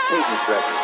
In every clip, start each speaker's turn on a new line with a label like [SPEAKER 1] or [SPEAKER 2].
[SPEAKER 1] Cadence record.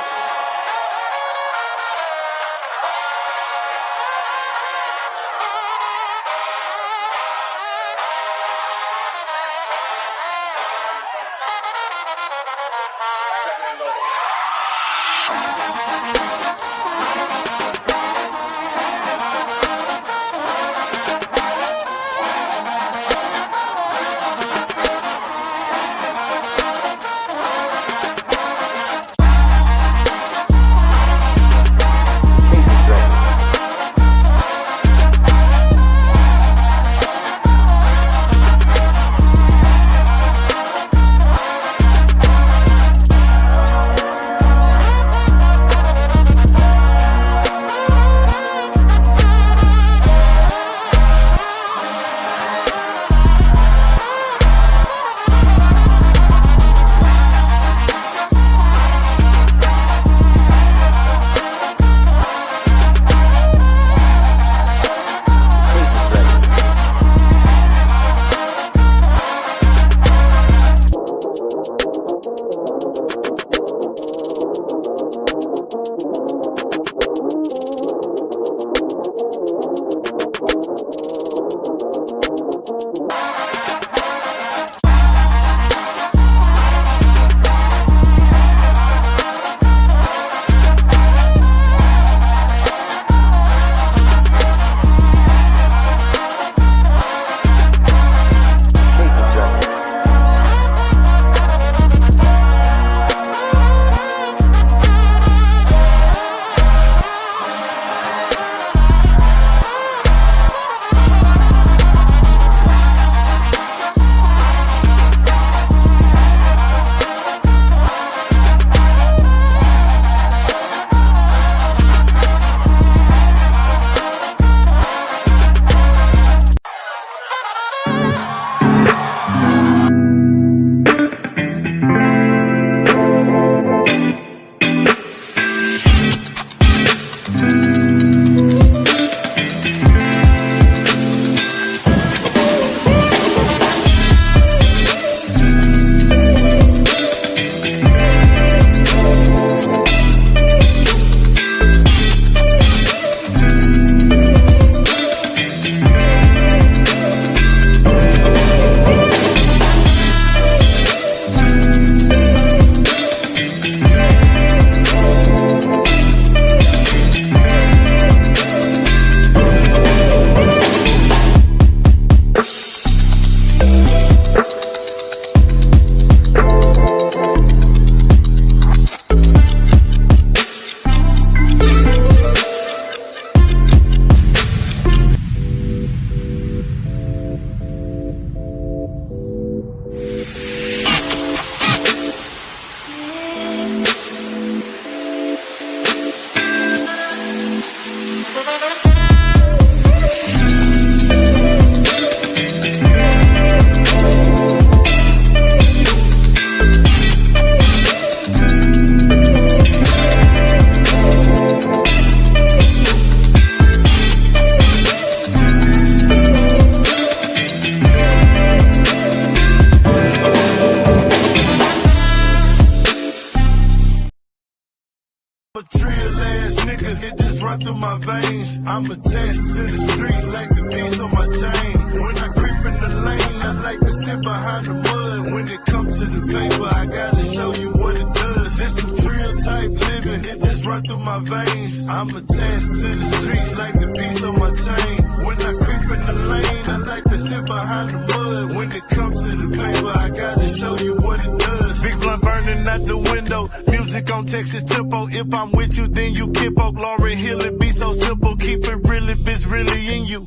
[SPEAKER 2] I'm attached to the streets like the piece on my chain. When I creep in the lane, I like to sit behind the mud. When it comes to the paper, I gotta show you what it does. This some drill type living, it just run through my veins. I'm attached to the streets like the piece on my chain. When I creep in the lane, I like to sit behind the mud. When it comes to the paper, I gotta show you what it does. Big blunt burning out the window, music on Texas tempo. If I'm with you, then you kippo. Glory Hill, it be so simple. Keep it real if it's really in you.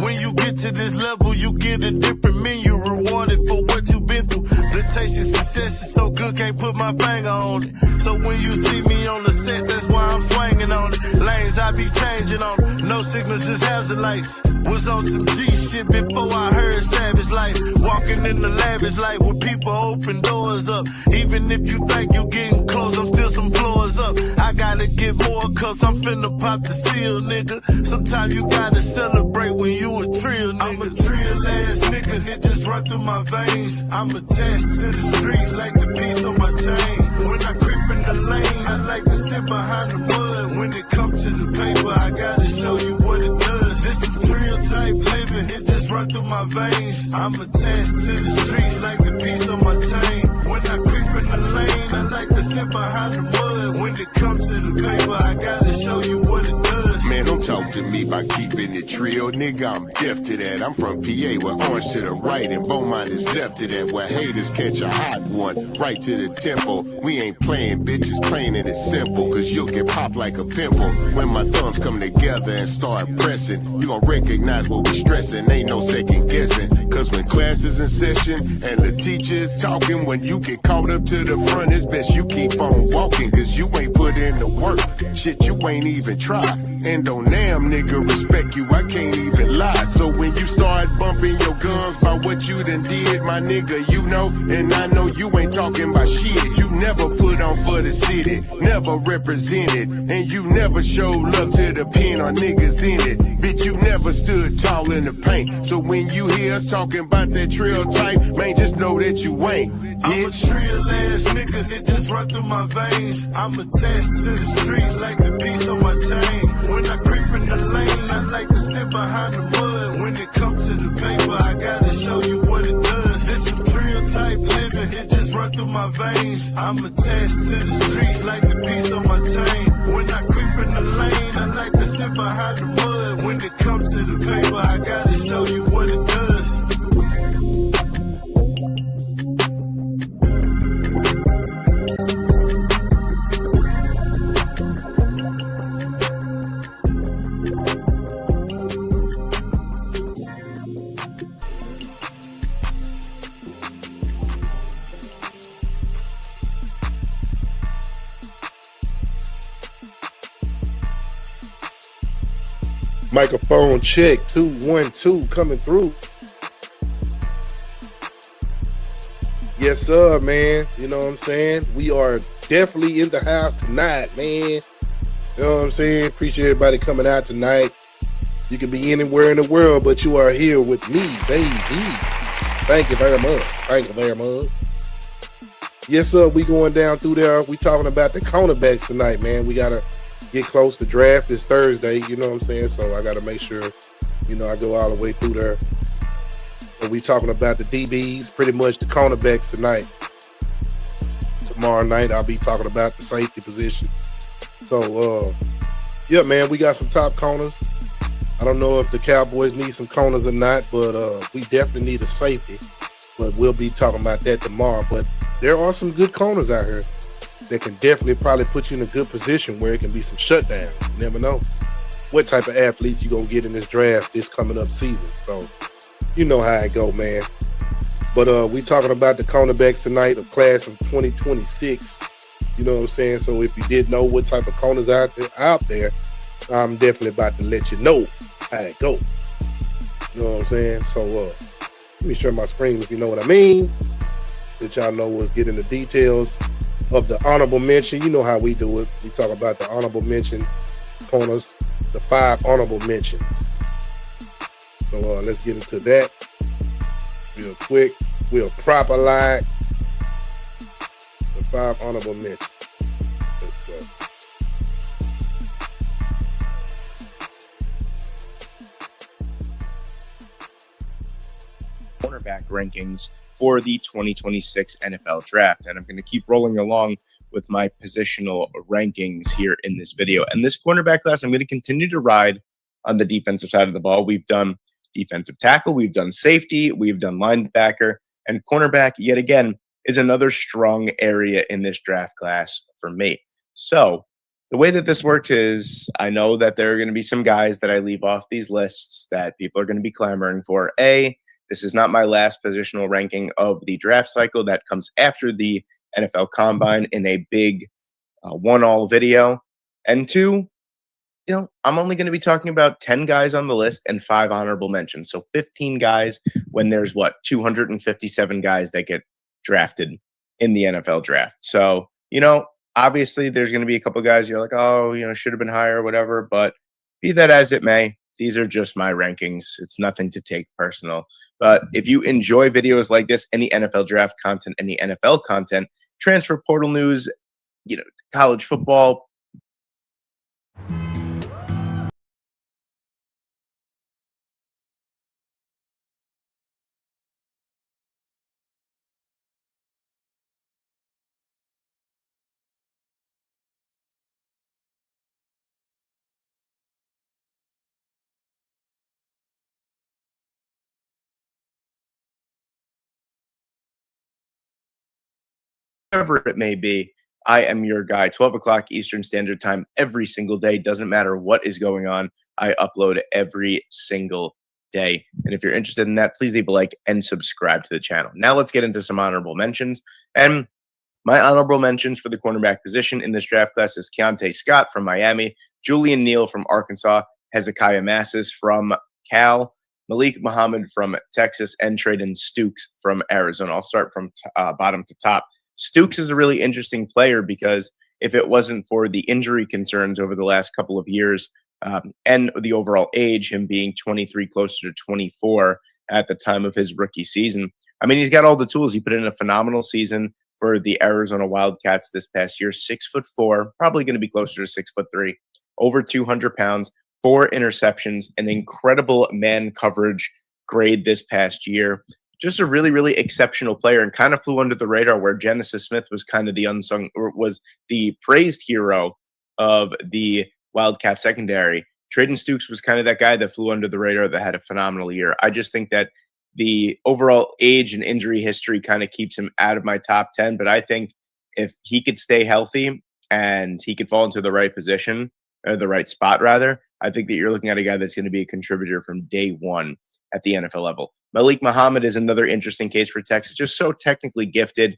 [SPEAKER 2] When you get to this level, you get a different menu. Rewarded for what you've been through. The taste of success is so good, can't put my finger on it. So when you see me on the set, that's why I'm swinging on it. Lanes, I be changing on it. No signals, just hazard lights. Was on some G shit before I heard Savage Life. Walking in the lavish life where people open doors up. Even if you think you getting close, I'm still some floors up. I gotta get more cups, I'm finna pop the seal, nigga. Sometimes you gotta celebrate when you a trill, nigga. I'm a trill ass nigga, it just run through my veins. I'm attached to the streets like the piece on my chain. When I creep in the sit behind the mud. When it comes to the paper, I gotta show you what it does. This some drill type living, it just run through my veins. I'm attached to the streets like the piece on my chain. When I creep in the lane, I like to sit behind the mud. When it comes to the paper, I gotta show you what it does.
[SPEAKER 1] Man, don't talk to me about keeping it trill. Nigga, I'm deaf to that. I'm from PA with orange to the right and Beaumont is left to that. Where haters catch a hot one right to the temple. We ain't playing, bitches, plain and it's simple. Cause you'll get popped like a pimple. When my thumbs come together and start pressing, you gon' recognize what we stressing. Ain't no second guessing. Cause when class is in session and the teacher is talking, when you get caught up to the front, it's best you keep on walking. Cause you ain't put in the work. Shit, you ain't even try. And don't damn nigga respect you, I can't even lie. So when you start bumping your gums by what you done did, my nigga, you know, and I know you ain't talking about shit. You never put on for the city, never represented, and you never showed love to the pen or niggas in it. Bitch, you never stood tall in the paint. So when you hear us talking about that trail type, man, just know that you ain't.
[SPEAKER 2] I'm a trill ass nigga, it just run through my veins. I'm attached to the streets like the piece on my chain. When I creep in the lane, I like to sit behind the mud. When it comes to the paper, I gotta show you what it does. This some drill type living, it just run through my veins. I'm attached to the streets like the piece on my chain. When I creep in the lane, I like to sit behind the mud. When it comes to the paper, I gotta show you what it does.
[SPEAKER 3] Microphone check 212 coming through. Yes, sir, man. You know what I'm saying? We are definitely in the house tonight, man. You know what I'm saying? Appreciate everybody coming out tonight. You can be anywhere in the world, but you are here with me, baby. Thank you very much. Thank you very much. Yes, sir. We going down through there. We talking about the cornerbacks tonight, man. We gotta get close to draft this Thursday, you know what I'm saying? So I got to make sure, you know, I go all the way through there. So we talking about the DBs, pretty much the cornerbacks tonight. Tomorrow night, I'll be talking about the safety position. So, yeah, man, we got some top corners. I don't know if the Cowboys need some corners or not, but we definitely need a safety. But we'll be talking about that tomorrow. But there are some good corners out here that can definitely probably put you in a good position where it can be some shutdown. You never know what type of athletes you gonna get in this draft this coming up season. So you know how it go, man. But we talking about the cornerbacks tonight, a class of 2026. You know what I'm saying? So if you didn't know what type of corners out there, I'm definitely about to let you know how it go. You know what I'm saying? So let me share my screen if you know what I mean. Let y'all know what's getting the details of the honorable mention. You know how we do it. We talk about the honorable mention corners, the 5 honorable mentions. So let's get into that real quick. We'll proper line the 5 honorable mentions. Let's go.
[SPEAKER 4] Cornerback rankings for the 2026 NFL Draft. And I'm going to keep rolling along with my positional rankings here in this video. And this cornerback class, I'm going to continue to ride on the defensive side of the ball. We've done defensive tackle, we've done safety, we've done linebacker, and cornerback, yet again, is another strong area in this draft class for me. So the way that this works is I know that there are going to be some guys that I leave off these lists that people are going to be clamoring for. This is not my last positional ranking of the draft cycle. That comes after the NFL Combine in a big one-all video. And 2, you know, I'm only going to be talking about 10 guys on the list and 5 honorable mentions. So 15 guys when there's, 257 guys that get drafted in the NFL Draft. So, you know, obviously there's going to be a couple guys you're like, oh, you know, should have been higher or whatever. But be that as it may, these are just my rankings. It's nothing to take personal. But if you enjoy videos like this, any NFL draft content, any NFL content, transfer portal news, you know, college football, Whatever it may be, I am your guy. 12 o'clock Eastern Standard Time every single day. Doesn't matter what is going on. I upload every single day. And if you're interested in that, please leave a like and subscribe to the channel. Now let's get into some honorable mentions. And my honorable mentions for the cornerback position in this draft class is Keontae Scott from Miami, Julian Neal from Arkansas, Hezekiah Massis from Cal, Malik Muhammad from Texas, and Traden Stukes from Arizona. I'll start from bottom to top. Stukes is a really interesting player because if it wasn't for the injury concerns over the last couple of years and the overall age, him being 23, closer to 24 at the time of his rookie season, I mean, he's got all the tools. He put in a phenomenal season for the Arizona Wildcats this past year. 6'4", probably going to be closer to 6'3", over 200 pounds, 4 interceptions, an incredible man coverage grade this past year. Just a really, really exceptional player, and kind of flew under the radar, where Genesis Smith was kind of the unsung, or was the praised hero of the Wildcat secondary. Traden Stukes was kind of that guy that flew under the radar that had a phenomenal year. I just think that the overall age and injury history kind of keeps him out of my top 10, but I think if he could stay healthy and he could fall into the right position, or the right spot rather, I think that you're looking at a guy that's going to be a contributor from day one at the NFL level. Malik Muhammad is another interesting case for Texas, just so technically gifted.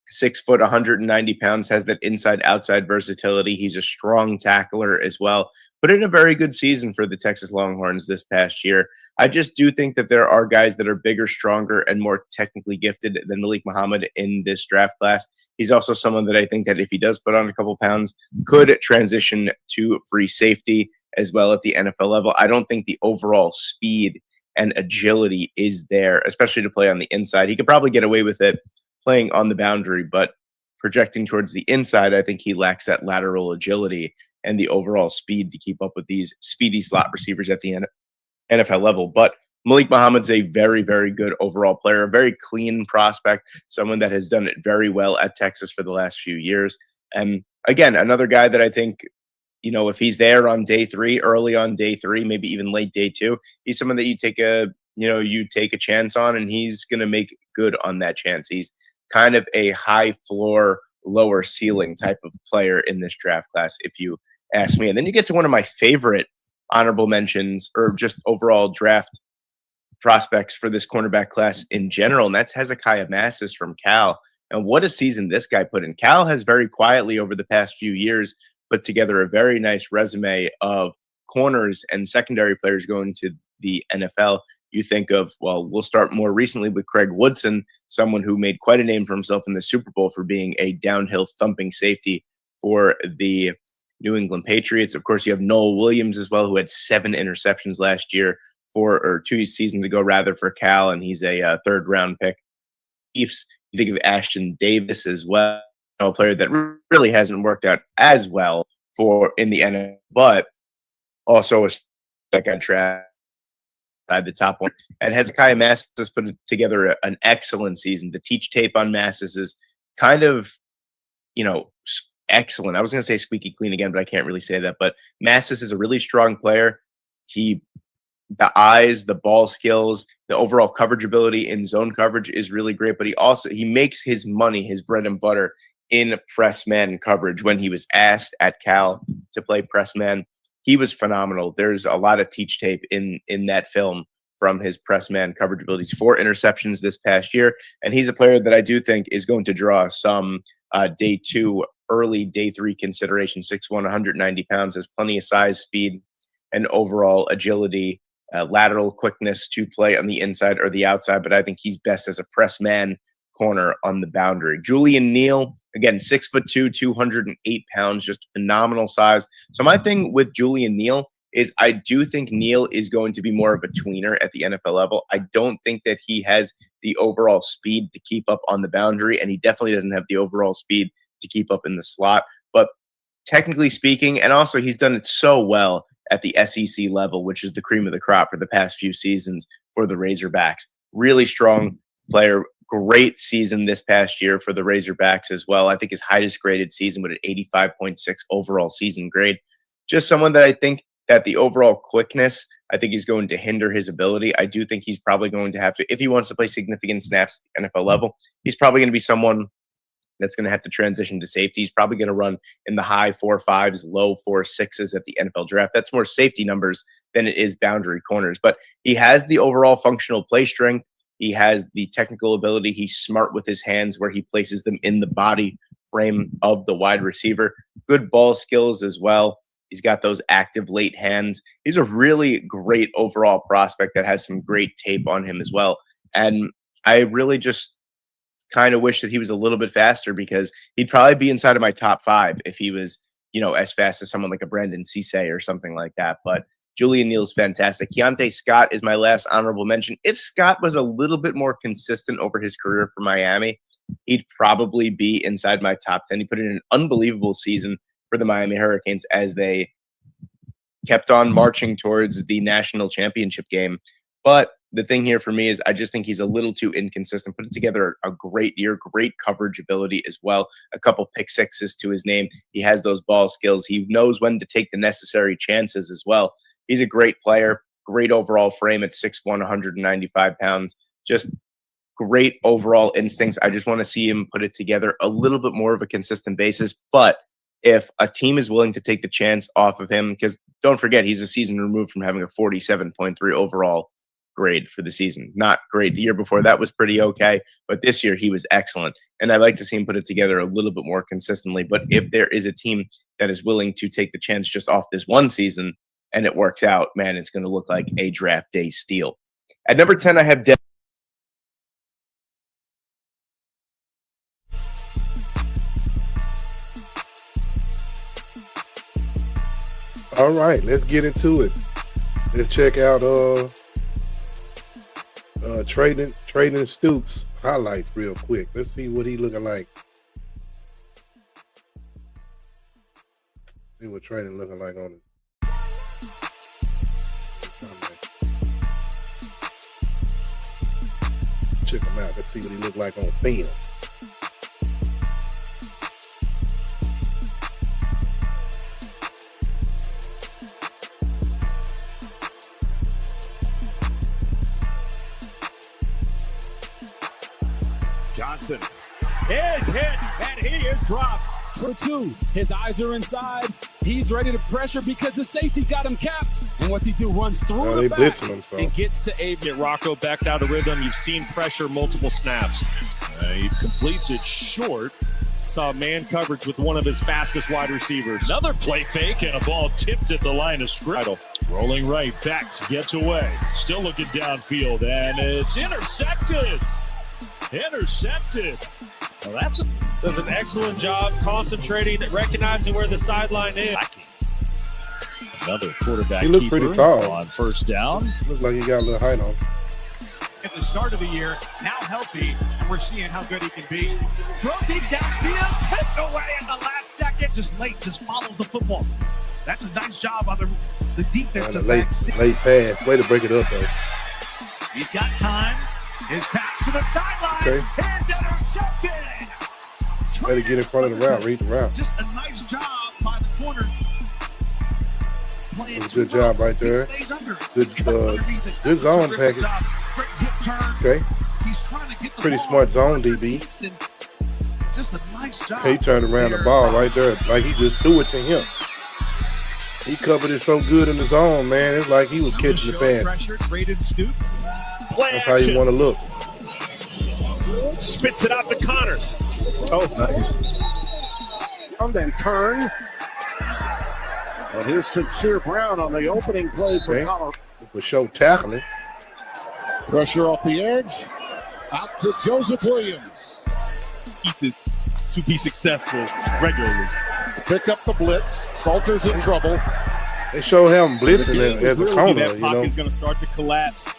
[SPEAKER 4] 6 foot, 190 pounds, has that inside outside versatility. He's a strong tackler as well. Put in a very good season for the Texas Longhorns this past year. I just do think that there are guys that are bigger, stronger, and more technically gifted than Malik Muhammad in this draft class. He's also someone that I think that if he does put on a couple pounds, could transition to free safety as well at the NFL level. I don't think the overall speed and agility is there, especially to play on the inside. He could probably get away with it playing on the boundary, but projecting towards the inside, I think he lacks that lateral agility and the overall speed to keep up with these speedy slot receivers at the NFL level. But Malik Muhammad's a very, very good overall player, a very clean prospect, someone that has done it very well at Texas for the last few years. And again, another guy that I think, if he's there on day 3, early on day 3, maybe even late day 2, he's someone that you take a chance on, and he's going to make good on that chance. He's kind of a high floor, lower ceiling type of player in this draft class, if you ask me. And then you get to one of my favorite honorable mentions, or just overall draft prospects for this cornerback class in general, and that's Hezekiah Massis from Cal. And what a season this guy put in. Cal has very quietly over the past few years put together a very nice resume of corners and secondary players going to the NFL. You think of, we'll start more recently with Craig Woodson, someone who made quite a name for himself in the Super Bowl for being a downhill thumping safety for the New England Patriots. Of course, you have Noel Williams as well, who had 7 interceptions last year, 2 seasons ago rather, for Cal, and he's a 3rd-round pick. Chiefs, you think of Ashton Davis as well, a player that really hasn't worked out as well in the NFL, but also a second draft at the top one. And Hezekiah Massis has put together an excellent season. The teach tape on Massis is kind of, excellent. I was going to say squeaky clean again, but I can't really say that. But Massis is a really strong player. The eyes, the ball skills, the overall coverage ability in zone coverage is really great. But he makes his money, his bread and butter, in press man coverage. When he was asked at Cal to play press man, he was phenomenal. There's a lot of teach tape in that film from his press man coverage abilities. 4 interceptions this past year, and he's a player that I do think is going to draw some day 2, early day 3 consideration. 6'1", 190 pounds, has plenty of size, speed, and overall agility, lateral quickness to play on the inside or the outside, but I think he's best as a press man corner on the boundary. Julian Neal, again, 6'2", 208 pounds, just phenomenal size. So my thing with Julian Neal is I do think Neal is going to be more of a tweener at the NFL level. I don't think that he has the overall speed to keep up on the boundary, and he definitely doesn't have the overall speed to keep up in the slot. But technically speaking, and also he's done it so well at the SEC level, which is the cream of the crop for the past few seasons for the Razorbacks. Really strong player. Great season this past year for the Razorbacks as well. I think his highest graded season with an 85.6 overall season grade. Just someone that I think that the overall quickness, I think he's going to hinder his ability. I do think he's probably going to have to, if he wants to play significant snaps at the NFL level, he's probably going to be someone that's going to have to transition to safety. He's probably going to run in the high 4.5s, low 4.6s at the NFL draft. That's more safety numbers than it is boundary corners. But he has the overall functional play strength. He has the technical ability. He's smart with his hands where he places them in the body frame of the wide receiver. Good ball skills as well. He's got those active late hands. He's a really great overall prospect that has some great tape on him as well. And I really just kind of wish that he was a little bit faster, because he'd probably be inside of my top 5 if he was, as fast as someone like a Brandon Cisse or something like that. But Julian Neal's fantastic. Keontae Scott is my last honorable mention. If Scott was a little bit more consistent over his career for Miami, he'd probably be inside my top 10. He put in an unbelievable season for the Miami Hurricanes as they kept on marching towards the national championship game. But the thing here for me is I just think he's a little too inconsistent. Put together a great year, great coverage ability as well. A couple pick sixes to his name. He has those ball skills. He knows when to take the necessary chances as well. He's a great player, great overall frame at 6'1", 195 pounds. Just great overall instincts. I just want to see him put it together a little bit more of a consistent basis. But if a team is willing to take the chance off of him, because don't forget, he's a season removed from having a 47.3 overall grade for the season. Not great. The year before that was pretty okay, but this year he was excellent. And I'd like to see him put it together a little bit more consistently. But if there is a team that is willing to take the chance just off this one season and it works out, man, it's going to look like a draft day steal. At number 10, I have
[SPEAKER 3] All right, let's get into it. Let's check out Trading Stoops highlights real quick. Let's see what he looking like. See what Trading looking like on it. Check him out. Let's see what he look like on film.
[SPEAKER 5] Johnson is hit, and he is dropped. For 2, his eyes are inside. He's ready to pressure because the safety got him capped. And what's he do? Runs through the back and gets to Abe.
[SPEAKER 6] Get Rocco back out of rhythm. You've seen pressure multiple snaps. He completes it short. Saw man coverage with one of his fastest wide receivers. Another play fake and a ball tipped at the line of scrimmage. Rolling right, back, gets away. Still looking downfield, and it's intercepted. Intercepted. Well, does an excellent job concentrating, recognizing where the sideline is.
[SPEAKER 5] Another quarterback
[SPEAKER 3] he looked pretty tall
[SPEAKER 5] on first down.
[SPEAKER 3] Looked like he got a little height on.
[SPEAKER 7] At the start of the year, now healthy, and we're seeing how good he can be. Throw deep downfield, tipped away at the last second, just follows the football. That's a nice job on the defensive
[SPEAKER 3] late pass. Way to break it up, though.
[SPEAKER 7] He's got time. His pass to the sideline.
[SPEAKER 3] Okay.
[SPEAKER 7] And intercepted.
[SPEAKER 3] Better get in front of the route. Read the route.
[SPEAKER 7] Just a nice job by the corner.
[SPEAKER 3] Good job right there. Good zone package.
[SPEAKER 7] Great hip turn.
[SPEAKER 3] Okay.
[SPEAKER 7] He's trying to get the
[SPEAKER 3] pretty
[SPEAKER 7] ball
[SPEAKER 3] smart zone DB.
[SPEAKER 7] Just a nice job.
[SPEAKER 3] He turned around the ball right there like he just threw it to him. He covered it so good in the zone, man. It's like he was catching the pass. That's how you want to look.
[SPEAKER 6] Spits it out to Connors.
[SPEAKER 5] Oh, nice. And then turn. And here's Sincere Brown on the opening play for Colorado.
[SPEAKER 3] For show tackling.
[SPEAKER 5] Pressure off the edge. Out to Joseph Williams.
[SPEAKER 6] Pieces to be successful regularly.
[SPEAKER 5] Pick up the blitz. Salter's in trouble.
[SPEAKER 3] They show him blitzing as a corner.
[SPEAKER 6] That pocket's going to start to collapse.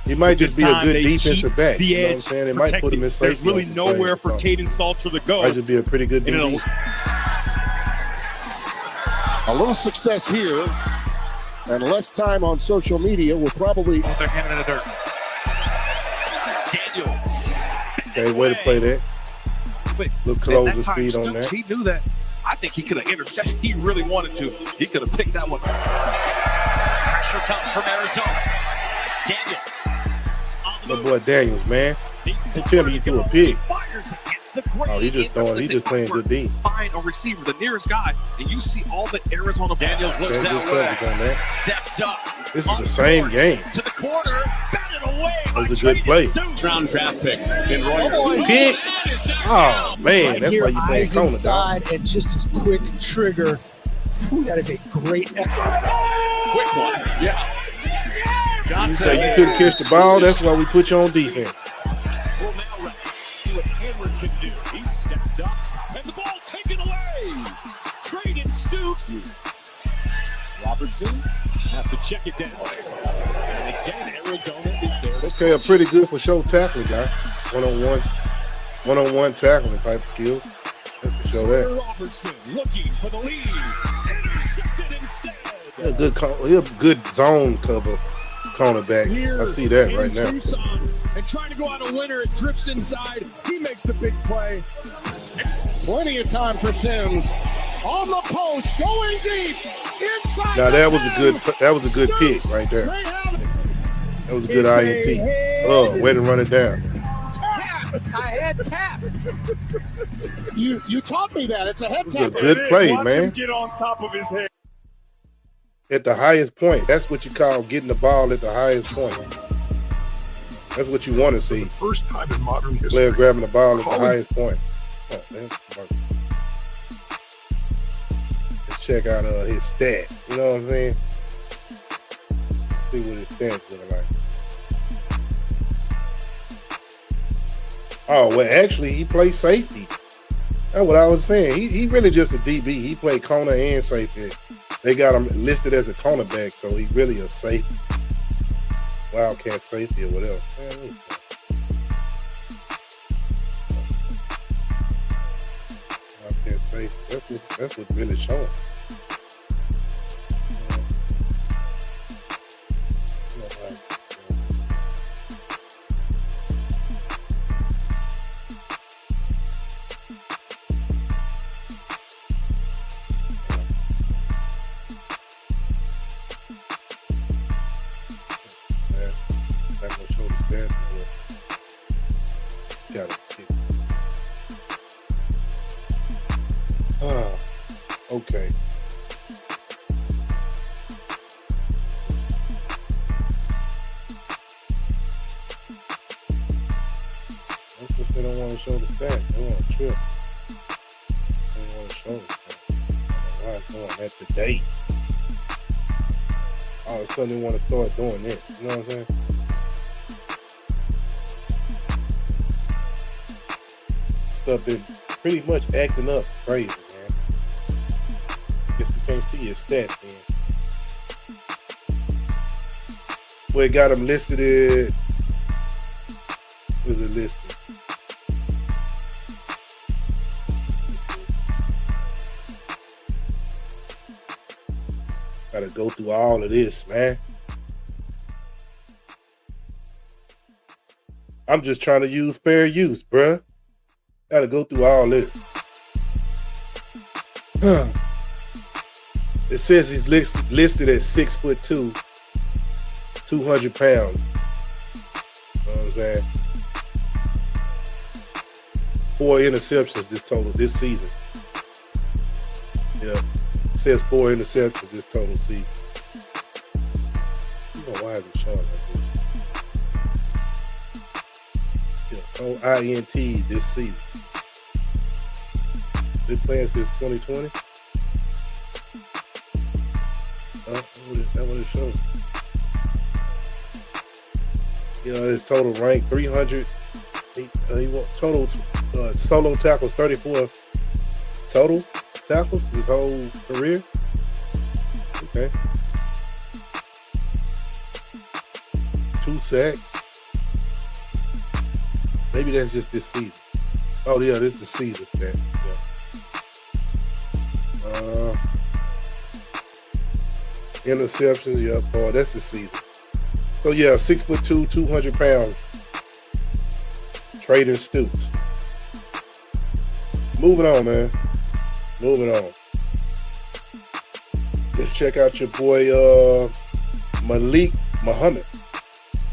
[SPEAKER 3] He might just be a good defensive back.
[SPEAKER 6] The edge,
[SPEAKER 3] you know what I'm saying? It might put him in safety.
[SPEAKER 6] There's really nowhere for Caden Salter to go.
[SPEAKER 3] Might just be a pretty good DB.
[SPEAKER 8] A little success here and less time on social media will probably...
[SPEAKER 7] Oh, they're handing it in the dirt. Daniels.
[SPEAKER 3] Okay, way to play that. Look closer speed on that.
[SPEAKER 7] He knew that. I think he could have intercepted. He really wanted to. He could have picked that one.
[SPEAKER 9] Pressure comes from Arizona. Daniels.
[SPEAKER 3] The boy Daniels, man. Tell me you threw a pick. Oh, he just playing good D.
[SPEAKER 7] Find a receiver, the nearest guy, and you see all the Arizona.
[SPEAKER 9] Daniels looks that way. Steps up.
[SPEAKER 3] This is the same game.
[SPEAKER 7] To the corner, batted away.
[SPEAKER 3] That was a good play.
[SPEAKER 9] Round draft pick in Roy.
[SPEAKER 3] Pick. Oh man, that's why you play
[SPEAKER 10] eyes
[SPEAKER 3] corner,
[SPEAKER 10] inside
[SPEAKER 3] dog.
[SPEAKER 10] and just his quick trigger. Ooh, that is a great effort.
[SPEAKER 9] Quick one. Yeah.
[SPEAKER 3] You say you couldn't catch the ball. That's why we put you on defense.
[SPEAKER 6] Well, now let's see what Cameron can do. He stepped up, and the ball's taken away. Trade Stoop. Robertson has to check it down. And again, Arizona is there.
[SPEAKER 3] Okay, a pretty good for show tackling guy. One-on-one tackling type skills. Let's show that.
[SPEAKER 6] Robertson looking for the lead. Intercepted instead.
[SPEAKER 3] He a good zone cover cornerback. I see that right now.
[SPEAKER 5] Tucson, and trying to go out a winner, it drifts inside. He makes the big play.
[SPEAKER 8] Plenty of time for Sims. On the post, going deep. Inside.
[SPEAKER 3] Now that was a good pick right there. That was a good INT. Oh, way to run it down.
[SPEAKER 10] I had tap. You taught me that. It's a head
[SPEAKER 3] It's
[SPEAKER 10] tap.
[SPEAKER 3] a good play, man.
[SPEAKER 6] Get on top of his head.
[SPEAKER 3] At the highest point. That's what you call getting the ball at the highest point. That's what you want to see.
[SPEAKER 11] First time in modern history.
[SPEAKER 3] Player grabbing the ball at the highest point. Oh, man. Let's check out his stat. You know what I'm saying? See what his stats look like. Oh, well, actually, he plays safety. That's what I was saying. He really just a DB. He played corner and safety. They got him listed as a cornerback, so he really a safety. Wildcat safety or whatever. Wildcat safety. That's what's really showing. Okay. That's what they don't want to show the stats. They want to trip. They want to show the stats. I don't know why it's doing that today. All of a sudden they want to start doing this. You know what I'm saying? Stuff been pretty much acting up crazy, man. Guess you can't see his stats, man. Well, it got him listed at, where's it listed? Gotta go through all of this, man. I'm just trying to use fair use, bruh. Gotta go through all this. It says he's listed at 6'2", 200 pounds. You know what I'm saying? 4 interceptions this season. Yeah. It says 4 interceptions this total season. I don't know why is it showing like this. Yeah, no INT this season. Been playing since 2020. That what it shows. You know, his total rank 300. He won total solo tackles 34 total tackles his whole career. Okay. 2 sacks. Maybe that's just this season. Oh yeah, this is the season stat. Yeah. Interceptions, yep. Oh, that's the season. So yeah, 6'2", 200 pounds. Trading Stoops. Moving on, man. Moving on. Let's check out your boy Malik Muhammad.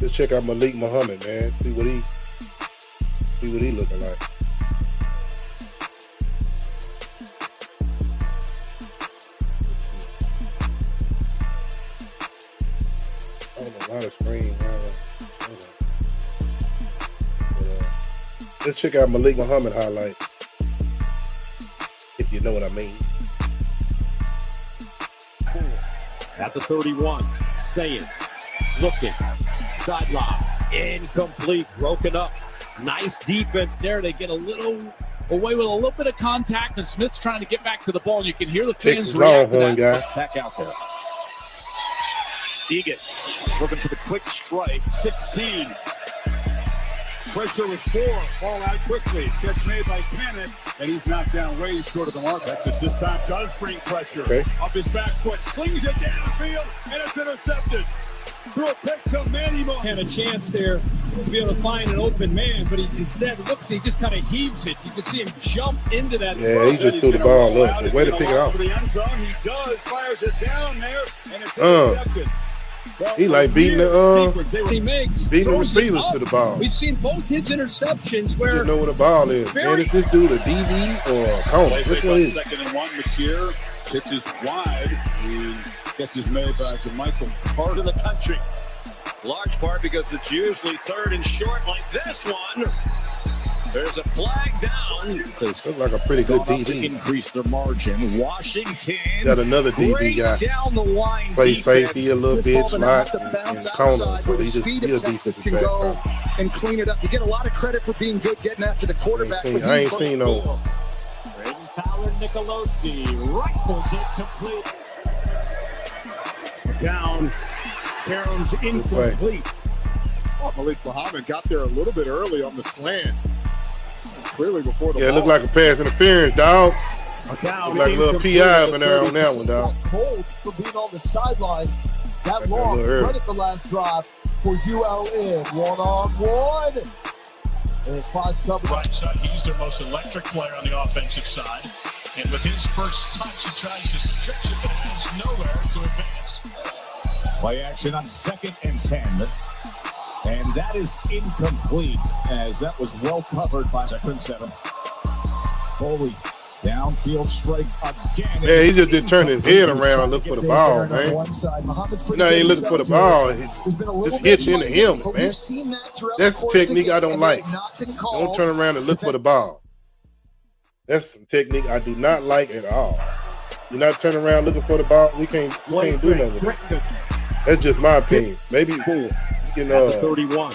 [SPEAKER 3] Let's check out Malik Muhammad, man. See what he looking like. I don't know why the screen. Let's check out Malik Muhammad highlights, if you know what I mean.
[SPEAKER 9] At the 31, saying, looking, sideline, incomplete, broken up. Nice defense there. They get a little away with a little bit of contact, and Smith's trying to get back to the ball. And you can hear the fans react to that. Back out there.
[SPEAKER 7] Egan looking for the quick strike. 16. Pressure with 4. Ball out quickly. Catch made by Kenneth, and he's knocked down way short of the mark. Texas this time does bring pressure.
[SPEAKER 3] Okay.
[SPEAKER 7] Up his back foot, slings it downfield, and it's intercepted. Through a pick to Manny Mo.
[SPEAKER 11] Had a chance there to be able to find an open man, but he instead looks, he just kind of heaves it. You can see him jump into that.
[SPEAKER 3] Yeah, he just threw the ball up. The way to pick it out.
[SPEAKER 7] For the end zone, he does, fires it down there, and it's intercepted.
[SPEAKER 3] He like beating the
[SPEAKER 11] he makes
[SPEAKER 3] beating the receivers to the ball.
[SPEAKER 11] We've seen both his interceptions where
[SPEAKER 3] you know where the ball is. Man, is this dude a DB or a corner? Which one is it?
[SPEAKER 7] 2nd and 1, Monsieur pitches wide. He catches made by Michael
[SPEAKER 9] Part of the country. Large part because it's usually 3rd and short like this one. There's a flag down.
[SPEAKER 3] Looks like a pretty good DB.
[SPEAKER 9] To increase the margin. Washington.
[SPEAKER 3] Got another DB guy.
[SPEAKER 9] Down the line.
[SPEAKER 3] Play safety a little bit, slot, and corner. So
[SPEAKER 10] the speed of Texas can go and clean it up. You get a lot of credit for being good getting after the quarterback.
[SPEAKER 3] I ain't seen no.
[SPEAKER 9] Braden Power Nicolosi rifles it complete.
[SPEAKER 7] down. Carroll's incomplete.
[SPEAKER 8] Malik Muhammad got there a little bit early on the slant. Clearly before the ball.
[SPEAKER 3] It looked like a pass interference, dog. Looked like a little PI up in there on that one, dog.
[SPEAKER 12] Cold for being on the sideline that long. Credit the last drive for ULM. One-on-one. And 5 coverage.
[SPEAKER 7] Right side, he's their most electric player on the offensive side. And with his first touch, he tries to stretch it, but it has nowhere to advance.
[SPEAKER 5] Play action on 2nd and 10. And that is incomplete, as that was well covered by 2nd and 7. Foley, downfield strike again.
[SPEAKER 3] Yeah, he just didn't turn his head around and look for the ball, man. You know, he ain't looking for the ball. He's just hits into him, man. That's the technique I don't like. Don't turn around and look for the ball. That's some technique I do not like at all. You're not turning around looking for the ball. We can't do nothing with it. That's just my opinion. Maybe you know,
[SPEAKER 9] 31.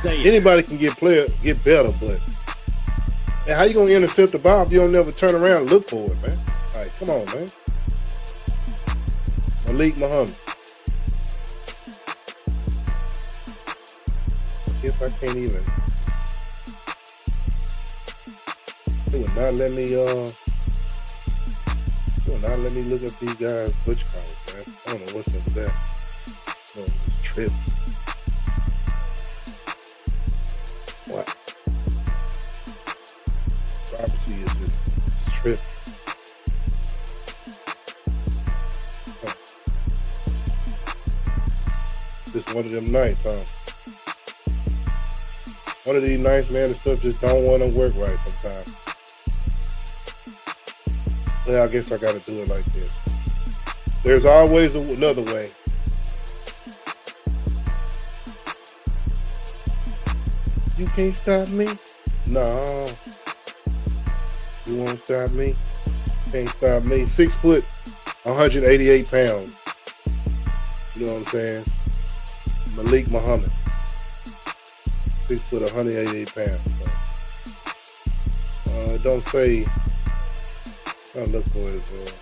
[SPEAKER 3] Anybody can get better, but man, how you gonna intercept the ball if you don't never turn around and look for it, man? All right, come on, man. Malik Muhammad. I guess I can't even. They would not let me. They would not let me look at these guys' butch counts, man. I don't know what's up with that. Oh, this trip. What? Prophecy is just trip. Huh. Just one of them nights, huh? One of these nights, man, the stuff just don't want to work right sometimes. Well, I guess I got to do it like this. There's always another way. You can't stop me? No. You won't stop me? Can't stop me. 6 foot, 188 pounds. You know what I'm saying? Malik Muhammad. 6 foot, 188 pounds. Don't say. I'll look for it.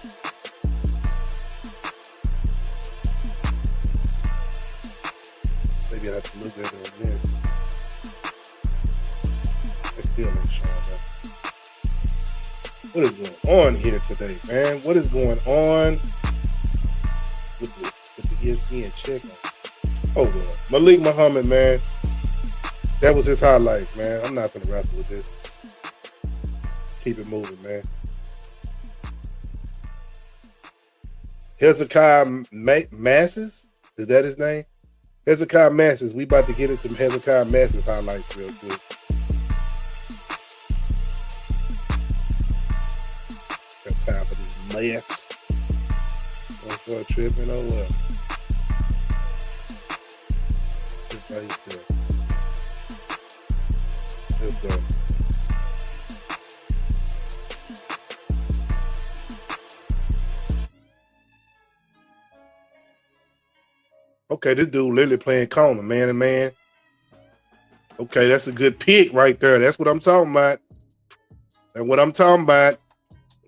[SPEAKER 3] Maybe I have to look at it again. I still ain't showing up. What is going on here today, man? What is going on with the ESPN check on. Oh, well. Malik Muhammad, man. That was his highlights, man. I'm not going to wrestle with this. Keep it moving, man. Hezekiah Masses? Is that his name? Hezekiah Masses. We about to get into some Hezekiah Masses highlights real quick. Got time for this mess. Don't start tripping. Oh, well. Let's go. Okay, this dude literally playing corner, man to man. Okay, that's a good pick right there. That's what I'm talking about. That's what I'm talking about.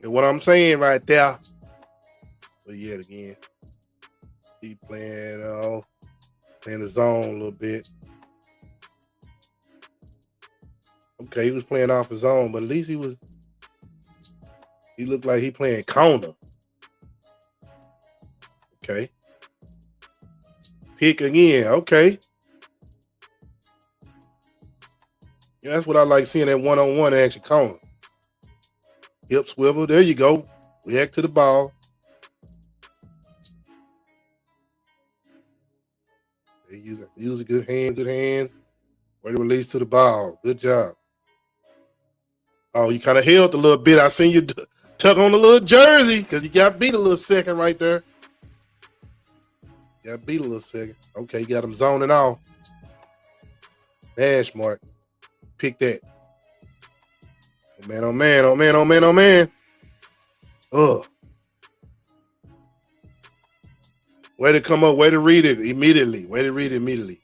[SPEAKER 3] And what I'm saying right there. But yet again, he playing the zone a little bit. Okay, he was playing off his own, but at least he looked like he playing corner. Okay. Pick again. Okay. Yeah, that's what I like seeing, that one-on-one action corner. Hip swivel. There you go. React to the ball. They use a good hands. Way to release to the ball. Good job. Oh, you kind of held a little bit. I seen you tuck on a little jersey because you got beat a little second right there. Got beat a little second. Okay, you got him zoning off. Dash mark. Pick that. Oh, man, oh, man, oh, man, oh, man, oh, man. Ugh. Way to come up. Way to read it immediately. Way to read it immediately.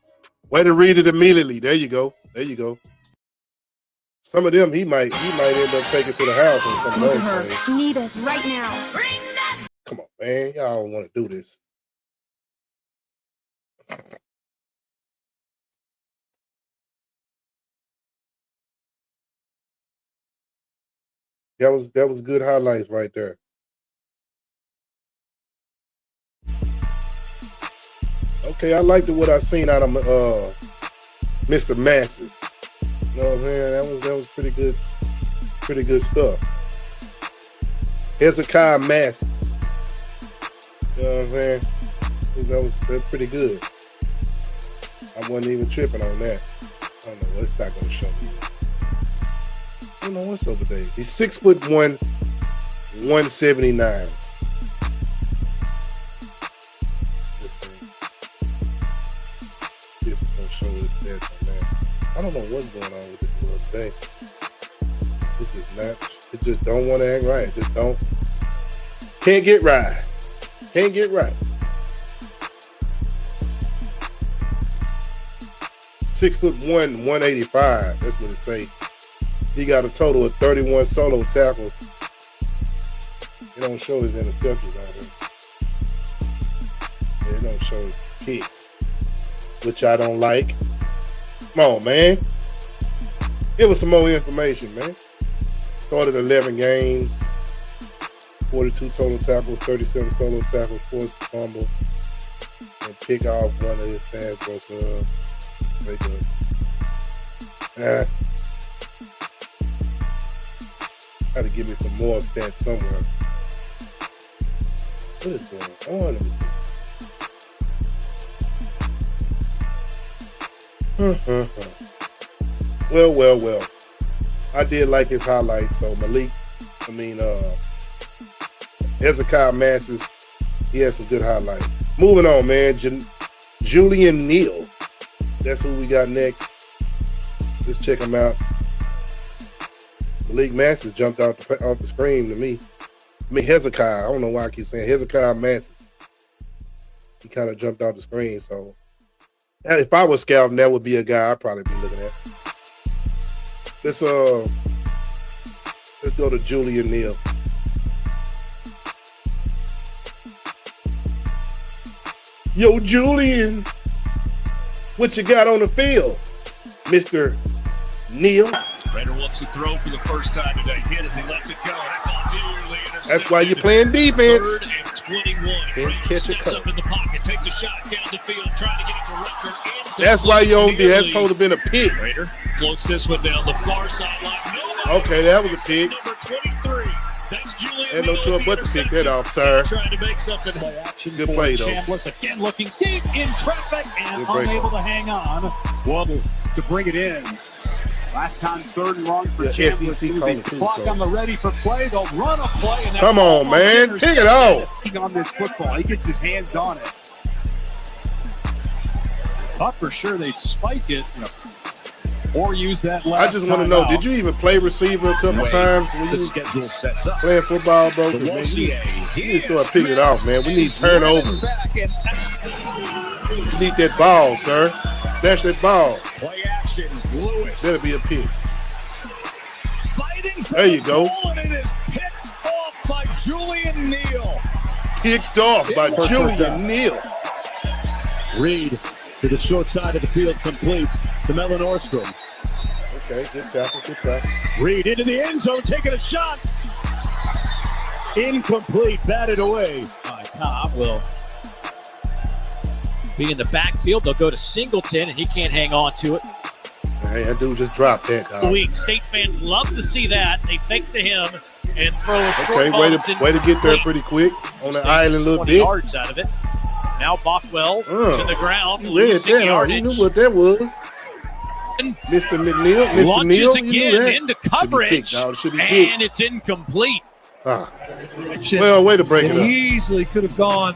[SPEAKER 3] Way to read it immediately. There you go. There you go. Some of them he might end up taking to the house and some of those things.
[SPEAKER 13] Need us right now.
[SPEAKER 3] Come on, man. Y'all don't want to do this. That was good highlights right there. Okay, I liked what I seen out of Mr. Masses. You know what I'm saying? That was pretty good stuff. Hezekiah Masses. You know what I'm saying? That was pretty good. I wasn't even tripping on that. I don't know. It's not going to show me. I don't know what's over there. He's 6'1", 179. Let's see. See if it's going to show his stats on that. I don't know what's going on with this little thing. It's just not. It just don't want to act right. It just don't. Can't get right. Can't get right. 6'1", 185. That's what it say. He got a total of 31 solo tackles. It don't show his interceptions out here. Yeah, it don't show his kicks, which I don't like. Come on, man. Give us some more information, man. Started 11 games, 42 total tackles, 37 solo tackles, forced fumble, and pick off one of his pass broke up. Got to give me some more stats somewhere. What is going on with this? Well. I did like his highlights. So Hezekiah Masses, he has some good highlights. Moving on, man. Julian Neal. That's who we got next. Let's check him out. Malik Masses jumped off the screen to me. Hezekiah. I don't know why I keep saying Hezekiah Masses. He kind of jumped off the screen. So if I was scouting, that would be a guy I'd probably be looking at. Let's go to Julian Neal. Yo, Julian, what you got on the field, Mr. Neal?
[SPEAKER 6] Raider wants to throw for the first time today. Hit as he lets it go.
[SPEAKER 3] That's why you're playing defense.
[SPEAKER 6] 3rd and
[SPEAKER 9] 21.
[SPEAKER 3] Catch a
[SPEAKER 9] Steps
[SPEAKER 3] cut.
[SPEAKER 9] up in the pocket, takes a shot down the field, trying to get it to Rucker.
[SPEAKER 3] That's why you don't do. That's supposed to have been a pick.
[SPEAKER 9] Raider floats this one down the far sideline.
[SPEAKER 3] Okay, that was a pick.
[SPEAKER 9] Number 23. That's Julian.
[SPEAKER 3] Had no choice but to pick that off, sir.
[SPEAKER 9] Trying to make something play action.
[SPEAKER 3] Good play, though.
[SPEAKER 11] Chambliss again looking deep in traffic and
[SPEAKER 3] Good break.
[SPEAKER 11] unable to hang on.
[SPEAKER 7] Wobble to bring it in. Last time, 3rd and long for
[SPEAKER 3] Yeah,
[SPEAKER 7] Chambliss.
[SPEAKER 3] SEC
[SPEAKER 7] Losing
[SPEAKER 3] calling too,
[SPEAKER 11] Clock
[SPEAKER 3] so.
[SPEAKER 11] on the ready for play. They'll run a play. And that's
[SPEAKER 3] Come on, man. Pick it off.
[SPEAKER 7] on this football. He gets his hands on it.
[SPEAKER 11] Thought for sure they'd spike it or use that last
[SPEAKER 3] I just want to know,
[SPEAKER 11] timeout.
[SPEAKER 3] did you even play receiver a couple times when
[SPEAKER 11] The
[SPEAKER 3] you
[SPEAKER 11] schedule sets up.
[SPEAKER 3] playing football, bro? 'Cause, man, you need to start picking it off, man. We need turnovers. You need that ball, sir. Dash that ball.
[SPEAKER 11] Play action. Lewis.
[SPEAKER 3] That'll be a pick.
[SPEAKER 11] Fighting for
[SPEAKER 3] There you
[SPEAKER 11] the
[SPEAKER 3] go.
[SPEAKER 11] ball, and it is picked off by Julian Neal.
[SPEAKER 3] Picked off by Julian Neal.
[SPEAKER 9] Reed to the short side of the field, complete to Melvin Nordstrom.
[SPEAKER 3] Okay, good tackle, good tackle.
[SPEAKER 9] Reed into the end zone, taking a shot. Incomplete, batted away.
[SPEAKER 13] Cobb will be in the backfield. They'll go to Singleton, and he can't hang on to it.
[SPEAKER 3] Hey, that dude just dropped that, dog.
[SPEAKER 13] Weak. State fans love to see that. They fake to him and throw a short
[SPEAKER 3] Okay,
[SPEAKER 13] ball.
[SPEAKER 3] way
[SPEAKER 13] that's
[SPEAKER 3] to get there
[SPEAKER 13] incomplete.
[SPEAKER 3] pretty quick on the
[SPEAKER 13] State
[SPEAKER 3] island a little
[SPEAKER 13] 20
[SPEAKER 3] bit.
[SPEAKER 13] yards out of it. Now Bockwell to the ground,
[SPEAKER 3] You read
[SPEAKER 13] losing
[SPEAKER 3] that, huh?
[SPEAKER 13] yardage.
[SPEAKER 3] You knew what that was. Mr. McNeil, Mr.
[SPEAKER 13] Launches
[SPEAKER 3] Neal, you knew
[SPEAKER 13] again
[SPEAKER 3] that.
[SPEAKER 13] into
[SPEAKER 3] Should be
[SPEAKER 13] coverage,
[SPEAKER 3] picked, dog. Should be picked.
[SPEAKER 13] and it's incomplete.
[SPEAKER 3] Ah. Well, way to break it
[SPEAKER 11] They
[SPEAKER 3] up.
[SPEAKER 11] easily could have gone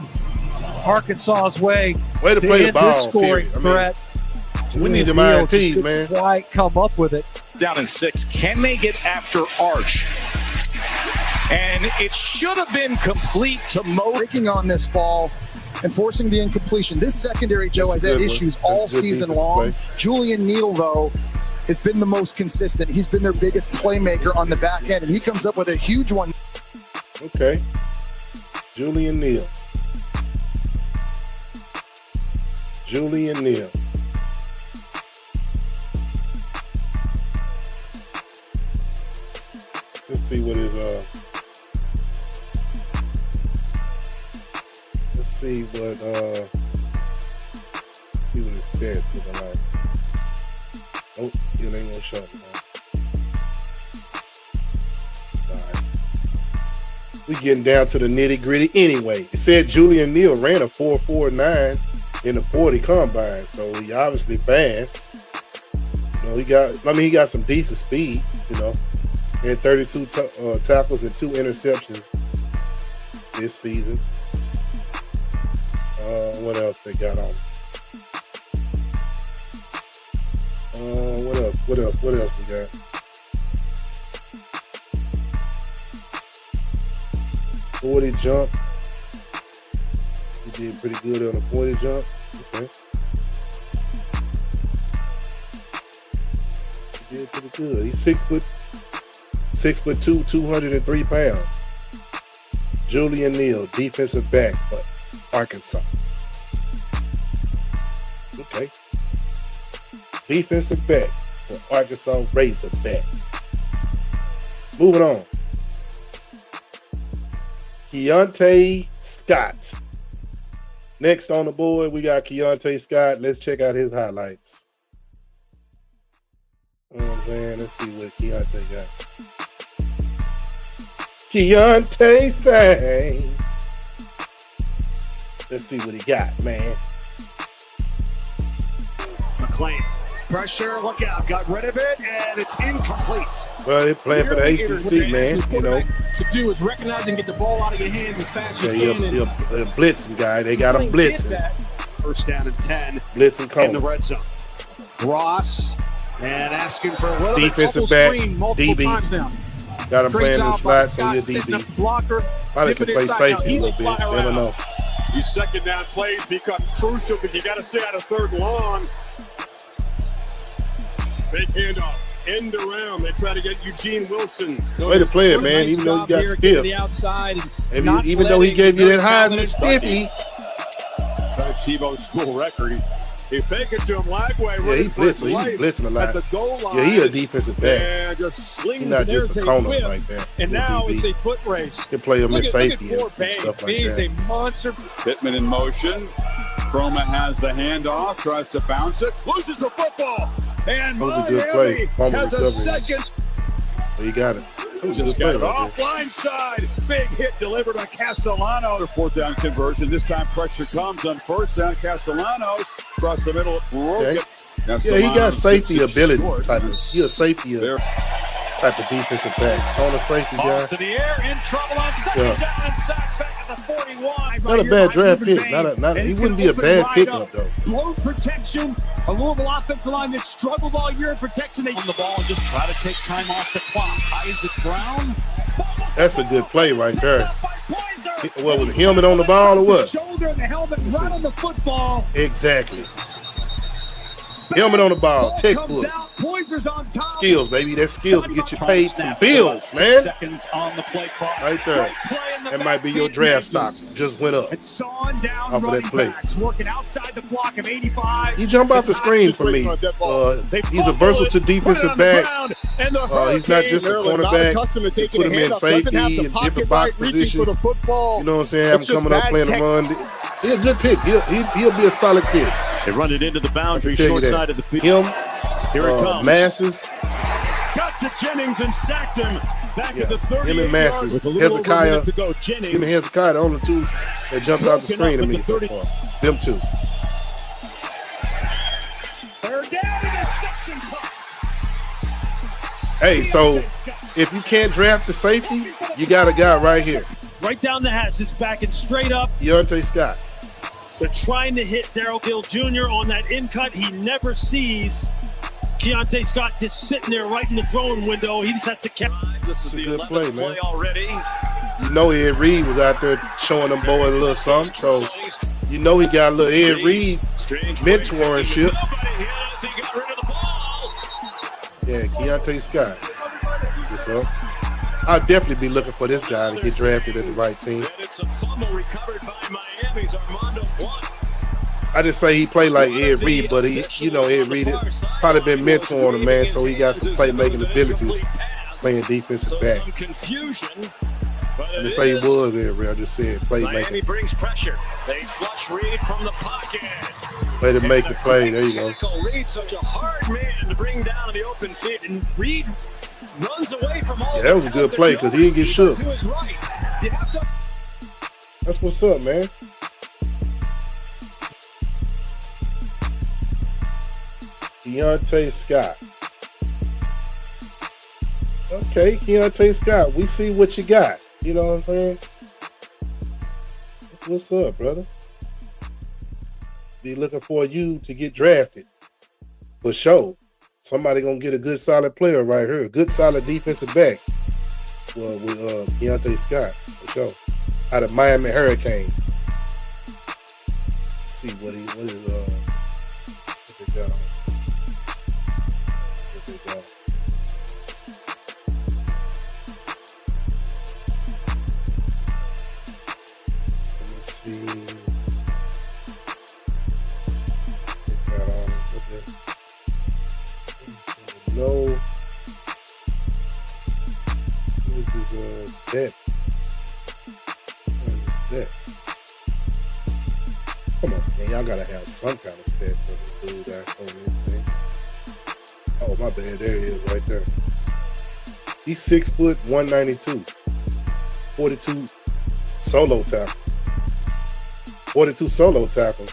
[SPEAKER 11] Arkansas's way.
[SPEAKER 3] Way to play the
[SPEAKER 11] end
[SPEAKER 3] ball,
[SPEAKER 11] this scoring
[SPEAKER 3] period. I mean,
[SPEAKER 11] threat.
[SPEAKER 3] we need them
[SPEAKER 11] Neal
[SPEAKER 3] INTs,
[SPEAKER 11] just couldn't
[SPEAKER 3] man.
[SPEAKER 11] quite come up with it.
[SPEAKER 7] Down in 6. Can they get after Arch? And it should have been complete to Mo.
[SPEAKER 12] Breaking on this ball and forcing the incompletion. This secondary, Joe, has had issues all season long. Julian Neal, though, has been the most consistent. He's been their biggest playmaker on the back end, and he comes up with a huge one.
[SPEAKER 3] Okay. Julian Neal. Julian Neal. Let's see what his let's see what his stats looking like. Oh, you ain't gonna show me, man. All right. We getting down to the nitty gritty anyway. It said Julian Neal ran a 4.49 in the 40 combine, so he obviously fast. You know, he got some decent speed. You know, he had 32 tackles and 2 interceptions this season. What else they got on? What else we got? .40 jump. He did pretty good on a 40 jump. Okay. He did pretty good. He's 6'2", 203 pounds. Julian Neal, defensive back for Arkansas. Okay. Defensive back for Arkansas Razorbacks. Moving on. Keontae Scott. Next on the board, we got Keontae Scott. Let's check out his highlights. You know what I'm saying? Let's see what Keontae got. Keontae sang. Let's see what he got, man.
[SPEAKER 7] McClain. Pressure, look out, got rid of it, and it's incomplete.
[SPEAKER 3] Well, they're playing for the ACC, man. You know,
[SPEAKER 11] to do is recognize and get the ball out of your hands as fast as you can.
[SPEAKER 3] He's a blitzing guy. They got him blitzing.
[SPEAKER 7] First down and 10
[SPEAKER 3] Blitzing
[SPEAKER 7] in the red zone. Ross and asking for a little
[SPEAKER 3] defensive
[SPEAKER 7] bit
[SPEAKER 3] back,
[SPEAKER 7] screen multiple
[SPEAKER 3] DB.
[SPEAKER 7] times now.
[SPEAKER 3] Got him playing in the
[SPEAKER 7] Scott
[SPEAKER 3] slots on your
[SPEAKER 7] setting up
[SPEAKER 3] DB.
[SPEAKER 7] the blocker.
[SPEAKER 3] Probably can play safety a little bit. Never know.
[SPEAKER 14] These second down plays become crucial because you got to stay out of third and long. Big handoff. End around. They try to get Eugene Wilson.
[SPEAKER 3] Way to play it, man. Even though you got stiff. Even though he gave you that high and the stiffy.
[SPEAKER 14] Trying to TiVo school record. He fake it to him Lagway.
[SPEAKER 3] Yeah, he blitzing a lot.
[SPEAKER 14] At the goal line.
[SPEAKER 3] Yeah, he a defensive back.
[SPEAKER 14] Yeah, just slings
[SPEAKER 3] He's not just a corner like that.
[SPEAKER 11] And now it's a foot race.
[SPEAKER 3] He can play him in safety and
[SPEAKER 11] stuff
[SPEAKER 3] like
[SPEAKER 11] He's
[SPEAKER 3] that.
[SPEAKER 11] a monster.
[SPEAKER 14] Pittman in motion. Chroma has the handoff, tries to bounce it, loses the football. And
[SPEAKER 3] that was a good play.
[SPEAKER 14] has a second.
[SPEAKER 3] But he got it.
[SPEAKER 14] Just got it off line side. Big hit delivered by Castellano. The 4th down conversion. This time pressure comes on 1st down. Castellanos across the middle. Broke it. Now
[SPEAKER 3] yeah, he got safety ability. He's a safety type of defensive back. On the safety guy.
[SPEAKER 13] To the air, in trouble on second down and sacked back at the 41.
[SPEAKER 3] Not a bad draft pick. He wouldn't be a bad pickup though.
[SPEAKER 7] Blow protection. A Louisville offensive line that struggled all year in protection. They on the ball and just try to take time off the clock. Isaac Brown.
[SPEAKER 3] That's a good play right there. What was it, helmet on the ball or what?
[SPEAKER 7] Shoulder and the helmet right on the football.
[SPEAKER 3] Exactly. Helmet on the ball, textbook. Skills, baby. That skills get you paid some bills, man.
[SPEAKER 7] Seconds on the play clock.
[SPEAKER 3] Right there. That might be your draft stock. Just went up
[SPEAKER 7] It's sawing down
[SPEAKER 3] off of that play.
[SPEAKER 7] Working outside the block of 85.
[SPEAKER 3] He jumped off the screen for me. He's a versatile defensive back. He's not just a cornerback. You put him in safety and different box positions. You know what I'm saying? Have him coming up playing the run. He's a good pick. He'll be a solid pick.
[SPEAKER 6] They run it into the boundary, short side of the field. Here it comes.
[SPEAKER 3] Masses.
[SPEAKER 6] Got to Jennings and sacked him back at the 30.
[SPEAKER 3] Him and Masses. Hezekiah. Him and Hezekiah, the only two that jumped off the screen to me so far. Them two.
[SPEAKER 7] Third down, interception tossed.
[SPEAKER 3] Hey, so if you can't draft the safety, you got a guy right here.
[SPEAKER 13] Right down the hatch, just backing straight up.
[SPEAKER 3] Dante Scott.
[SPEAKER 13] They're trying to hit Darryl Gill Jr. on that in cut. He never sees Keontae Scott just sitting there right in the throwing window. He just has to catch.
[SPEAKER 6] This is
[SPEAKER 3] a
[SPEAKER 6] the
[SPEAKER 3] good play, man.
[SPEAKER 6] Already.
[SPEAKER 3] You know Ed Reed was out there showing them boys a little something, so you know he got a little Ed Reed mentorship. Yeah, Keontae Scott. What's up? I'll definitely be looking for this guy to get drafted at the right team.
[SPEAKER 6] It's a fumble recovered by Miami's Armando Blunt.
[SPEAKER 3] I just say he played like Ed Reed, but Ed Reed has probably been mentoring him, man, so he got some playmaking abilities playing defensive back. I just say he was Ed Reed. I just said playmaking.
[SPEAKER 6] Miami brings pressure. They flush Reed from the pocket.
[SPEAKER 3] Way to make the play. There you go.
[SPEAKER 6] Reed, such a hard man to bring down in the open field, and Reed runs away from all.
[SPEAKER 3] Yeah, that was a good play because he didn't get shook. That's what's up, man. Keontae Scott. Okay, Keontae Scott. We see what you got. You know what I'm saying? What's up, brother? Be looking for you to get drafted. For sure. Somebody gonna get a good solid player right here. A good solid defensive back. Well, with Keontae Scott, for sure. Out of Miami Hurricane. Let's see what they got on. No. This is a step. Come on, man. Y'all gotta have some kind of steps on this dude out on this thing. Oh, my bad. There he is right there. He's 6 foot 192. 42 solo tackles. 42 solo tackles.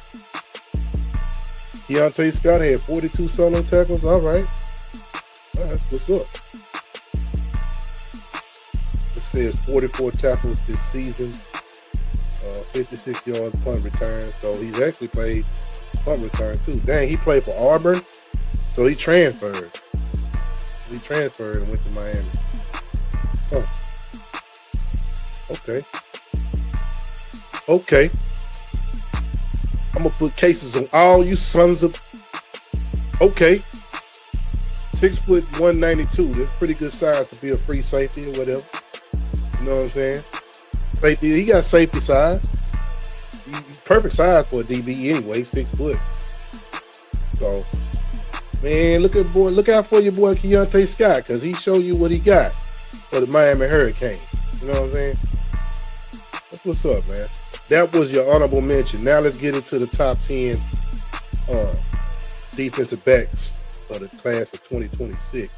[SPEAKER 3] Keontae Scott had 42 solo tackles. All right. That's what's up. It says 44 tackles this season, 56 yards punt return. So he's actually played punt return too. Dang, he played for Auburn, so he transferred. He transferred and went to Miami. Oh, okay. I'm gonna put cases on all you sons of. Okay. 6 foot 192. That's pretty good size to be a free safety or whatever. You know what I'm saying? Safety. He got safety size. He's perfect size for a DB anyway. 6 foot. So, man, look out for your boy Keontae Scott, because he showed you what he got for the Miami Hurricanes. You know what I'm saying? That's what's up, man. That was your honorable mention. Now let's get into the top 10 defensive backs of the class of 2026.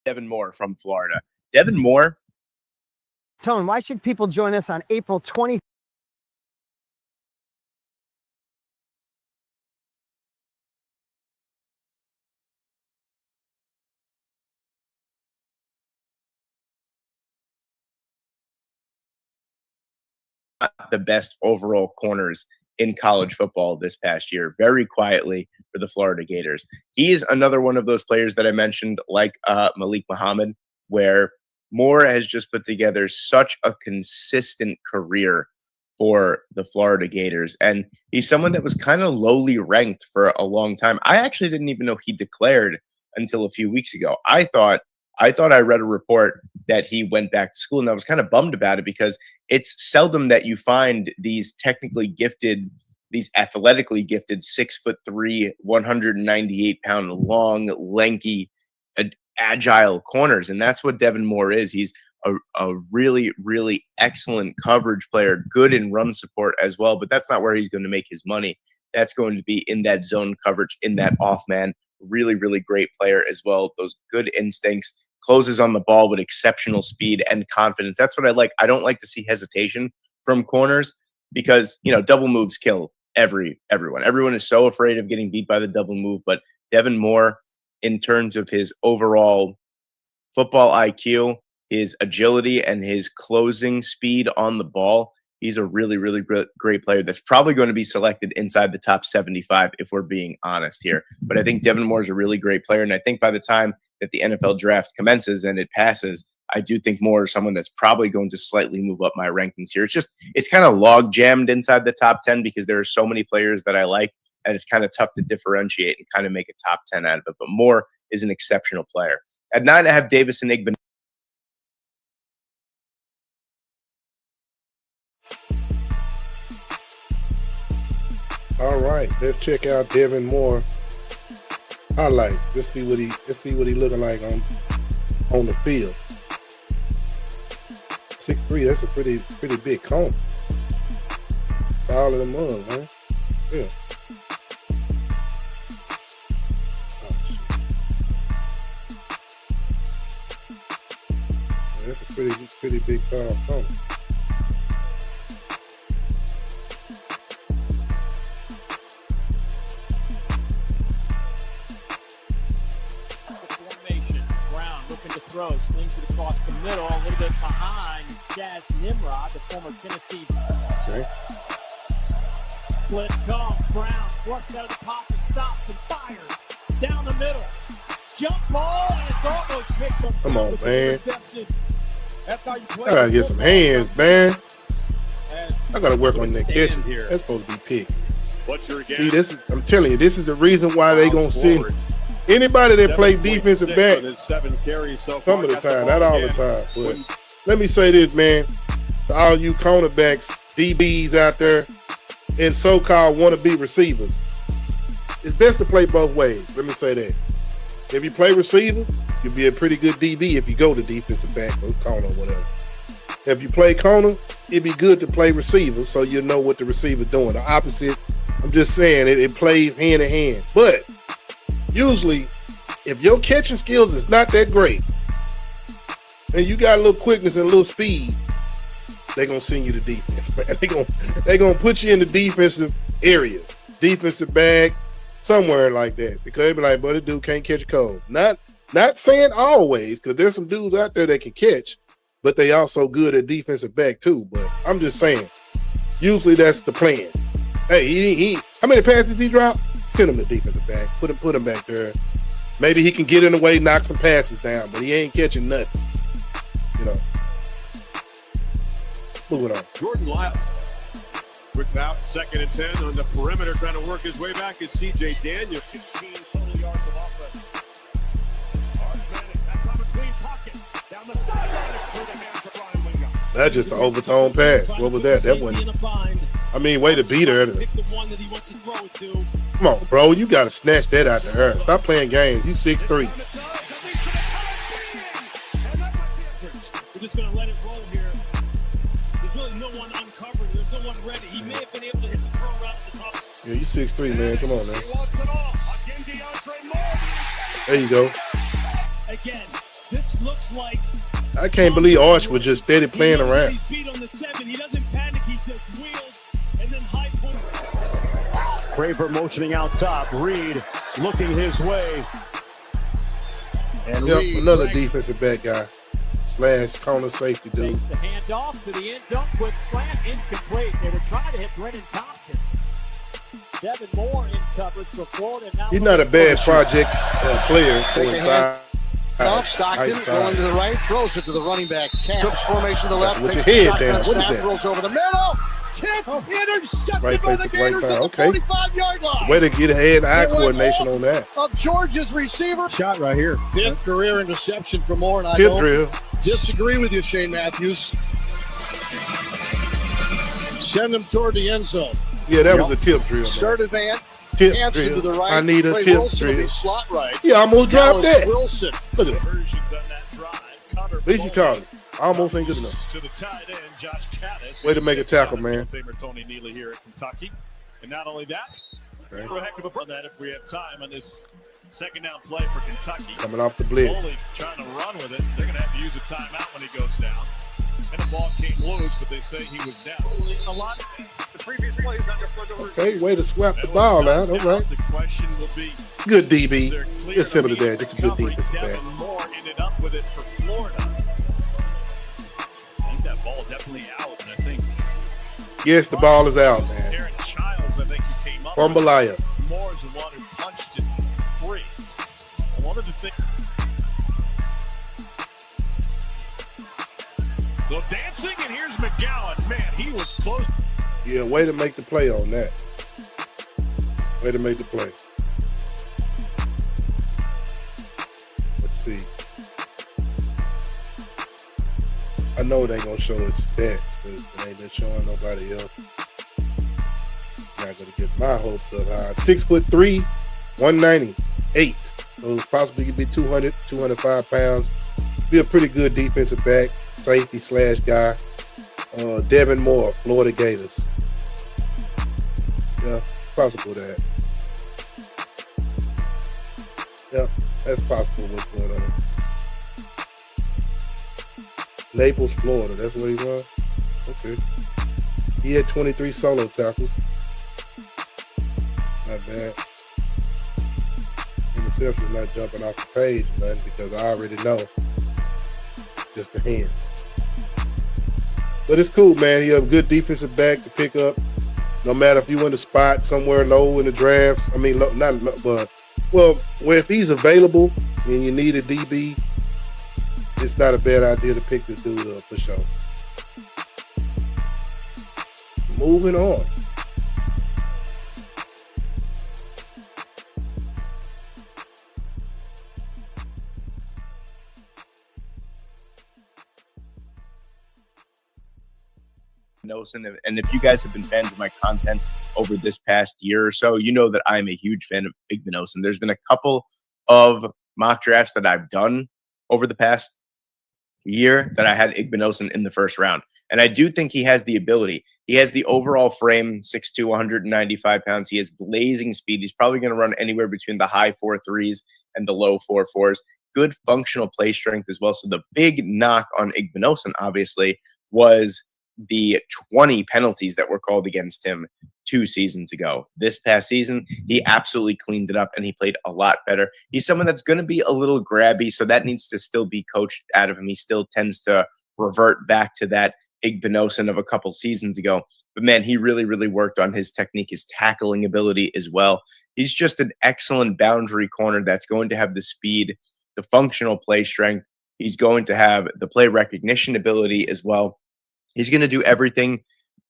[SPEAKER 4] Devin Moore from Florida. Devin Moore.
[SPEAKER 15] Tone, why should people join us on April 20th?
[SPEAKER 4] The best overall corners in college football this past year, very quietly for the Florida Gators. He is another one of those players that I mentioned, like Malik Muhammad, where Moore has just put together such a consistent career for the Florida Gators. And he's someone that was kind of lowly ranked for a long time. I actually didn't even know he declared until a few weeks ago. I thought I read a report that he went back to school, and I was kind of bummed about it because it's seldom that you find these technically gifted, these athletically gifted 6'3", 198-pound long, lanky, agile corners. And that's what Devin Moore is. He's a really, really excellent coverage player, good in run support as well, but that's not where he's going to make his money. That's going to be in that zone coverage, in that off man. Really, really great player as well. Those good instincts, closes on the ball with exceptional speed and confidence. That's what I like. I don't like to see hesitation from corners because, you know, double moves kill everyone. Everyone is so afraid of getting beat by the double move, but Devin Moore, in terms of his overall football IQ, his agility, and his closing speed on the ball, he's a really, really great player that's probably going to be selected inside the top 75 if we're being honest here. But I think Devin Moore is a really great player, and I think by the time that the NFL draft commences and it passes, I do think Moore is someone that's probably going to slightly move up my rankings here. It's kind of log jammed inside the top 10 because there are so many players that I like, and it's kind of tough to differentiate and kind of make a top 10 out of it. But Moore is an exceptional player. At 9, I have Davis and Igben.
[SPEAKER 3] All right, let's check out Devin Moore highlights. Let's see what he looking like on the field. 6'3", that's a pretty big cone. Taller than mug, man. Yeah. That's a pretty big cone.
[SPEAKER 9] Throw, slings it across the middle, a little bit behind Jazz Nimrod, the former Tennessee.
[SPEAKER 3] Okay.
[SPEAKER 9] Blitz comes, Brown flushed out of the pocket, stops and fires down the middle. Jump ball, and it's almost picked up.
[SPEAKER 3] Come on, man.
[SPEAKER 9] That's how you play.
[SPEAKER 3] I gotta get some hands, man. I gotta work on that catch here. That's supposed to be picked. See, I'm telling you, this is the reason why they gonna send anybody that play defensive back some of the time, not all the time. But let me say this, man, to all you cornerbacks, DBs out there, and so-called wannabe receivers, it's best to play both ways. Let me say that. If you play receiver, you'll be a pretty good DB if you go to defensive back or corner or whatever. If you play corner, it'd be good to play receiver so you know what the receiver's doing. The opposite, I'm just saying, it plays hand in hand. But usually, if your catching skills is not that great, and you got a little quickness and a little speed, they're gonna send you to defense, man. They're gonna put you in the defensive area, defensive back, somewhere like that, because they be like, "But the dude can't catch a cold." Not saying always, because there's some dudes out there that can catch, but they also good at defensive back too. But I'm just saying, usually that's the plan. Hey, he how many passes did he drop? Send him to defensive back. Put him back there. Maybe he can get in the way, knock some passes down, but he ain't catching nothing. You know. Moving on.
[SPEAKER 14] Jordan Lyles Quick out, 2nd and 10 on the perimeter, trying to work his way back is C.J. Daniel.
[SPEAKER 6] 15 total yards of offense. That's on a clean pocket. Down the sideline for the hands of Brian Wingo.
[SPEAKER 3] That's just an overthrown pass. What was that? That wasn't. I mean, way to beat her. Come on, bro. You got to snatch that out the air. Stop playing games. You 6'3".
[SPEAKER 9] We're just going to let it roll here. There's really no one uncovering. There's no one ready. He may have been able to hit the throw route at the top.
[SPEAKER 3] Yeah, you 6'3", man. Come on, man.
[SPEAKER 6] He wants it all. Again, DeAndre Moore.
[SPEAKER 3] There you go.
[SPEAKER 9] Again, this looks like
[SPEAKER 3] I can't believe Arch was just steady playing around.
[SPEAKER 9] he's beat on the 7. He doesn't panic. He just wheels and then high point.
[SPEAKER 6] Craver motioning out top. Reed looking his way. And
[SPEAKER 3] Yep,
[SPEAKER 6] Reed
[SPEAKER 3] another defensive back guy. / corner safety dude.
[SPEAKER 9] The handoff to the end zone. Quick slant. Incomplete. They were trying to hit Brennan Thompson. Devin Moore in coverage for Florida. Now
[SPEAKER 3] He's not a bad project player for his side.
[SPEAKER 10] Stockton going to the right, throws it to the running back. Camps formation to the left.
[SPEAKER 3] With
[SPEAKER 10] Takes
[SPEAKER 3] your
[SPEAKER 10] the
[SPEAKER 3] head down.
[SPEAKER 10] shotgun
[SPEAKER 3] What is
[SPEAKER 10] snap,
[SPEAKER 3] that?
[SPEAKER 10] rolls over the middle. Tip, intercepted
[SPEAKER 3] Right
[SPEAKER 10] by
[SPEAKER 3] place
[SPEAKER 10] the
[SPEAKER 3] at the right
[SPEAKER 10] Gators
[SPEAKER 3] time.
[SPEAKER 10] at the
[SPEAKER 3] Okay.
[SPEAKER 10] 45-yard line.
[SPEAKER 3] Way to get hand-eye
[SPEAKER 10] It went
[SPEAKER 3] coordination
[SPEAKER 10] off
[SPEAKER 3] on that.
[SPEAKER 10] Of Georgia's receiver. Shot right here. 5th career interception for Moore, and I
[SPEAKER 3] Tip
[SPEAKER 10] don't
[SPEAKER 3] drill.
[SPEAKER 10] disagree with you, Shane Matthews. Send him toward the end zone.
[SPEAKER 3] Yeah, that was a tip drill, man.
[SPEAKER 10] Started man.
[SPEAKER 3] Tip
[SPEAKER 10] Hanson to
[SPEAKER 3] drill.
[SPEAKER 10] the right.
[SPEAKER 3] I need a
[SPEAKER 10] Clay
[SPEAKER 3] tip
[SPEAKER 10] Wilson will be
[SPEAKER 3] drill.
[SPEAKER 10] slot right.
[SPEAKER 3] Yeah, I almost dropped
[SPEAKER 10] Dallas
[SPEAKER 3] that.
[SPEAKER 10] Wilson.
[SPEAKER 3] Look at that.
[SPEAKER 6] Versions on that drive.
[SPEAKER 3] At least you caught it. Almost ain't good enough.
[SPEAKER 6] To the tight end, Josh Caddis.
[SPEAKER 3] Way to make a tackle, man.
[SPEAKER 6] Famer Tony Neely here at Kentucky. And not only that,
[SPEAKER 3] Okay.
[SPEAKER 6] a heck of a that if we have time on this second down play for Kentucky.
[SPEAKER 3] Coming off the blitz.
[SPEAKER 6] Foley trying to run with it. They're going to have to use a timeout when he goes down. And the ball came loose, but they say he was down. A lot of the previous plays under further
[SPEAKER 3] Okay, way to swap the ball out. All right.
[SPEAKER 6] The question will be,
[SPEAKER 3] Good DB. It's similar to that. Just a good defensive back.
[SPEAKER 6] Devin Moore ended up with it for Florida. I think that ball definitely out, and I think
[SPEAKER 3] Yes, the ball is out, man.
[SPEAKER 6] Darren Childs, I think, who came up.
[SPEAKER 3] Fumbalaya.
[SPEAKER 6] Moore's the one who punched it free. I wanted to think. Well, dancing, and here's McGowan. Man, he was close.
[SPEAKER 3] Yeah, way to make the play on that. Way to make the play. Let's see. I know it ain't gonna show us stats because it ain't been showing nobody else. Not gonna get my hopes up high. 6'3", 198. So it's possibly could be 200, 205 pounds. Be a pretty good defensive back, safety / guy. Devin Moore, Florida Gators. Yeah, possible that. Yeah, that's possible what's going on. Naples, Florida. That's where he's from? Okay. He had 23 solo tackles. Not bad. Interception's not jumping off the page, man, because I already know. Just the hands. But it's cool, man. You have a good defensive back to pick up. No matter if you in the spot somewhere low in the drafts. I mean, not but well, if he's available and you need a DB, it's not a bad idea to pick this dude up for sure. Moving on.
[SPEAKER 4] And if you guys have been fans of my content over this past year or so, you know that I'm a huge fan of Igbenogson. There's been a couple of mock drafts that I've done over the past year that I had Igbenogson in the first round. And I do think he has the ability. He has the overall frame, 6'2", 195 pounds. He has blazing speed. He's probably going to run anywhere between the high 4.3s and the low 4.4s. Good functional play strength as well. So the big knock on Igbenogson, obviously, was the 20 penalties that were called against him 2 seasons ago. This past season, he absolutely cleaned it up and he played a lot better. He's someone that's going to be a little grabby, so that needs to still be coached out of him. He still tends to revert back to that Igbenogson of a couple seasons ago. But man, he really, really worked on his technique, his tackling ability as well. He's just an excellent boundary corner that's going to have the speed, the functional play strength. He's going to have the play recognition ability as well. He's going to do everything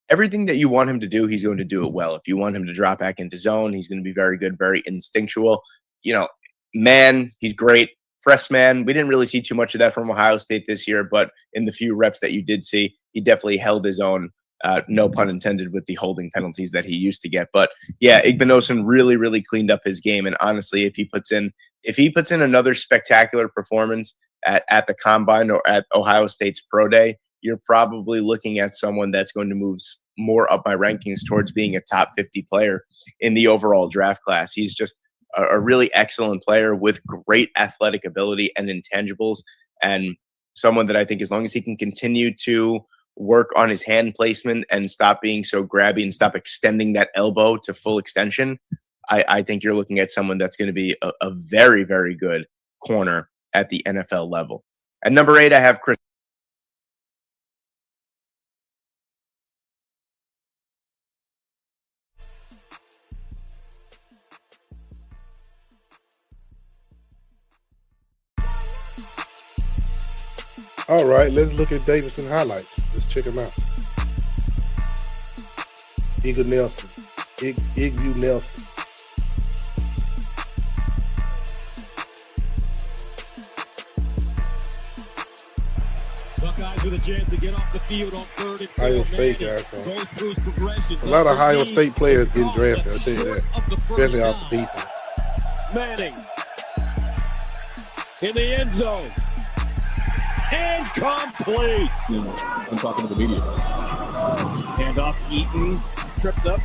[SPEAKER 4] everything that you want him to do, he's going to do it well. If you want him to drop back into zone, he's going to be very good, very instinctual. Man, he's great. Press man, we didn't really see too much of that from Ohio State this year, but in the few reps that you did see, he definitely held his own. No pun intended with the holding penalties that he used to get. But yeah, Igbinosun really, really cleaned up his game. And honestly, if he puts in another spectacular performance at the Combine or at Ohio State's Pro Day, you're probably looking at someone that's going to move more up my rankings towards being a top 50 player in the overall draft class. He's just a really excellent player with great athletic ability and intangibles, and someone that I think as long as he can continue to work on his hand placement and stop being so grabby and stop extending that elbow to full extension, I think you're looking at someone that's going to be a very, very good corner at the NFL level. At number 8, I have Chris.
[SPEAKER 3] All right, let's look at Davidson highlights. Let's check him out. Iggy Nelson.
[SPEAKER 9] Buckeyes with a chance to get off the field on 3rd and 4.
[SPEAKER 3] Ohio State guys. A lot of Ohio State players getting drafted, I'll tell you that. Especially off the defense.
[SPEAKER 9] Manning in the end zone. Incomplete.
[SPEAKER 16] I'm talking to the media.
[SPEAKER 11] Handoff, Eaton tripped up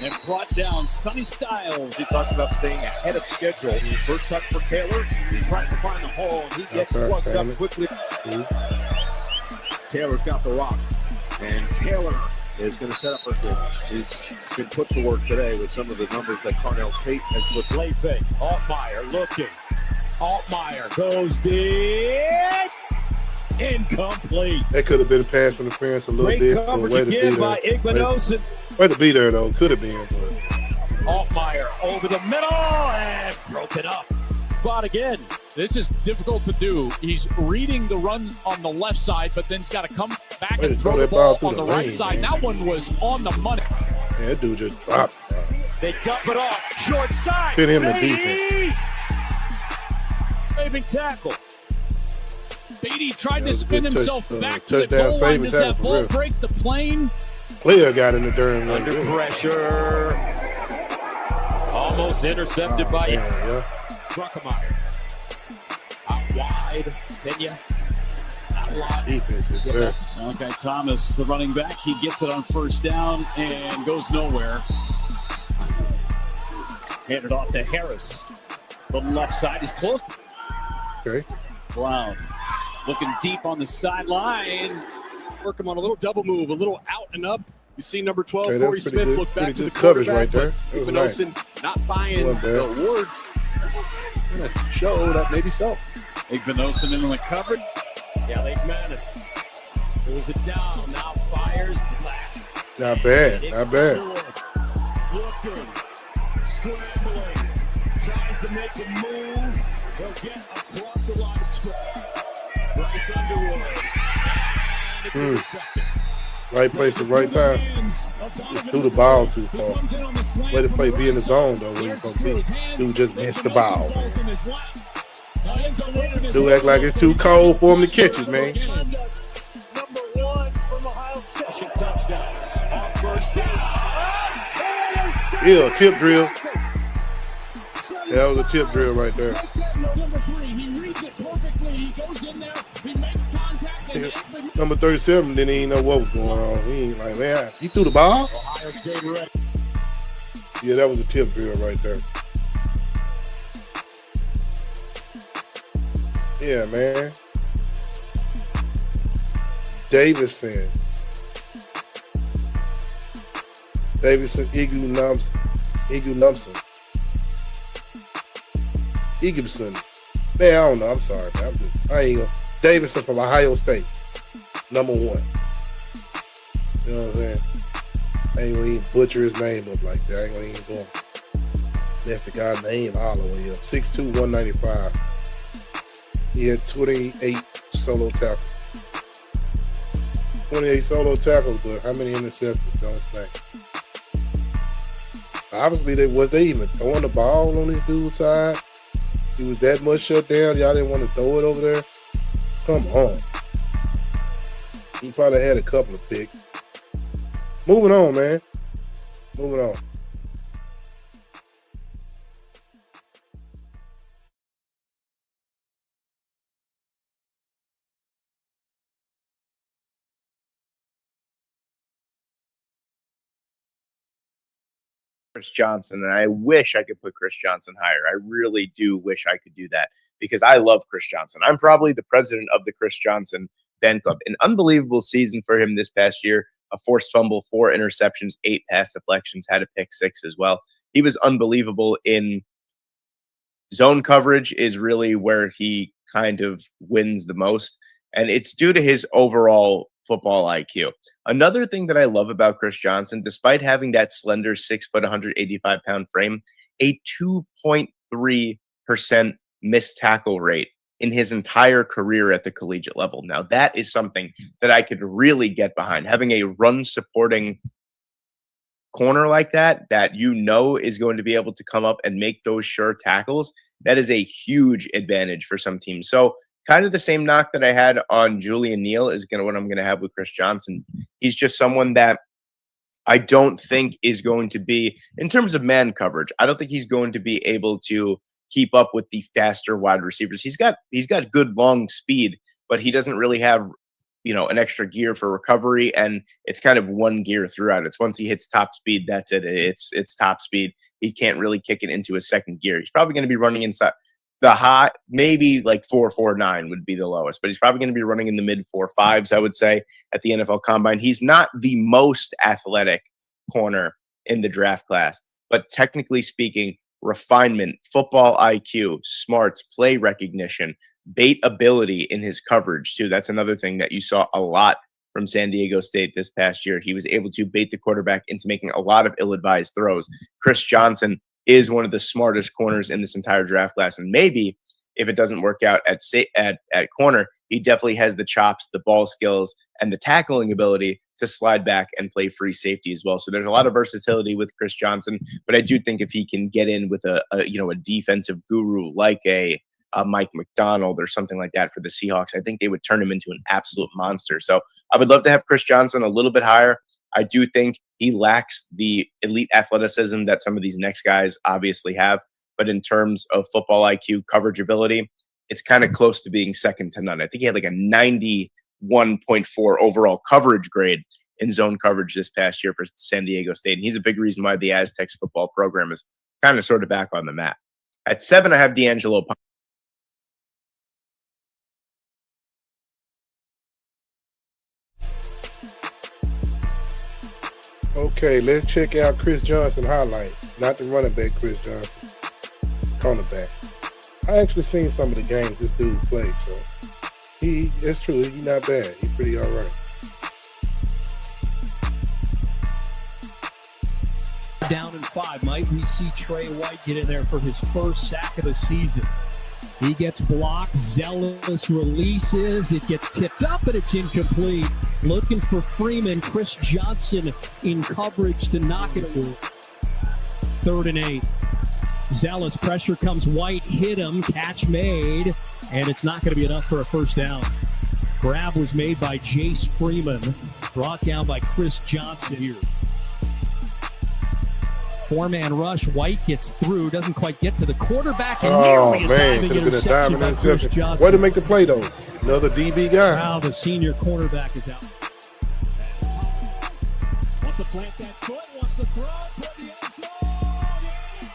[SPEAKER 11] and brought down. Sonny Styles.
[SPEAKER 14] He talked about staying ahead of schedule. First touch for Taylor. He tries to find the hole, and he gets plugged up quickly. Taylor's got the rock, and Taylor is going to set up for good. He's been put to work today with some of the numbers that Carnell Tate has put.
[SPEAKER 9] Play fake. Altmaier looking. Altmaier goes deep. Incomplete.
[SPEAKER 3] That could have been a pass from the parents a little
[SPEAKER 9] Great
[SPEAKER 3] bit.
[SPEAKER 9] coverage again by Igbinosun.
[SPEAKER 3] Way to be there, though. Could have been. But
[SPEAKER 9] Altmaier over the middle and broke it up. But again,
[SPEAKER 5] this is difficult to do. He's reading the run on the left side, but then he's got to come back and throw the ball on the right side. Man. That one was on the money.
[SPEAKER 3] Yeah, that dude just dropped.
[SPEAKER 9] They dump it off. Short side.
[SPEAKER 3] Send him to defense.
[SPEAKER 9] Saving tackle.
[SPEAKER 5] Beatty tried to spin himself back to the goal line. Does that ball break the plane?
[SPEAKER 3] Player got in the during
[SPEAKER 9] under pressure. Almost intercepted by Druckemeyer. Out wide. Pena. Out wide.
[SPEAKER 11] Okay, Thomas, the running back, he gets it on first down and goes nowhere. Handed off to Harris. The left side is close.
[SPEAKER 3] Okay.
[SPEAKER 11] Brown looking deep on the sideline.
[SPEAKER 10] Work him on a little double move, a little out and up. You see number 12,
[SPEAKER 3] okay,
[SPEAKER 10] Corey Smith, look back to the
[SPEAKER 3] coverage
[SPEAKER 10] quarterback,
[SPEAKER 3] right there.
[SPEAKER 10] Igbinosun not buying the award. Gonna show that maybe so.
[SPEAKER 11] Igbinosun in the coverage.
[SPEAKER 9] Alec Manis pulls it down, now fires black.
[SPEAKER 3] Not bad, not bad.
[SPEAKER 9] Looking, scrambling, tries to make a move. He'll get across the line of scrimmage. Bryce Underwood. And it's intercepted.
[SPEAKER 3] Right place at right time. Just threw the ball too far. Way to play be in the zone though when he's gonna be. Dude just missed the ball. Dude act like it's too cold for him to catch it, man.
[SPEAKER 9] Number 1 from Ohio State. Touchdown. First down.
[SPEAKER 3] Yeah, tip drill. Yeah, that was a tip drill right there.
[SPEAKER 5] Number 3, he reads it perfectly. He goes in there, he makes contact.
[SPEAKER 3] Number 37 didn't even know what was going on. He ain't like, man, he threw the ball?
[SPEAKER 9] Ohio State ready.
[SPEAKER 3] Yeah, that was a tip drill right there. Yeah, man. Davidson, Igibson. Man, I don't know. I'm sorry, man. Davidson from Ohio State, number 1. You know what I'm saying? I ain't gonna even butcher his name up like that. I ain't gonna even go. That's the guy's name all the way up. 6'2", 195. He had 28 solo tackles. 28 solo tackles, but how many interceptions? Don't say. Obviously, they even throwing the ball on this dude's side? He was that much shut down. Y'all didn't want to throw it over there? Come on. He probably had a couple of picks. Moving on, man. Moving on.
[SPEAKER 4] Chris Johnson, and I wish I could put Chris Johnson higher. I really do wish I could do that because I love Chris Johnson. I'm probably the president of the Chris Johnson fan club. An unbelievable season for him this past year. A forced fumble, 4 interceptions, 8 pass deflections, had a pick 6 as well. He was unbelievable in zone coverage is really where he kind of wins the most, and it's due to his overall football IQ. Another thing that I love about Chris Johnson, despite having that slender 6 foot, 185-pound frame, a 2.3% missed tackle rate in his entire career at the collegiate level. Now, that is something that I could really get behind. Having a run-supporting corner like that you know is going to be able to come up and make those sure tackles, that is a huge advantage for some teams. So kind of the same knock that I had on Julian Neal is what I'm going to have with Chris Johnson. He's just someone that I don't think is going to be, in terms of man coverage, I don't think he's going to be able to keep up with the faster wide receivers. He's got good long speed, but he doesn't really have, an extra gear for recovery, and it's kind of one gear throughout. It's once he hits top speed, that's it. It's top speed. He can't really kick it into a second gear. He's probably going to be running inside the high, maybe like 4.49 would be the lowest, but he's probably going to be running in the mid 4.5s, I would say, at the NFL Combine. He's not the most athletic corner in the draft class, but technically speaking, refinement, football IQ, smarts, play recognition, bait ability in his coverage too. That's another thing that you saw a lot from San Diego State this past year. He was able to bait the quarterback into making a lot of ill-advised throws. Chris Johnson is one of the smartest corners in this entire draft class, and maybe if it doesn't work out at corner, he definitely has the chops, the ball skills, and the tackling ability to slide back and play free safety as well. So there's a lot of versatility with Chris Johnson, but I do think if he can get in with a defensive guru like a Mike McDonald or something like that for the Seahawks, I think they would turn him into an absolute monster. So I would love to have Chris Johnson a little bit higher. I do think he lacks the elite athleticism that some of these next guys obviously have, but in terms of football IQ, coverage ability, it's kind of close to being second to none. I think he had like a 91.4 overall coverage grade in zone coverage this past year for San Diego State, and he's a big reason why the Aztecs football program is kind of sort of back on the map. At 7, I have D'Angelo.
[SPEAKER 3] Okay, let's check out Chris Johnson highlights. Not the running back Chris Johnson, cornerback. I actually seen some of the games this dude played, so it's true. He's not bad. He's pretty all right.
[SPEAKER 11] Down in 5. Might we see Trey White get in there for his first sack of the season? He gets blocked. Zealous releases. It gets tipped up, but it's incomplete. Looking for Freeman. Chris Johnson in coverage to knock it away. 3rd and 8. Zealous pressure comes. White hit him. Catch made. And it's not going to be enough for a first down. Grab was made by Jace Freeman. Brought down by Chris Johnson here. 4-man rush. White gets through, doesn't quite get to the quarterback. And nearly
[SPEAKER 3] could have been a diving interception. Way to make the play, though. Another DB guy.
[SPEAKER 11] Now the senior cornerback is out.
[SPEAKER 7] Wants to plant that foot, wants to throw toward the end zone.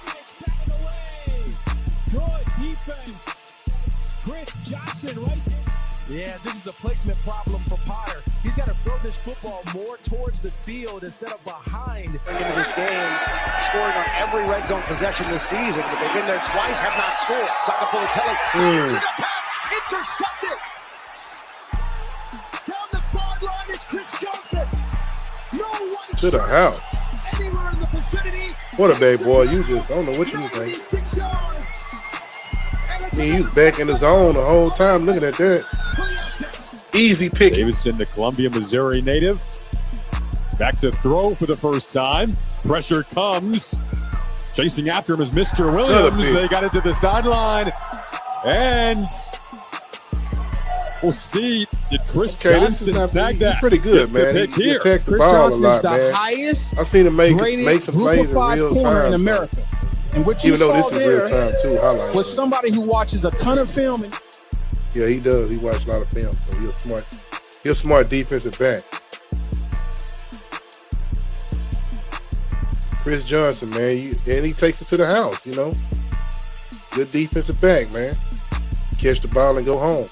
[SPEAKER 7] And it's batted away. Good defense. Chris Johnson right there.
[SPEAKER 17] Yeah, this is a placement problem for Potter. He's got to throw this football more towards the field instead of behind.
[SPEAKER 10] Into this game, scoring on every red zone possession this season. But they've been there twice, have not scored. Sakapulatelli to the pass, intercepted. Down the sideline is Chris Johnson. No one
[SPEAKER 3] to the house.
[SPEAKER 10] Anywhere in the vicinity.
[SPEAKER 3] What a big boy! You just I don't know what you think.
[SPEAKER 10] 6 yards.
[SPEAKER 3] He's back in the zone the whole time looking at that. Easy pick.
[SPEAKER 6] Davison, the Columbia, Missouri native. Back to throw for the first time. Pressure comes. Chasing after him is Mr. Williams. They got it to the sideline. And we'll see. Did Chris Johnson snag that?
[SPEAKER 3] He's pretty good, man. He attacks the ball a lot, man.
[SPEAKER 18] Highest
[SPEAKER 3] I've seen him make some plays in real
[SPEAKER 18] corner
[SPEAKER 3] time
[SPEAKER 18] in America. And what you
[SPEAKER 3] even though
[SPEAKER 18] saw
[SPEAKER 3] this is real
[SPEAKER 18] there
[SPEAKER 3] time too, highlights.
[SPEAKER 18] was somebody who watches a ton of film.
[SPEAKER 3] Yeah, he does. He watches a lot of film. So he's a smart defensive back. Chris Johnson, man, and he takes it to the house, you know. Good defensive back, man. Catch the ball and go home.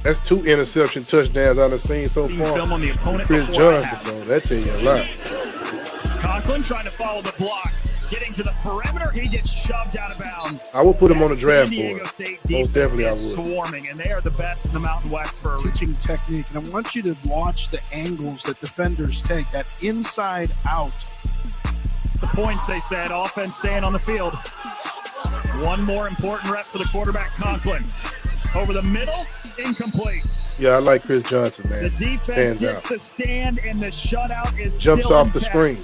[SPEAKER 3] That's 2 interception touchdowns I've seen so far.
[SPEAKER 19] Film on the opponent
[SPEAKER 3] Chris Johnson, so that tell you a lot.
[SPEAKER 19] Conklin trying to follow the block. Getting to the perimeter, he gets shoved out of bounds.
[SPEAKER 3] I will put him on the draft board.
[SPEAKER 19] Most
[SPEAKER 3] definitely I would.
[SPEAKER 19] Swarming, and they are the best in the Mountain West for
[SPEAKER 20] teaching technique. And I want you to watch the angles that defenders take, that inside out.
[SPEAKER 19] The points, they said, offense staying on the field. One more important rep for the quarterback, Conklin. Over the middle, incomplete.
[SPEAKER 3] Yeah, I like Chris Johnson, man.
[SPEAKER 19] The defense gets the stand, and the shutout is
[SPEAKER 3] jumps
[SPEAKER 19] still
[SPEAKER 3] off
[SPEAKER 19] intact.
[SPEAKER 3] the screen.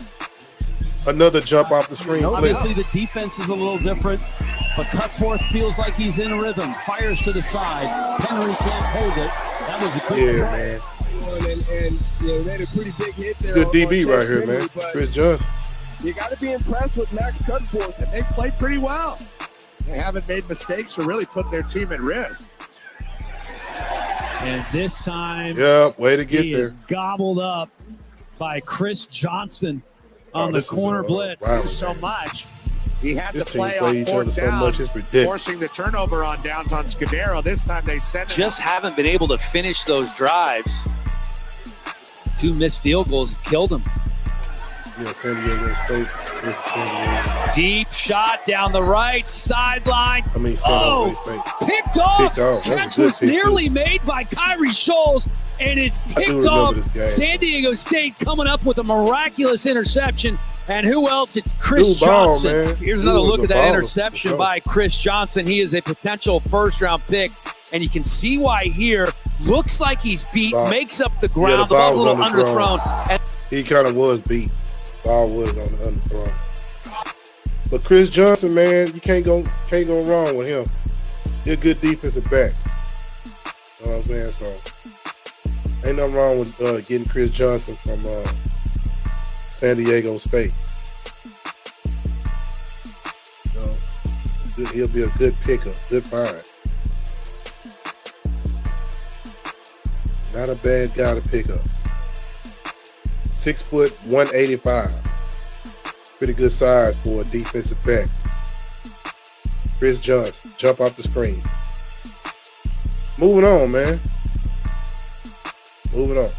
[SPEAKER 3] Another jump off the screen.
[SPEAKER 11] Obviously, the defense is a little different, but Cutforth feels like he's in rhythm. Fires to the side. Henry can't hold it. That was a good throw.
[SPEAKER 3] Man.
[SPEAKER 21] And they had a pretty big hit there.
[SPEAKER 3] Good DB right here, man. Chris Johnson.
[SPEAKER 21] You got to be impressed with Max Cutforth, and they played pretty well. They haven't made mistakes or really put their team at risk.
[SPEAKER 11] And this time,
[SPEAKER 3] way to get
[SPEAKER 11] he
[SPEAKER 3] there.
[SPEAKER 11] is gobbled up by Chris Johnson on the corner blitz.
[SPEAKER 3] Wow.
[SPEAKER 10] So much. He had
[SPEAKER 3] This
[SPEAKER 10] to
[SPEAKER 3] team
[SPEAKER 10] play
[SPEAKER 3] play
[SPEAKER 10] on
[SPEAKER 3] each other
[SPEAKER 10] fourth
[SPEAKER 3] so
[SPEAKER 10] down,
[SPEAKER 3] much, it's ridiculous.
[SPEAKER 10] forcing the turnover on downs on Scudero. This time they sent it.
[SPEAKER 22] Just haven't been able to finish those drives. 2 missed field goals have killed him.
[SPEAKER 3] Yeah, San Diego State.
[SPEAKER 22] Deep shot down the right sideline.
[SPEAKER 3] I mean,
[SPEAKER 22] picked off.
[SPEAKER 3] Catch
[SPEAKER 22] was nearly made by Kyrie Scholes, and it's picked off. San Diego State coming up with a miraculous interception. And who else? It's Chris Johnson.
[SPEAKER 3] Man.
[SPEAKER 22] Here's another look at that interception by Chris Johnson. He is a potential first-round pick, and you can see why here. Looks like he's beat, makes up the ground. The ball's a little underthrown. And
[SPEAKER 3] he kind of was beat. Ball was on the underthrown. But Chris Johnson, man, you can't go wrong with him. He's a good defensive back. You know what I'm saying? So ain't nothing wrong with getting Chris Johnson from San Diego State. You know, he'll be a good pickup, good find. Not a bad guy to pick up. 6 foot, 185. Pretty good size for a defensive back. Chris Johnson, jump off the screen. Moving on, man. Moving on.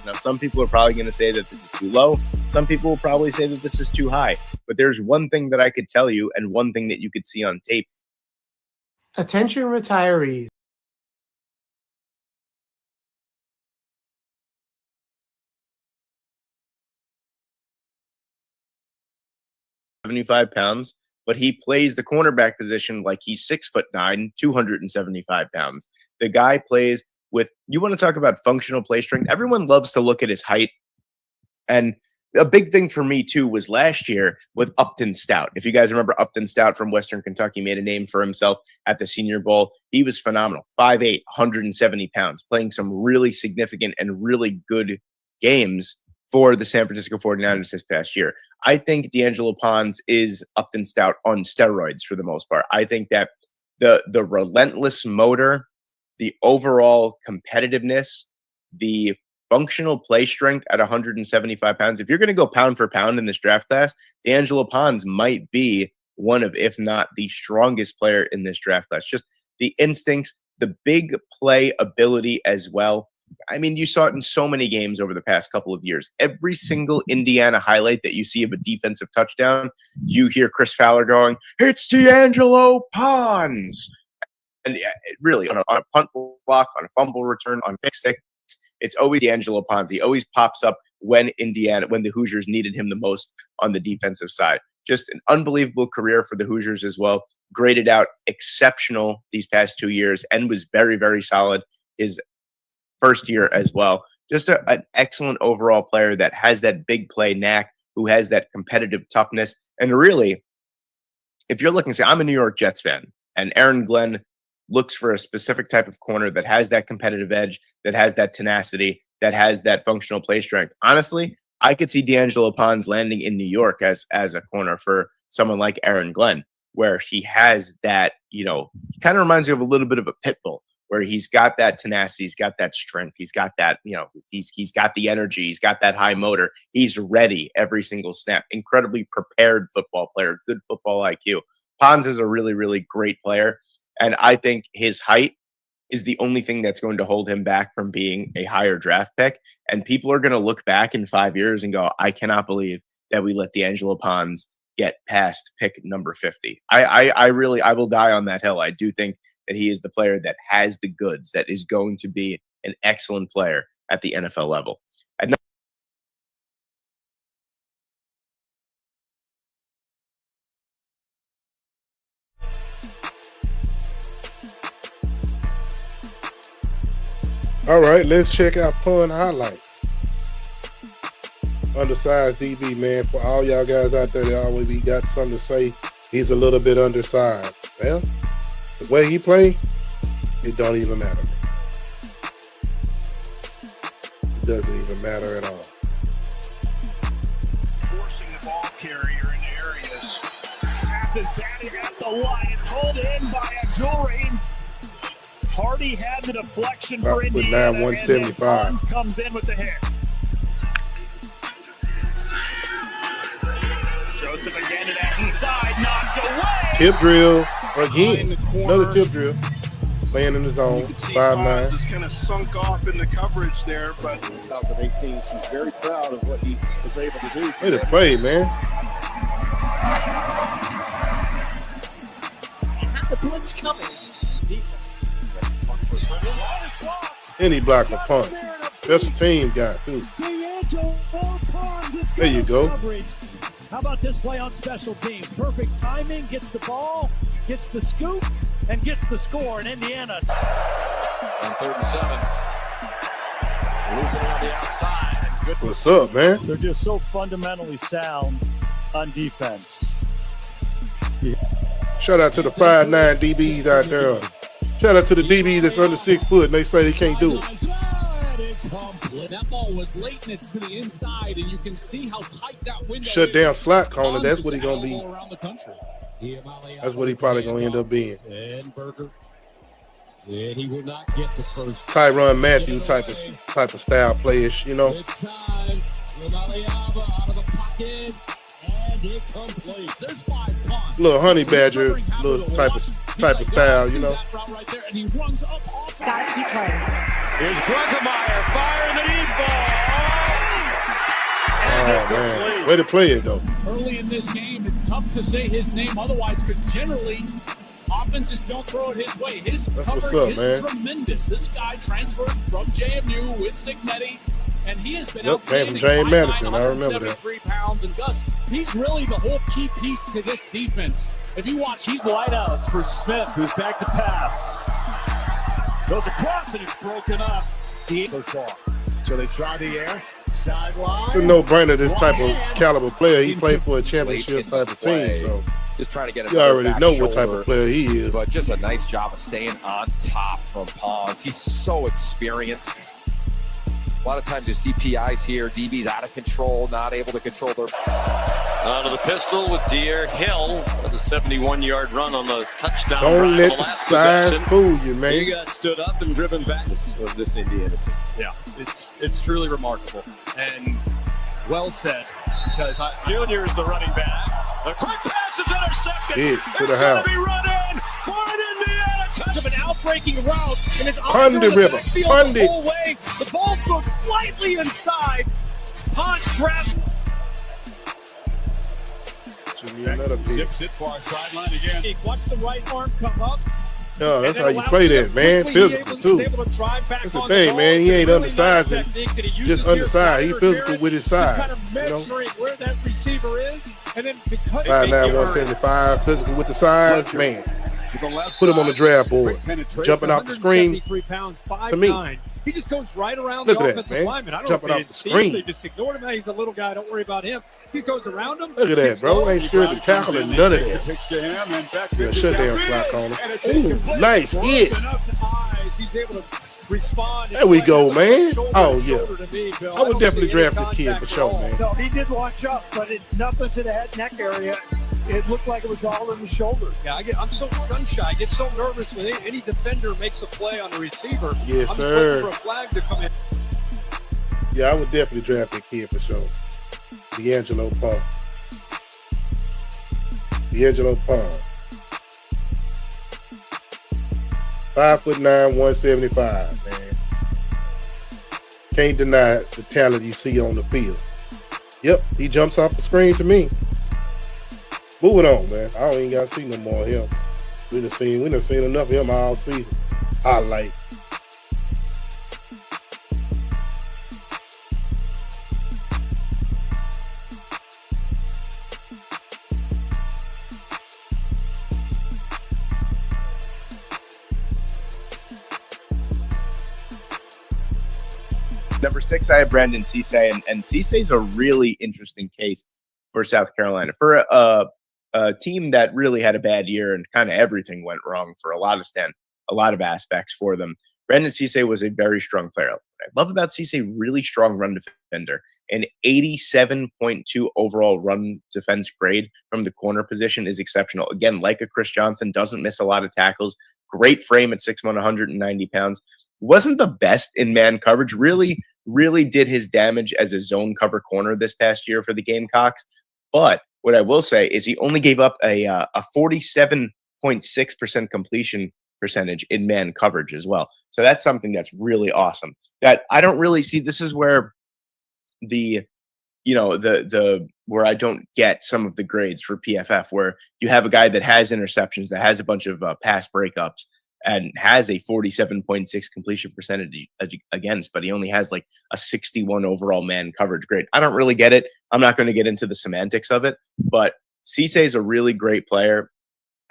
[SPEAKER 4] Now, some people are probably going to say that this is too low. Some people will probably say that this is too high. But there's one thing that I could tell you and one thing that you could see on tape.
[SPEAKER 23] Attention retirees.
[SPEAKER 4] £75, but he plays the cornerback position like he's 6'9", 275 pounds. The guy plays with, you want to talk about functional play strength? Everyone loves to look at his height. And a big thing for me, too, was last year with Upton Stout. If you guys remember Upton Stout from Western Kentucky, made a name for himself at the Senior Bowl. He was phenomenal. 5'8", 170 pounds, playing some really significant and really good games for the San Francisco 49ers this past year. I think D'Angelo Pons is Upton Stout on steroids for the most part. I think that the relentless motor, the overall competitiveness, the functional play strength at 175 pounds. If you're going to go pound for pound in this draft class, D'Angelo Pons might be one of, if not the strongest player in this draft class. Just the instincts, the big play ability as well. I mean, you saw it in so many games over the past couple of years. Every single Indiana highlight that you see of a defensive touchdown, you hear Chris Fowler going, "It's D'Angelo Pons." And really, on a punt block, on a fumble return, on pick six, it's always D'Angelo Pons. He always pops up when the Hoosiers needed him the most on the defensive side. Just an unbelievable career for the Hoosiers as well. Graded out exceptional these past 2 years and was very, very solid his first year as well. Just an excellent overall player that has that big play knack, who has that competitive toughness. And really, if you're looking, say, I'm a New York Jets fan, and Aaron Glenn looks for a specific type of corner that has that competitive edge, that has that tenacity, that has that functional play strength. Honestly, I could see D'Angelo Pons landing in New York as a corner for someone like Aaron Glenn, where he has that, he kind of reminds me of a little bit of a pit bull, where he's got that tenacity, he's got that strength, he's got that, he's got the energy, he's got that high motor, he's ready every single snap. Incredibly prepared football player, good football IQ. Pons is a really, really great player, and I think his height is the only thing that's going to hold him back from being a higher draft pick. And people are going to look back in 5 years and go, I cannot believe that we let D'Angelo Pons get past pick number 50. I will die on that hill. I do think that he is the player that has the goods, that is going to be an excellent player at the NFL level.
[SPEAKER 3] All right, let's check out pun highlights. Undersized DB, man. For all y'all guys out there that always got something to say, he's a little bit undersized. Well, the way he play, it don't even matter. It doesn't even matter at all.
[SPEAKER 7] Forcing the ball carrier in areas. Passes batting at the line. It's hauled in by Abdul-Rahim. Hardy had the deflection for Indiana,
[SPEAKER 3] 175.
[SPEAKER 7] And comes in with the hit. Joseph again to that side, knocked away.
[SPEAKER 3] Tip drill again. Another tip drill. Laying in the zone. 5'9".
[SPEAKER 20] Just kind of sunk off in the coverage there, but
[SPEAKER 16] 2018, she's very proud of what he was able to do.
[SPEAKER 3] Way to play, man.
[SPEAKER 9] Had the blitz coming.
[SPEAKER 3] And he blocked the punt. Special team guy, too. There you go.
[SPEAKER 11] How about this play on special team? Perfect timing, gets the ball, gets the scoop, and gets the score in Indiana.
[SPEAKER 9] On 3rd and 7. Looping on the outside.
[SPEAKER 3] What's up, man?
[SPEAKER 19] They're just so fundamentally sound on defense.
[SPEAKER 3] Shout out to the 5'9" DBs out there. Shout out to the DBs that's under 6 foot and they say they can't do it.
[SPEAKER 9] That ball was late and it's to the inside, and you can see how tight that window
[SPEAKER 3] Shut
[SPEAKER 9] is.
[SPEAKER 3] down slot corner. That's what he gonna be. That's what he probably gonna end up being.
[SPEAKER 9] And Berger. And he will not get the first.
[SPEAKER 3] Tyrann Mathieu type of style players, you know. Little honey badger, little type of style, you know.
[SPEAKER 1] Gotta keep playing.
[SPEAKER 9] Here's Grunkemeyer firing the deep ball.
[SPEAKER 3] Oh man, way to play it though.
[SPEAKER 11] Early in this game, it's tough to say his name otherwise, because generally offenses don't throw it his way. His coverage is tremendous. This guy transferred from JMU with Signetti, and he has been outstanding.
[SPEAKER 3] Came from James Madison, I remember that.
[SPEAKER 11] 73 pounds, and Gus, he's really the whole key piece to this defense. If you watch, he's wideouts for Smith, who's back to pass. Goes across, and it's broken up so far.
[SPEAKER 21] So they try the air, sideline.
[SPEAKER 3] It's a no-brainer, this type of caliber player. He played for a championship type of team, so
[SPEAKER 2] just trying to get
[SPEAKER 3] you already know what type of player he is.
[SPEAKER 2] But just a nice job of staying on top from Pons. He's so experienced. A lot of times you see PIs here, DBs out of control, not able to control their...
[SPEAKER 8] Out of the pistol with Deere Hill with a 71-yard run on the touchdown.
[SPEAKER 3] Don't let the size fool you, man.
[SPEAKER 8] He got stood up and driven back of this Indiana team.
[SPEAKER 19] Yeah, it's truly remarkable and well said. Because
[SPEAKER 8] Junior is the running back. The quick pass is intercepted.
[SPEAKER 3] Hit to the
[SPEAKER 8] It's going
[SPEAKER 3] house.
[SPEAKER 8] to be run in for an Indiana touch
[SPEAKER 7] of an outbreaking route, and it's
[SPEAKER 3] Pond
[SPEAKER 7] the
[SPEAKER 3] River.
[SPEAKER 7] backfield
[SPEAKER 3] Pond
[SPEAKER 7] the whole way. The ball goes slightly inside. Pond grabs.
[SPEAKER 14] Zips it far sideline again.
[SPEAKER 11] Watch the right arm come up.
[SPEAKER 3] No, that's how you play that, man. Physical, too. That's the thing, man. He ain't undersized and just undersized. He physical with his size.
[SPEAKER 9] Kind of measuring where that receiver is. And then because
[SPEAKER 3] 5'9", 175, physical with the size, man. Put him on the draft board. Jumping off the screen. To me.
[SPEAKER 9] He just goes right around
[SPEAKER 3] Look
[SPEAKER 9] the
[SPEAKER 3] at
[SPEAKER 9] offensive
[SPEAKER 3] that,
[SPEAKER 9] lineman. I don't
[SPEAKER 3] jumping
[SPEAKER 9] know
[SPEAKER 3] off
[SPEAKER 9] if
[SPEAKER 3] the
[SPEAKER 9] they
[SPEAKER 3] screen.
[SPEAKER 9] They just ignored him. He's a little guy. Don't worry about him. He goes around him.
[SPEAKER 3] Look at that, bro. Ain't scared to tackle or none of that. Yeah, shut down, slot corner. Ooh, nice hit.
[SPEAKER 9] He's able to respond.
[SPEAKER 3] There we go, man. Oh, yeah. I would definitely draft this kid for sure, man.
[SPEAKER 7] No, he did launch up, but nothing to the head neck area. It looked like it was all in the shoulder.
[SPEAKER 9] Yeah, I'm so gun shy. I get so nervous when any defender makes a play on a receiver.
[SPEAKER 3] Yes,
[SPEAKER 9] I'm
[SPEAKER 3] sir.
[SPEAKER 9] just waiting for a flag to come in.
[SPEAKER 3] Yeah, I would definitely draft that kid for sure. D'Angelo Pond. D'Angelo Pond. 5'9", 175, man. Can't deny the talent you see on the field. Yep, he jumps off the screen to me. Moving on, man. I don't even got to see no more of him. We done seen enough of him all season. Highlight.
[SPEAKER 4] Number 6, I have Brandon Cisse, and Cisse's a really interesting case for South Carolina. For a team that really had a bad year and kind of everything went wrong for a lot of aspects for them. Brandon Cisse was a very strong player. What I love about Cisse, really strong run defender, an 87.2 overall run defense grade from the corner position is exceptional. Again, like a Chris Johnson, doesn't miss a lot of tackles, great frame at 6'1", 190 pounds. Wasn't the best in man coverage, really did his damage as a zone cover corner this past year for the Gamecocks. But what I will say is he only gave up a 47.6% completion percentage in man coverage as well. So that's something that's really awesome that I don't really see. This is where where I don't get some of the grades for PFF, where you have a guy that has interceptions, that has a bunch of pass breakups, and has a 47.6 completion percentage against, but he only has like a 61 overall man coverage grade. I don't really get it. I'm not going to get into the semantics of it, but Cisse is a really great player.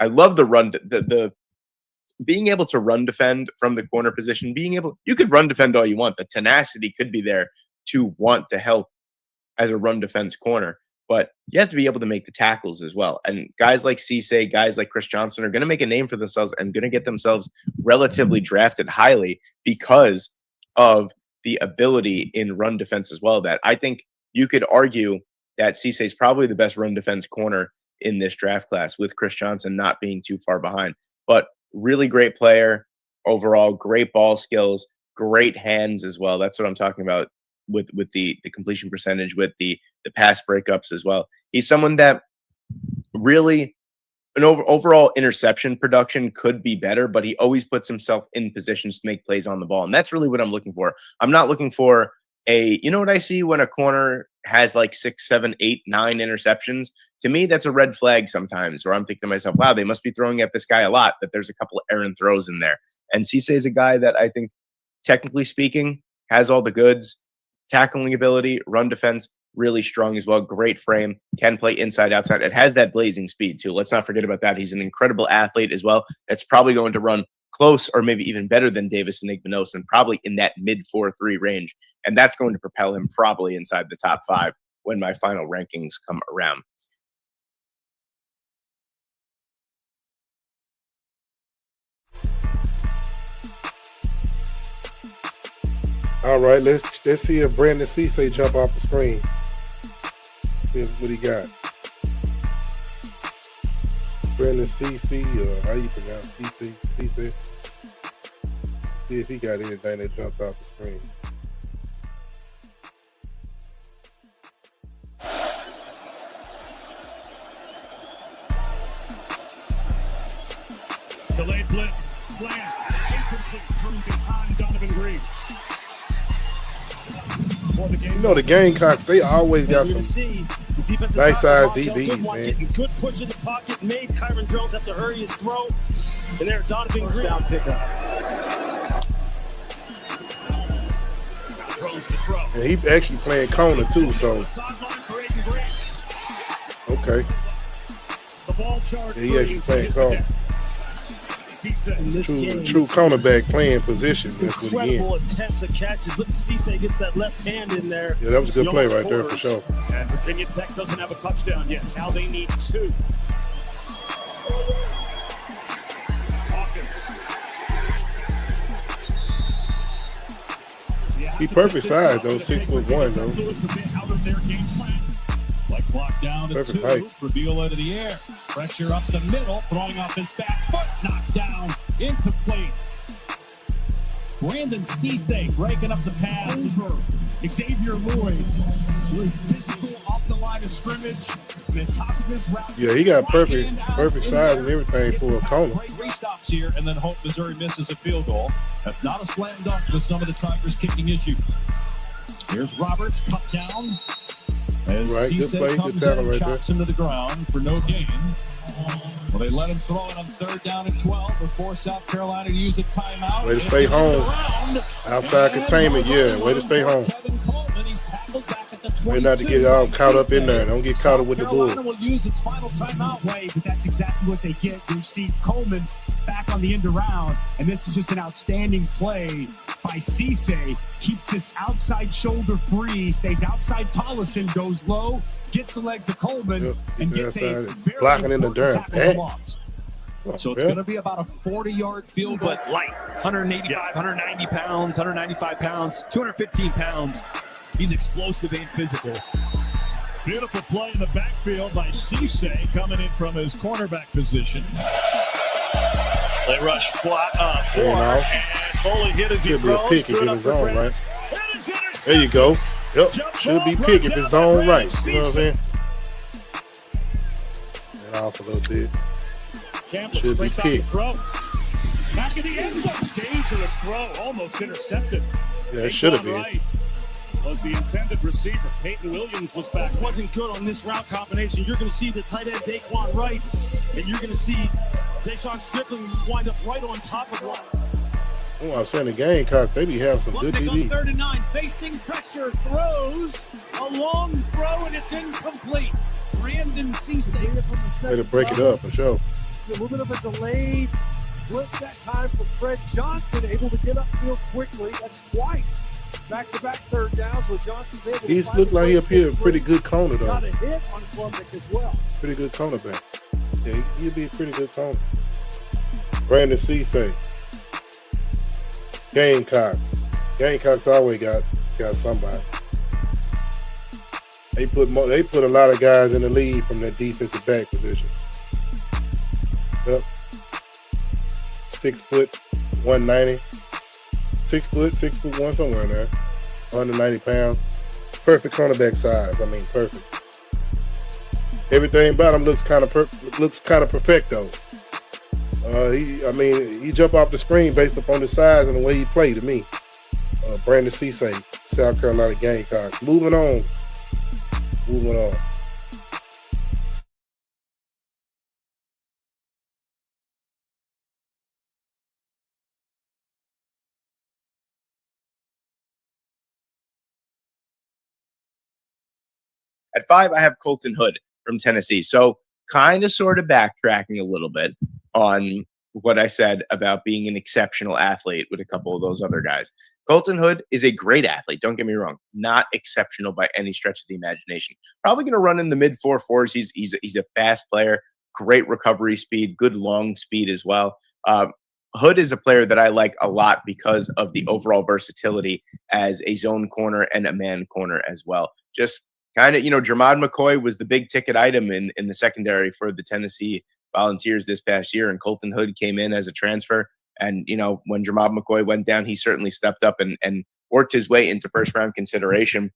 [SPEAKER 4] I love the run, the being able to run defend from the corner position, you could run defend all you want. The tenacity could be there to want to help as a run defense corner, but you have to be able to make the tackles as well. And guys like Cisse, guys like Chris Johnson are going to make a name for themselves and going to get themselves relatively drafted highly because of the ability in run defense as well. That I think you could argue that Cisse is probably the best run defense corner in this draft class, with Chris Johnson not being too far behind. But really great player overall, great ball skills, great hands as well. That's what I'm talking about with the completion percentage, with the pass breakups as well. He's someone that really an overall interception production could be better, but he always puts himself in positions to make plays on the ball. And that's really what I'm looking for. I'm not looking for you know what I see when a corner has like 6, 7, 8, 9 interceptions? To me, that's a red flag sometimes, where I'm thinking to myself, wow, they must be throwing at this guy a lot, that there's a couple of errant throws in there. And Cisse is a guy that I think, technically speaking, has all the goods, tackling ability, run defense, really strong as well. Great frame, can play inside, outside. It has that blazing speed too. Let's not forget about that. He's an incredible athlete as well. That's probably going to run close or maybe even better than Davis Enigmanos, and probably in that mid 4.3 range. And that's going to propel him probably inside the top 5 when my final rankings come around.
[SPEAKER 3] All right, let's see if Brandon Cisse jump off the screen. See what he got. Brandon Cisse, or how you pronounce Cisse? See if he got anything that jumped off the screen.
[SPEAKER 19] Delayed blitz, slant, incomplete from behind Donovan Green.
[SPEAKER 3] You know, the Gamecocks, they always got some nice size DBs, man.
[SPEAKER 9] Good push in the pocket, made Kyron Jones have to hurry his throw. And there, Dante down pickup.
[SPEAKER 3] And he actually playing corner too, so okay. Yeah, he actually playing corner. True cornerback playing position. That's what he
[SPEAKER 9] Incredible
[SPEAKER 3] in.
[SPEAKER 9] attempts at catches. Look, Cisse gets that left hand in there.
[SPEAKER 3] Yeah, that was a good play right there for sure.
[SPEAKER 19] And Virginia Tech doesn't have a touchdown yet. Now they need 2.
[SPEAKER 3] He perfect size though, 6'1" though.
[SPEAKER 19] Like clock down to
[SPEAKER 3] Perfect
[SPEAKER 19] 2.
[SPEAKER 3] height.
[SPEAKER 19] Reveal out of the air. Pressure up the middle. Throwing off his back foot. Knocked down. Incomplete. Brandon Cisse breaking up the pass. Xavier Lloyd. Physical off the line of scrimmage. The top of his route.
[SPEAKER 3] Yeah, he got perfect size and everything for a corner.
[SPEAKER 19] Great restops here, and then hope Missouri misses a field goal. That's not a slam dunk with some of the Tigers' kicking issues. Here's Roberts, cut down. As
[SPEAKER 3] Right, good
[SPEAKER 19] Cisse
[SPEAKER 3] play,
[SPEAKER 19] comes
[SPEAKER 3] good tackle
[SPEAKER 19] in,
[SPEAKER 3] right
[SPEAKER 19] chops him to the ground for no gain. Well, they let him throw it on 3rd down and 12 before South Carolina to use a timeout.
[SPEAKER 3] Way to stay home. Outside containment, yeah. Way to stay home. Way not to get all caught up in there. Don't get caught up with the bull.
[SPEAKER 19] Carolina will use its final timeout way, but that's exactly what they get. You see Coleman back on the end around, and this is just an outstanding play by Cisse. Keeps his outside shoulder free, stays outside Tollison, goes low, gets the legs of Coleman, and gets a very
[SPEAKER 3] blocking in the dirt.
[SPEAKER 19] tackle for loss.
[SPEAKER 22] So it's going to be about a 40-yard field goal. But light, 185, 190 pounds, 195 pounds, 215 pounds. He's explosive and physical.
[SPEAKER 19] Beautiful play in the backfield by Cisse coming in from his cornerback position. They rush flat forward, and Foley hit as he
[SPEAKER 3] Should be a
[SPEAKER 19] throws.
[SPEAKER 3] pick if it's zone right. There you go. Yep, should be pick if it's zone right. You know what I'm saying? That off a little bit. Should be pick.
[SPEAKER 19] Back in the end zone. Dangerous throw, almost intercepted.
[SPEAKER 3] Yeah, it should have been.
[SPEAKER 19] Right was the intended receiver. Peyton Williams was back. Wasn't good on this route combination. You're going to see the tight end Daquan Wright, and you're going to see Deshaun Strickland wind up right on top of one.
[SPEAKER 3] Oh, I was saying the Gamecocks, they be having some good DB.
[SPEAKER 9] 3rd and 9, facing pressure, throws a long throw, and it's incomplete. Brandon Cisse from the
[SPEAKER 3] Way to break it up for sure.
[SPEAKER 1] It's a little bit of a delayed blitz that time from Fred Johnson, able to get upfield quickly. That's twice. Back-to-back 3rd downs where Johnson's able to
[SPEAKER 3] He's looked like he'll be a pretty good corner though.
[SPEAKER 1] Got a hit on Klubnik as well.
[SPEAKER 3] Pretty good cornerback. Yeah, he'll be a pretty good corner. Brandon Cisse. Gamecocks always got somebody. They put a lot of guys in the lead from that defensive back position. Yep. 6 foot, 190. 6'1", somewhere in there. 190 pounds. Perfect cornerback size. I mean, perfect. Everything about him looks kind of perfecto. He jumped off the screen based upon the size and the way he played to me. Brandon Cisse, South Carolina Gamecocks. Moving on.
[SPEAKER 4] At 5, I have Colton Hood from Tennessee. So kind of sort of backtracking a little bit on what I said about being an exceptional athlete with a couple of those other guys. Colton Hood is a great athlete. Don't get me wrong. Not exceptional by any stretch of the imagination. Probably going to run in the mid 4.4s. He's a fast player, great recovery speed, good long speed as well. Hood is a player that I like a lot because of the overall versatility as a zone corner and a man corner as well. Just kind of, Jermod McCoy was the big ticket item in the secondary for the Tennessee Volunteers this past year, and Colton Hood came in as a transfer. And, when Jermod McCoy went down, he certainly stepped up and worked his way into first-round consideration.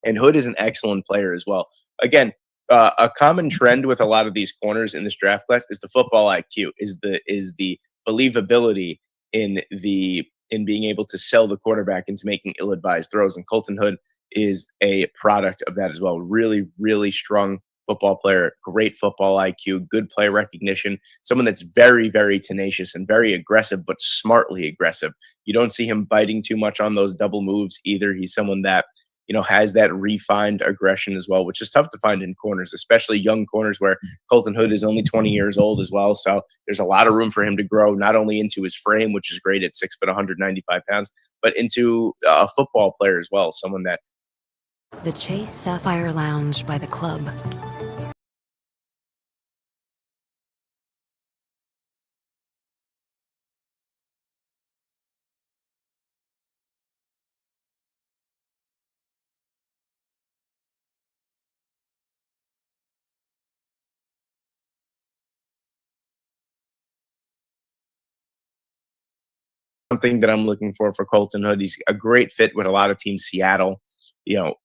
[SPEAKER 4] And Hood is an excellent player as well. Again, a common trend with a lot of these corners in this draft class is the football IQ, is the believability in being able to sell the quarterback into making ill-advised throws. And Colton Hood is a product of that as well. Really, really strong football player, great football IQ, good play recognition, someone that's very, very tenacious and very aggressive, but smartly aggressive. You don't see him biting too much on those double moves either. He's someone that, you know, has that refined aggression as well, which is tough to find in corners, especially young corners where Colton Hood is only 20 years old as well. So there's a lot of room for him to grow, not only into his frame, which is great at 6 foot, 195 pounds, but into a football player as well, someone that.
[SPEAKER 12] The Chase Sapphire Lounge by the club.
[SPEAKER 4] Something that I'm looking for Colton Hood. He's a great fit with a lot of teams. Seattle, you know,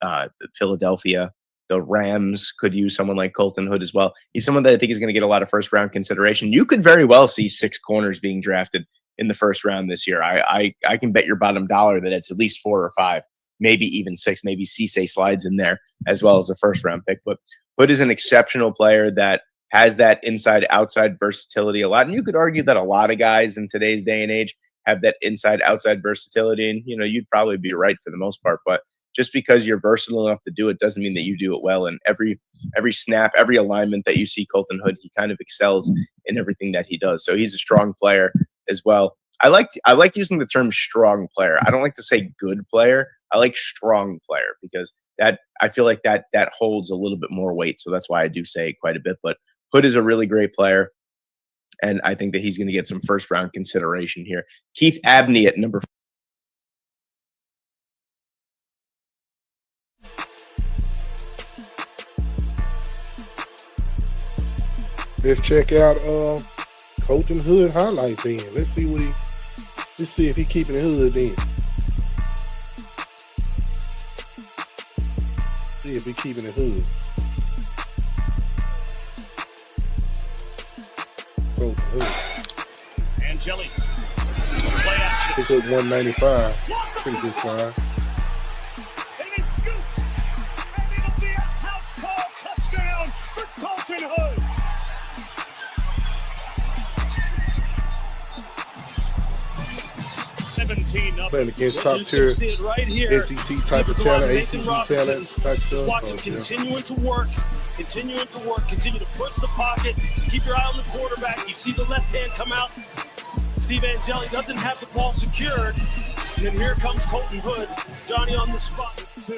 [SPEAKER 4] Philadelphia, the Rams could use someone like Colton Hood as well. He's someone that I think is going to get a lot of first round consideration. You could very well see 6 corners being drafted in the first round this year. I can bet your bottom dollar that it's at least 4 or 5, maybe even 6. Maybe Cisse slides in there as well as a first round pick. But Hood is an exceptional player that has that inside outside versatility a lot. And you could argue that a lot of guys in today's day and age have that inside outside versatility, and you know, you'd probably be right for the most part. But just because you're versatile enough to do it doesn't mean that you do it well. And every snap, every alignment that you see Colton Hood, he kind of excels in everything that he does. So he's a strong player as well. I like using the term strong player. I don't like to say good player. I like strong player because that I feel like that holds a little bit more weight. So that's why I do say it quite a bit. But Hood is a really great player. And I think that he's going to get some first round consideration here. Keith Abney at number 4.
[SPEAKER 3] Let's check out Colton Hood highlight then. Let's see if he keeping the hood in. See if he keeping the hood.
[SPEAKER 6] Angeli.
[SPEAKER 3] 6 foot 195. Pretty good size.
[SPEAKER 7] And he scoops. And it'll be a house call touchdown for Colton Hood.
[SPEAKER 3] Playing against top tier SEC type of talent, ACC talent type stuff.
[SPEAKER 6] Just watch him continuing to work, continue to push the pocket, keep your eye on the quarterback. You see the left hand come out. Steve Angeli doesn't have the ball secured. And then here comes Colton Hood. Johnny on the spot.
[SPEAKER 7] 2.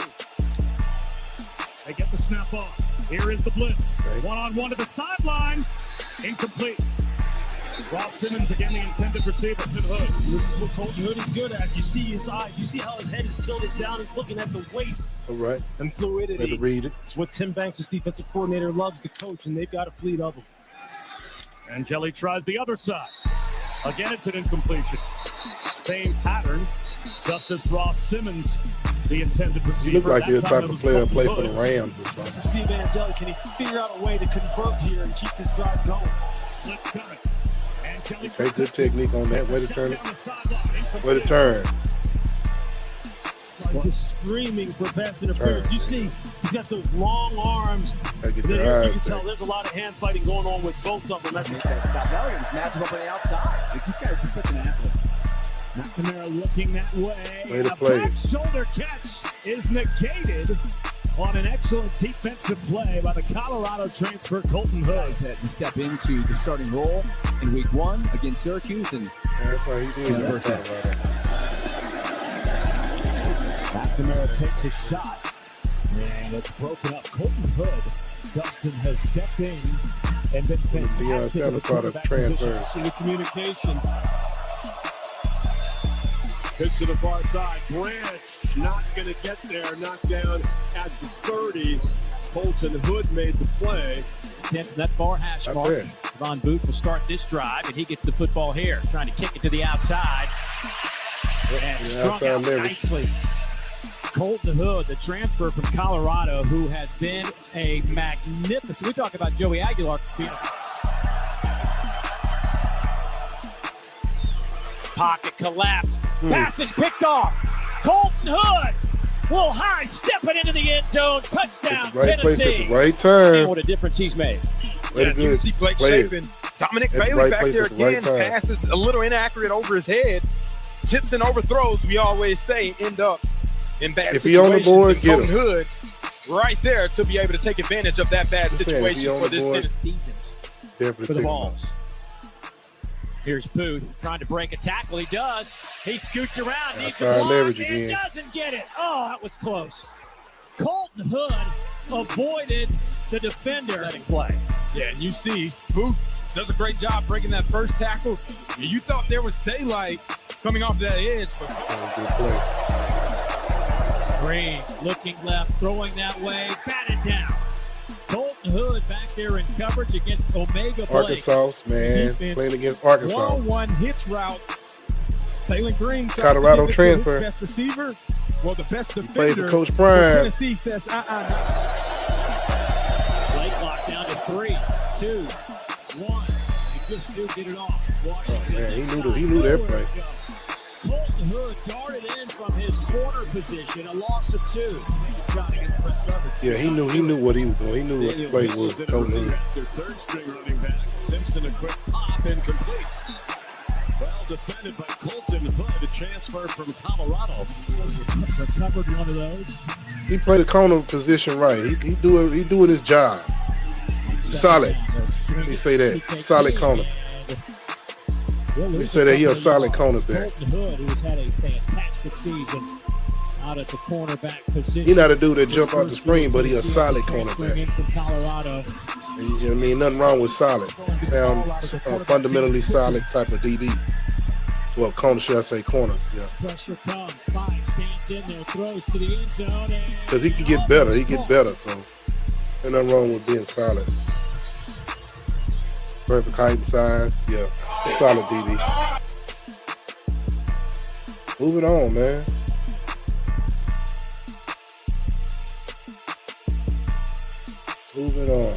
[SPEAKER 7] They get the snap off. Here is the blitz. One-on-one to the sideline. Incomplete. Ross Simmons again, the intended receiver to Hood.
[SPEAKER 6] This is what Colton Hood is good at. You see his eyes. You see how his head is tilted down. He's looking at the waist.
[SPEAKER 3] All right.
[SPEAKER 6] And fluidity.
[SPEAKER 3] Had to read it.
[SPEAKER 6] It's what Tim Banks, his defensive coordinator, loves to coach, and they've got a fleet of them.
[SPEAKER 7] Angeli tries the other side. Again, it's an incompletion. Same pattern, just as Ross Simmons, the intended receiver.
[SPEAKER 3] He looked like he was type of player play for the Rams or something.
[SPEAKER 6] Steve Angeli, can he figure out a way to convert here and keep this drive going?
[SPEAKER 7] Let's go.
[SPEAKER 3] Okay, good technique on that. Way to turn it. Way to turn.
[SPEAKER 6] Just screaming for pass interference. You see, he's got those long arms.
[SPEAKER 3] I get
[SPEAKER 6] you can tell there's a lot of hand fighting going on with both of them.
[SPEAKER 17] That's Scott Elliott was matching up on the outside. Like, this guy's just such an athlete.
[SPEAKER 7] McNamara looking that way.
[SPEAKER 3] Way to play.
[SPEAKER 7] Back shoulder catch is negated on an excellent defensive play by the Colorado transfer Colton Hood.
[SPEAKER 17] Had to step into the starting role in week 1 against Syracuse, and
[SPEAKER 3] that's why he did.
[SPEAKER 7] McNamara takes a shot, and it's broken up. Colton Hood, Dustin has stepped in and been fantastic in the quarterback position.
[SPEAKER 6] See the communication.
[SPEAKER 14] Pitch to the far side. Branch not going to get there. Knocked down at the 30. Colton Hood made the play.
[SPEAKER 11] That far hash mark. Von Boot will start this drive, and he gets the football here, trying to kick it to the outside. And struck out nicely. Colton Hood, the transfer from Colorado, who has been a magnificent. We talk about Joey Aguilar being
[SPEAKER 22] pocket collapse. Pass is picked off. Colton Hood
[SPEAKER 9] Well, high, stepping into the end zone. Touchdown,
[SPEAKER 3] Right place at
[SPEAKER 9] Tennessee.
[SPEAKER 3] the right time.
[SPEAKER 9] And what a difference he's made.
[SPEAKER 3] Very good.
[SPEAKER 5] You see Blake
[SPEAKER 3] Play
[SPEAKER 5] Shapen. Dominic
[SPEAKER 3] At the
[SPEAKER 5] Bailey
[SPEAKER 3] right
[SPEAKER 5] back
[SPEAKER 3] place
[SPEAKER 5] there
[SPEAKER 3] at the right
[SPEAKER 5] again.
[SPEAKER 3] time.
[SPEAKER 5] Passes a little inaccurate over his head. Tips and overthrows, we always say, end up in bad
[SPEAKER 3] If he
[SPEAKER 5] situations.
[SPEAKER 3] on the board,
[SPEAKER 5] And
[SPEAKER 3] get
[SPEAKER 5] Colton
[SPEAKER 3] him.
[SPEAKER 5] Hood right there to be able to take advantage of that bad
[SPEAKER 3] Just saying, if he
[SPEAKER 5] situation
[SPEAKER 3] on
[SPEAKER 5] for
[SPEAKER 3] the
[SPEAKER 5] this
[SPEAKER 3] board,
[SPEAKER 5] Tennessee.
[SPEAKER 9] Seasons
[SPEAKER 3] Definitely
[SPEAKER 9] for the
[SPEAKER 3] pick him
[SPEAKER 9] balls. Here's Booth trying to break a tackle. He does. He scoots around. Needs to
[SPEAKER 3] Outside
[SPEAKER 9] block
[SPEAKER 3] leverage
[SPEAKER 9] and
[SPEAKER 3] again.
[SPEAKER 9] doesn't get it. Oh, that was close. Colton Hood avoided the defender. Letting play.
[SPEAKER 5] Yeah, and you see Booth does a great job breaking that first tackle. Yeah, you thought there was daylight coming off that edge, but
[SPEAKER 3] Good play.
[SPEAKER 9] Green looking left, throwing that way, batted down. Colton Hood back there in coverage against Omega Blake.
[SPEAKER 3] Arkansas, man.
[SPEAKER 9] Defense.
[SPEAKER 3] Playing against Arkansas.
[SPEAKER 5] 1-1 hitch route. Taylor Green tries
[SPEAKER 3] Colorado
[SPEAKER 5] to give it to his
[SPEAKER 3] transfer.
[SPEAKER 5] best receiver. Well, the best
[SPEAKER 3] Played
[SPEAKER 5] defender.
[SPEAKER 3] for Coach
[SPEAKER 5] but
[SPEAKER 3] Prime.
[SPEAKER 5] Tennessee says,
[SPEAKER 9] Play clock down to 3, 2, 1. He just did get it off. Washington.
[SPEAKER 3] Man, he knew that play.
[SPEAKER 9] Colton Hood darted in from his corner position, a loss of 2. Shot against press coverage.
[SPEAKER 3] Yeah, he knew what he was doing. He knew what the play was. Colton Hood.
[SPEAKER 6] Their third string running back. Simpson, a quick pop, incomplete. Well defended by Colton Hood, a transfer from Colorado.
[SPEAKER 9] Recovered one of those.
[SPEAKER 3] He played the corner position right. He doing his job. Solid. Let me say that. Solid corner. Let me say that he a solid cornerback.
[SPEAKER 9] Colton Hood, who's had a fantastic season out at the cornerback position.
[SPEAKER 3] He not a dude that jump out the screen, but he a solid cornerback.
[SPEAKER 9] In from Colorado.
[SPEAKER 3] And, you know what I mean? Nothing wrong with solid. Sound fundamentally solid type of DB. Well, corner, should I say corner? Yeah.
[SPEAKER 9] Pressure comes. 5 stands in there, throws to the end zone.
[SPEAKER 3] Because he can get better. He get better. So there's nothing wrong with being solid. Perfect height and size. Yeah. It's a solid DB. Moving on, man. Moving on.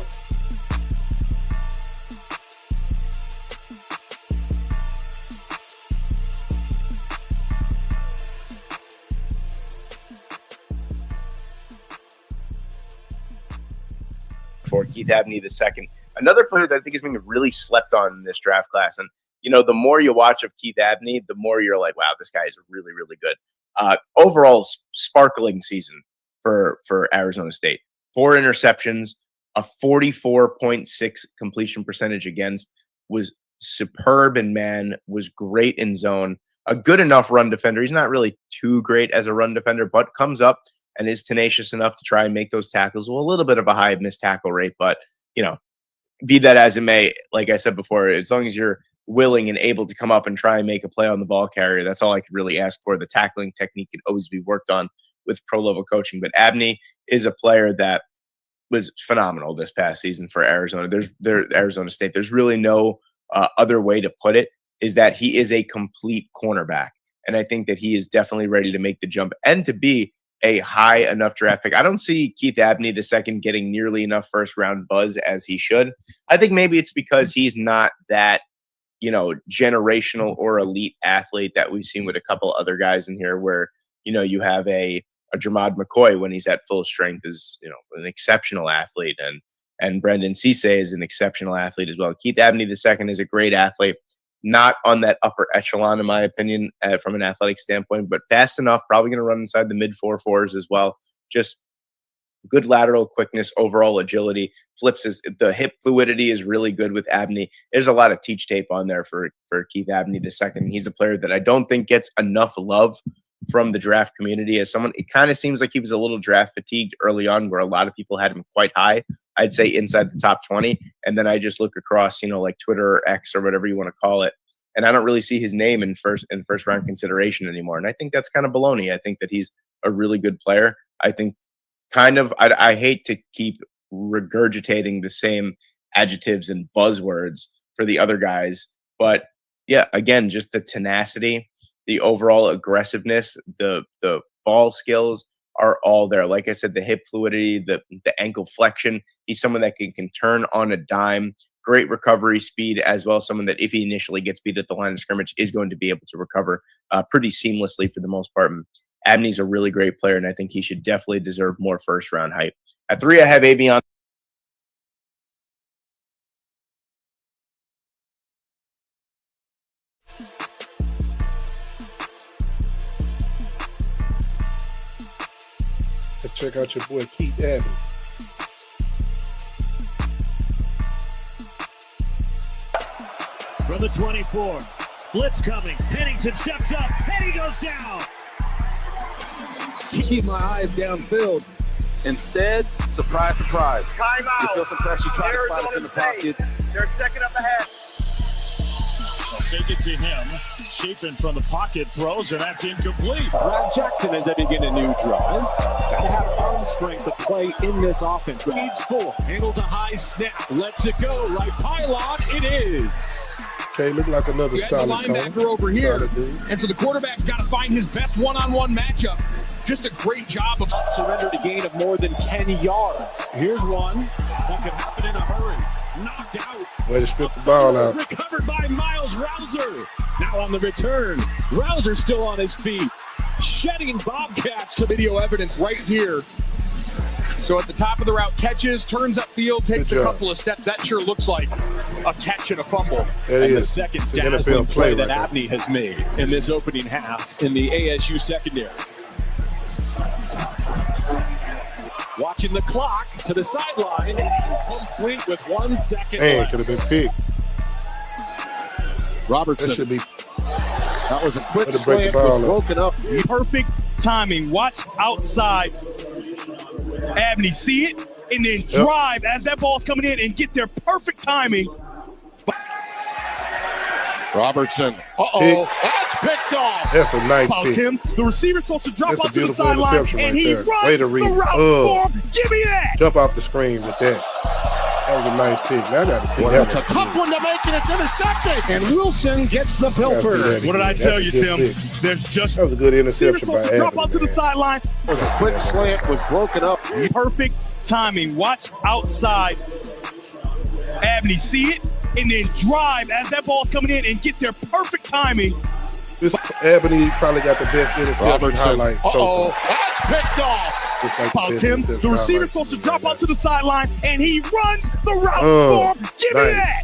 [SPEAKER 4] For Keith Abney II. Another player that I think is being really slept on in this draft class. And, you know, the more you watch of Keith Abney, the more you're like, wow, this guy is really, really good. Overall, sparkling season for Arizona State. 4 interceptions, a 44.6 completion percentage against, was superb in man, was great in zone, a good enough run defender. He's not really too great as a run defender, but comes up and is tenacious enough to try and make those tackles. Well, a little bit of a high missed tackle rate, but, you know, be that as it may, like I said before, as long as you're willing and able to come up and try and make a play on the ball carrier, that's all I could really ask for. The tackling technique can always be worked on with pro-level coaching. But Abney is a player that was phenomenal this past season for Arizona. Arizona State. There's really no other way to put it, is that he is a complete cornerback. And I think that he is definitely ready to make the jump and to be a high enough draft pick. I don't see Keith Abney II getting nearly enough first round buzz as he should. I think maybe it's because he's not that, you know, generational or elite athlete that we've seen with a couple other guys in here, where, you know, you have a Jermod McCoy when he's at full strength is, you know, an exceptional athlete, and Brendan Cisse is an exceptional athlete as well. Keith Abney II is a great athlete, not on that upper echelon, in my opinion, from an athletic standpoint, but fast enough, probably going to run inside the mid 4.4s as well. Just good lateral quickness, overall agility. The hip fluidity is really good with Abney. There's a lot of teach tape on there for Keith Abney II. He's a player that I don't think gets enough love from the draft community. As someone, it kind of seems like he was a little draft fatigued early on, where a lot of people had him quite high. I'd say inside the top 20. And then I just look across, you know, like Twitter or X or whatever you want to call it, and I don't really see his name in first round consideration anymore. And I think that's kind of baloney. I think that he's a really good player. I think I hate to keep regurgitating the same adjectives and buzzwords for the other guys, but yeah, again, just the tenacity, the overall aggressiveness, the ball skills are all there. Like I said, the hip fluidity, the ankle flexion. He's someone that can turn on a dime. Great recovery speed as well. Someone that, if he initially gets beat at the line of scrimmage, is going to be able to recover pretty seamlessly for the most part. Abney's a really great player, and I think he should definitely deserve more first-round hype. At 3, I have Avion.
[SPEAKER 3] Let's check out your boy Keith Abney.
[SPEAKER 6] From the 24, blitz coming. Pennington steps up, and he goes down.
[SPEAKER 13] Keep my eyes downfield. Instead, surprise, surprise.
[SPEAKER 10] Timeout.
[SPEAKER 13] You feel some pressure, try to slide up in the pocket.
[SPEAKER 10] They're second up ahead.
[SPEAKER 6] They'll take it to him. Chapin from the pocket throws, and that's incomplete.
[SPEAKER 9] Brad Jackson as they begin a new drive. Got to have arm strength to play in this offense.
[SPEAKER 6] Needs 4. Handles a high snap. Lets it go. Right pylon. It is.
[SPEAKER 3] Okay, look like another solid
[SPEAKER 5] linebacker over here. And so the quarterback's got to find his best one-on-one matchup. Just a great job of
[SPEAKER 9] surrendered a gain of more than 10 yards. Here's one that could happen in a hurry. Knocked out.
[SPEAKER 3] Way to strip the ball out.
[SPEAKER 6] Recovered by Miles Rouser. Now on the return. Rouser still on his feet. Shedding Bobcats to
[SPEAKER 5] video evidence right here. So at the top of the route, catches, turns upfield, takes a couple of steps. That sure looks like a catch and a fumble.
[SPEAKER 6] And the second dazzling play that Abney has made in this opening half in the ASU secondary. Watching the clock to the sideline, complete with 1 second left.
[SPEAKER 3] Could have been picked.
[SPEAKER 21] Robertson.
[SPEAKER 3] That should be.
[SPEAKER 21] That was a quick slant, was broken up.
[SPEAKER 15] Perfect timing. Watch outside. Abney see it and then drive as that ball's coming in and get their perfect timing.
[SPEAKER 21] Robertson. Uh-oh. That's picked off.
[SPEAKER 3] That's a nice pick.
[SPEAKER 15] Tim, the receiver's supposed to drop out to the sideline, and he runs
[SPEAKER 3] Way to read.
[SPEAKER 15] the route for him. Give me that.
[SPEAKER 3] Jump off the screen with that. That was a nice pick. Now I got to see that.
[SPEAKER 21] It's a tough one to make, and it's intercepted. And Wilson gets the pilfer.
[SPEAKER 15] What did I tell you, Tim? There's just
[SPEAKER 3] that was a good interception by Abney.
[SPEAKER 15] Drop out to the sideline.
[SPEAKER 21] It was a quick slant, was broken up.
[SPEAKER 15] Perfect timing. Watch outside. Abney see it and then drive as that ball's coming in and get their perfect timing.
[SPEAKER 3] This Abney probably got the best interception highlight.
[SPEAKER 21] That's picked off.
[SPEAKER 15] Like Tim, the receiver's supposed to drop out to the sideline, and he runs the route for him. Give me that.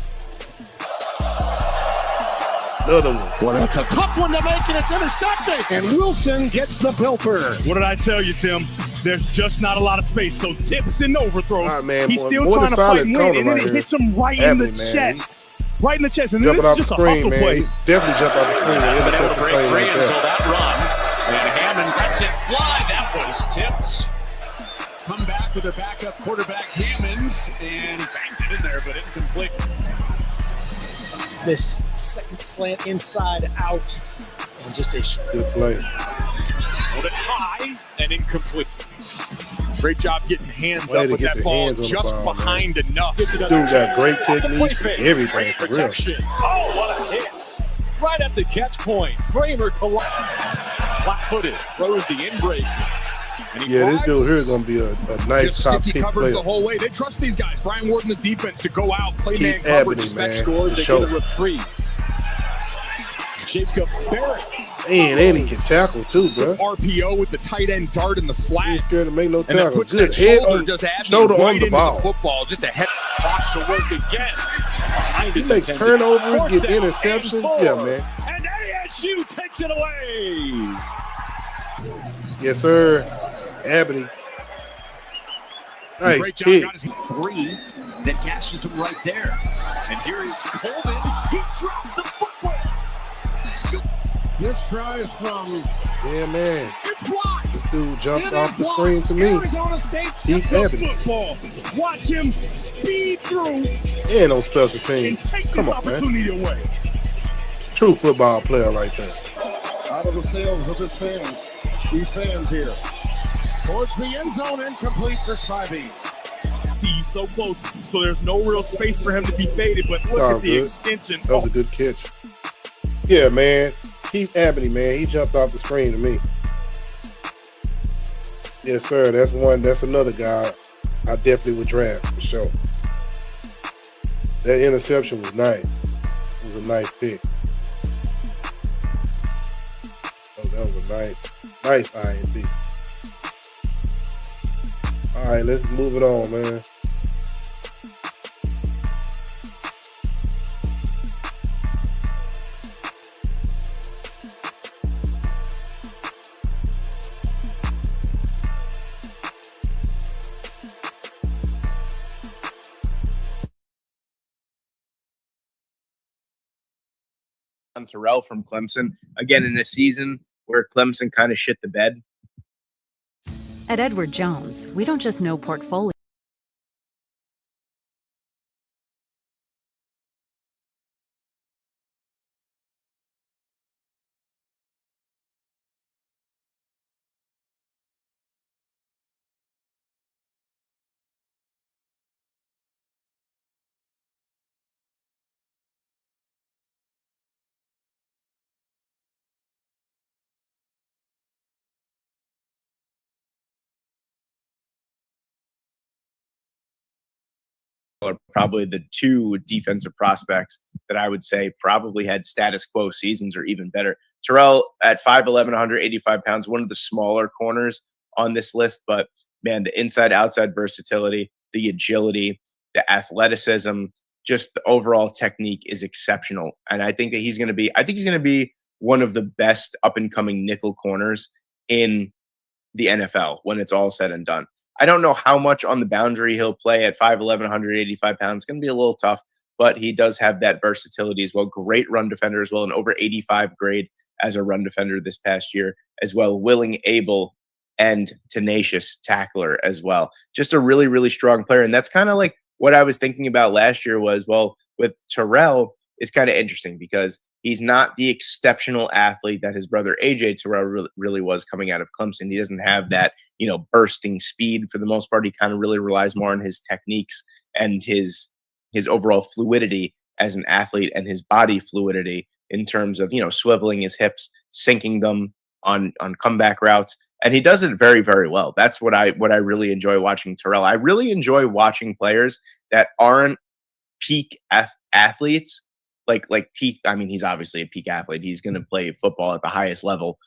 [SPEAKER 3] Another one.
[SPEAKER 21] Well, it's a tough one to make, and it's intercepted. And Wilson gets the pilfer.
[SPEAKER 15] What did I tell you, Tim? There's just not a lot of space, so tips and overthrows.
[SPEAKER 3] Right, man,
[SPEAKER 15] he's still trying to fight and win, and then it hits him right in the chest. Right in the chest, and this is just a hustle play.
[SPEAKER 3] Definitely jump out the screen and intercept the play
[SPEAKER 8] free
[SPEAKER 3] right
[SPEAKER 8] until
[SPEAKER 3] there.
[SPEAKER 8] that run. And Hammond lets it fly. That was tipped.
[SPEAKER 5] Come back with their backup quarterback, Hammonds, and he banged it in there, but incomplete.
[SPEAKER 18] This second slant inside out. And just a
[SPEAKER 3] good play.
[SPEAKER 5] Hold it high and incomplete. Great job getting hands
[SPEAKER 3] Way
[SPEAKER 5] up
[SPEAKER 3] to
[SPEAKER 5] with
[SPEAKER 3] get
[SPEAKER 5] that
[SPEAKER 3] the
[SPEAKER 5] ball,
[SPEAKER 3] hands on the
[SPEAKER 5] just
[SPEAKER 3] ball,
[SPEAKER 5] behind enough.
[SPEAKER 3] Dude got great technique, everything
[SPEAKER 6] Great
[SPEAKER 3] for real.
[SPEAKER 6] protection. Oh, what a hit. Right at the catch point. Kramer flat-footed, throws the in-break.
[SPEAKER 3] Yeah, this dude here is going to be a nice top
[SPEAKER 5] sticky
[SPEAKER 3] pick
[SPEAKER 5] coverage
[SPEAKER 3] player.
[SPEAKER 5] the whole way. They trust these guys. Brian Warden's defense to go out, play man
[SPEAKER 3] Keith
[SPEAKER 5] coverage,
[SPEAKER 3] Abney,
[SPEAKER 5] respect
[SPEAKER 3] man.
[SPEAKER 5] scores.
[SPEAKER 6] They
[SPEAKER 3] Show.
[SPEAKER 6] get a reprieve. Jacob Barrett.
[SPEAKER 3] And he can tackle too, bro.
[SPEAKER 5] RPO with the tight end dart in the flat.
[SPEAKER 3] He's scared to make no
[SPEAKER 5] And then
[SPEAKER 3] tackle.
[SPEAKER 5] puts
[SPEAKER 3] Good
[SPEAKER 5] that
[SPEAKER 3] head
[SPEAKER 5] shoulder,
[SPEAKER 3] on,
[SPEAKER 5] does Abney
[SPEAKER 3] shoulder
[SPEAKER 5] right
[SPEAKER 3] on the
[SPEAKER 5] into
[SPEAKER 3] ball.
[SPEAKER 5] the football. Just a head.
[SPEAKER 6] Box to work again.
[SPEAKER 3] He makes turnovers, get interceptions. Yeah, man.
[SPEAKER 6] And ASU takes it away.
[SPEAKER 3] Yes, sir. Abney. Nice
[SPEAKER 7] Great job.
[SPEAKER 3] kick.
[SPEAKER 7] Got his 3. Then gashes him right there. And here is Coleman. He drops the football.
[SPEAKER 21] This try is from.
[SPEAKER 3] Yeah, man.
[SPEAKER 21] It's blocked.
[SPEAKER 3] This dude jumped
[SPEAKER 21] It
[SPEAKER 3] off
[SPEAKER 21] is
[SPEAKER 3] the
[SPEAKER 21] blocked.
[SPEAKER 3] screen to me.
[SPEAKER 21] Arizona State
[SPEAKER 3] Keith Abney.
[SPEAKER 15] Football. Watch him speed through
[SPEAKER 3] And on special teams.
[SPEAKER 15] and take
[SPEAKER 3] Come
[SPEAKER 15] this
[SPEAKER 3] on, man.
[SPEAKER 15] opportunity away.
[SPEAKER 3] True football player like that.
[SPEAKER 21] Out of the sails of his fans. These fans here. Towards the end zone, incomplete for Spivey.
[SPEAKER 15] See, he's so close, so there's no real space for him to be faded, but look
[SPEAKER 3] Oh,
[SPEAKER 15] at the
[SPEAKER 3] good.
[SPEAKER 15] extension.
[SPEAKER 3] That was a good catch. Yeah, man. Keith Abney, man. He jumped off the screen to me. Yes, sir. That's one. That's another guy I definitely would draft for sure. That interception was nice. It was a nice pick. Oh, that was nice. Nice INT. All right, let's move it on, man.
[SPEAKER 4] Terrell from Clemson, again in a season where Clemson kind of shit the bed.
[SPEAKER 12] At Edward Jones, we don't just know portfolio.
[SPEAKER 4] Are probably the two defensive prospects that I would say probably had status quo seasons or even better. Terrell at 5'11", 185 pounds, one of the smaller corners on this list, but man, the inside-outside versatility, the agility, the athleticism, just the overall technique is exceptional. And I think that he's going to be one of the best up-and-coming nickel corners in the NFL when it's all said and done. I don't know how much on the boundary he'll play at 5'11", 185 pounds. It's going to be a little tough, but he does have that versatility as well. Great run defender as well, an over 85 grade as a run defender this past year as well. Willing, able, and tenacious tackler as well. Just a really, really strong player. And that's kind of like what I was thinking about last year was, well, with Terrell, it's kind of interesting because he's not the exceptional athlete that his brother AJ Terrell really was coming out of Clemson. He doesn't have that, bursting speed for the most part. He kind of really relies more on his techniques and his overall fluidity as an athlete and his body fluidity in terms of, swiveling his hips, sinking them on comeback routes. And he does it very, very well. That's what I really enjoy watching Terrell. I really enjoy watching players that aren't peak athletes. Like peak, I mean, he's obviously a peak athlete. He's going to play football at the highest level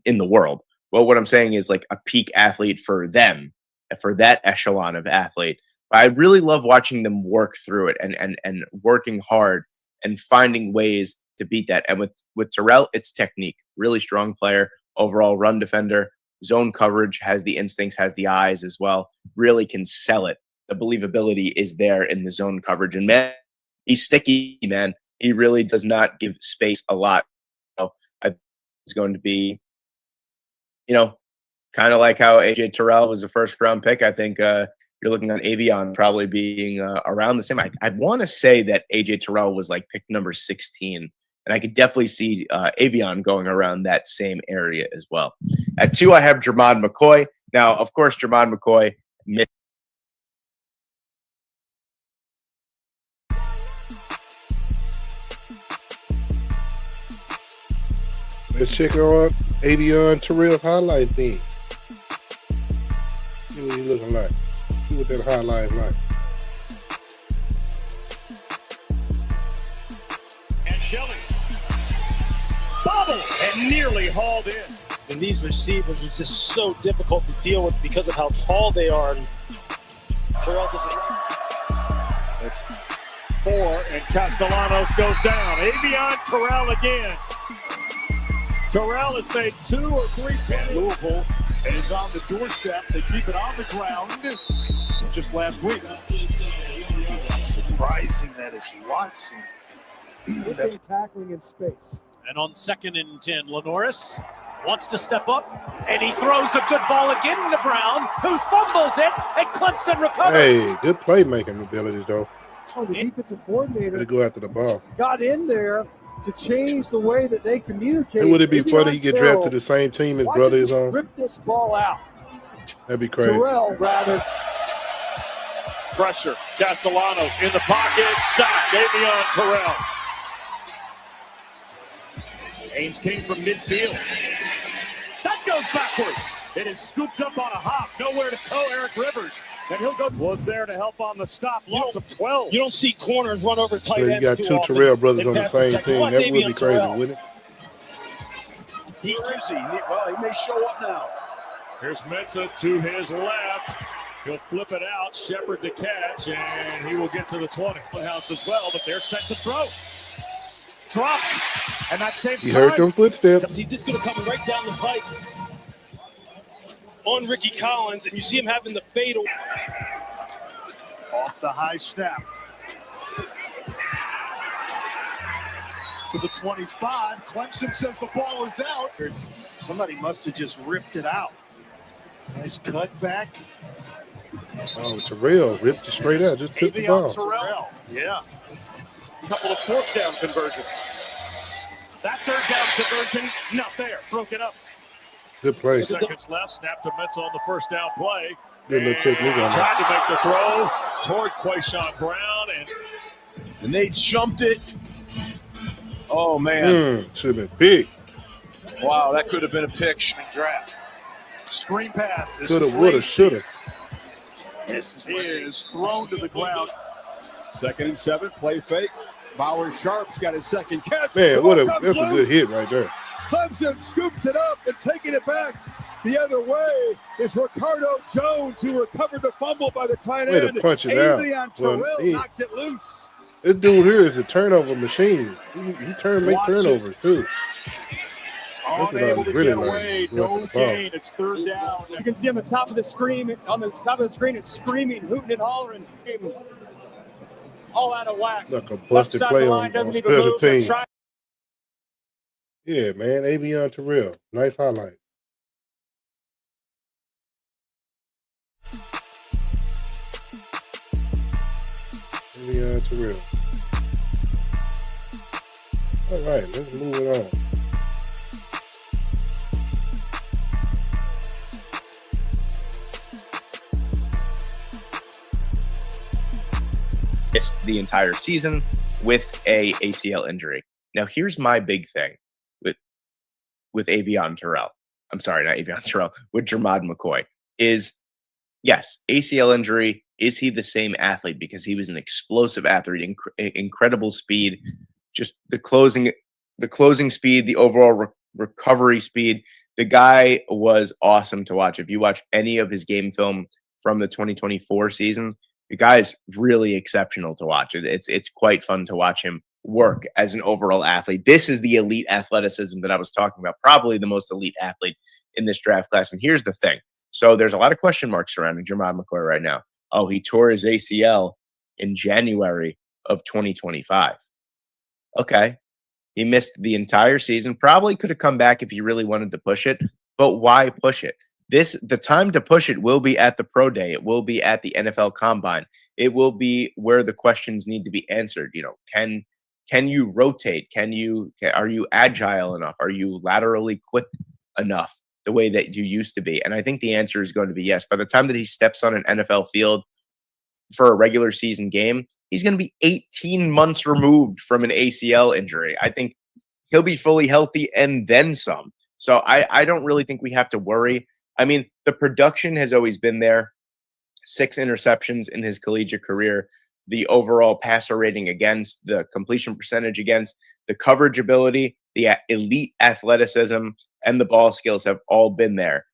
[SPEAKER 4] in the world. Well, what I'm saying is like a peak athlete for them, for that echelon of athlete. But I really love watching them work through it and working hard and finding ways to beat that. And with Terrell, it's technique. Really strong player, overall run defender, zone coverage, has the instincts, has the eyes as well. Really can sell it. The believability is there in the zone coverage. And man, he's sticky, man. He really does not give space a lot. It's going to be, kind of like how AJ Terrell was a first-round pick. I think you're looking at Avion probably being around the same. I want to say that AJ Terrell was like pick number 16, and I could definitely see Avion going around that same area as well. At 2, I have Jermod McCoy. Now, of course, Jermod McCoy missed.
[SPEAKER 3] Let's check on Avion Terrell's highlights then. See what he's looking like. See what that highlight like.
[SPEAKER 17] And Shelley bobbles and nearly hauled in.
[SPEAKER 18] And these receivers are just so difficult to deal with because of how tall they are. And Terrell doesn't.
[SPEAKER 5] It's 4, and Castellanos goes down. Avion Terrell again. Terrell has made 2 or 3 penalties.
[SPEAKER 7] Louisville is on the doorstep. They keep it on the ground just last week. Surprising that is Watson.
[SPEAKER 1] Looking tackling in space.
[SPEAKER 17] And on 2nd and 10, Lenoris wants to step up, and he throws a good ball again to Brown, who fumbles it, and Clemson recovers.
[SPEAKER 3] Hey, good playmaking abilities, though.
[SPEAKER 1] Oh, the defensive coordinator
[SPEAKER 3] to go after the ball.
[SPEAKER 1] Got in there to change the way that they communicate.
[SPEAKER 3] And would it be funny he get drafted to the same team his brother is on?
[SPEAKER 1] Rip this ball out.
[SPEAKER 3] That'd be crazy.
[SPEAKER 1] Terrell, rather.
[SPEAKER 5] Pressure. Castellanos in the pocket. Sack. Avion Terrell.
[SPEAKER 17] Haynes came from midfield. That goes backwards. It is scooped up on a hop. Nowhere to go, Eric Rivers. And he'll go.
[SPEAKER 5] Was there to help on the stop. Loss of 12.
[SPEAKER 18] You don't see corners run over tight ends.
[SPEAKER 3] You got 2 Terrell brothers on the same team. That would be crazy, wouldn't it?
[SPEAKER 5] Where is he? Well, he may show up now. Here's Mensah to his left. He'll flip it out. Shepard to catch, and he will get to the 20. House as well, but they're set to throw. Dropped, and that saves time.
[SPEAKER 3] He heard them footsteps.
[SPEAKER 18] He's just going to come right down the pipe on Ricky Collins, and you see him having the fade
[SPEAKER 5] off the high snap. To the 25. Clemson says the ball is out. Somebody must have just ripped it out. Nice cut back.
[SPEAKER 3] Oh, Terrell ripped it straight out. Just took the ball.
[SPEAKER 5] Terrell. Yeah. A couple of fourth down conversions. That third down conversion, not there. Broken up.
[SPEAKER 3] Good play.
[SPEAKER 5] Seconds left. Snap to Mensah on the first down play.
[SPEAKER 3] Good little technique on
[SPEAKER 5] tried to make the throw toward Quayshawn Brown, and they jumped it. Oh, man.
[SPEAKER 3] Should have been big.
[SPEAKER 5] Wow, that could have been a pick. Draft. Screen pass.
[SPEAKER 3] Coulda, woulda, shoulda.
[SPEAKER 5] This is thrown to the ground. 2nd and 7, play fake. Bauer Sharp's got his second catch.
[SPEAKER 3] Man, that's a good hit right there.
[SPEAKER 1] Clemson scoops it up and taking it back the other way is Ricardo Jones, who recovered the fumble by the tight end.
[SPEAKER 3] Way to punch it out.
[SPEAKER 1] Adrian Terrell knocked it loose.
[SPEAKER 3] This dude here is a turnover machine. He make turnovers too. That's what I really like.
[SPEAKER 5] No gain. It's third down.
[SPEAKER 19] You can see on the top of the screen, it's screaming, hooting and hollering. All out of whack.
[SPEAKER 3] Like a busted play on special team. Yeah, man. Adrian Terrell. Nice highlight. Adrian Terrell. All right, let's move it on.
[SPEAKER 4] Missed the entire season with a ACL injury. Now, here's my big thing with Avion Terrell. I'm sorry, not Avion Terrell, with Jermod McCoy is, yes, ACL injury. Is he the same athlete? Because he was an explosive athlete, incredible speed, just the closing speed, the overall recovery speed. The guy was awesome to watch. If you watch any of his game film from the 2024 season, the guy is really exceptional to watch. It's quite fun to watch him work as an overall athlete. This is the elite athleticism that I was talking about, probably the most elite athlete in this draft class. And here's the thing. So there's a lot of question marks surrounding Jermod McCoy right now. Oh, he tore his ACL in January of 2025. Okay. He missed the entire season. Probably could have come back if he really wanted to push it, but why push it? The time to push it will be at the pro day. It will be at the NFL combine. It will be where the questions need to be answered. You know, can you rotate? Are you agile enough? Are you laterally quick enough the way that you used to be? And I think the answer is going to be yes. By the time that he steps on an NFL field for a regular season game, he's going to be 18 months removed from an ACL injury. I think he'll be fully healthy and then some. So I don't really think we have to worry. I mean, the production has always been there. 6 interceptions in his collegiate career. The overall passer rating against, the completion percentage against, the coverage ability, the elite athleticism, and the ball skills have all been there.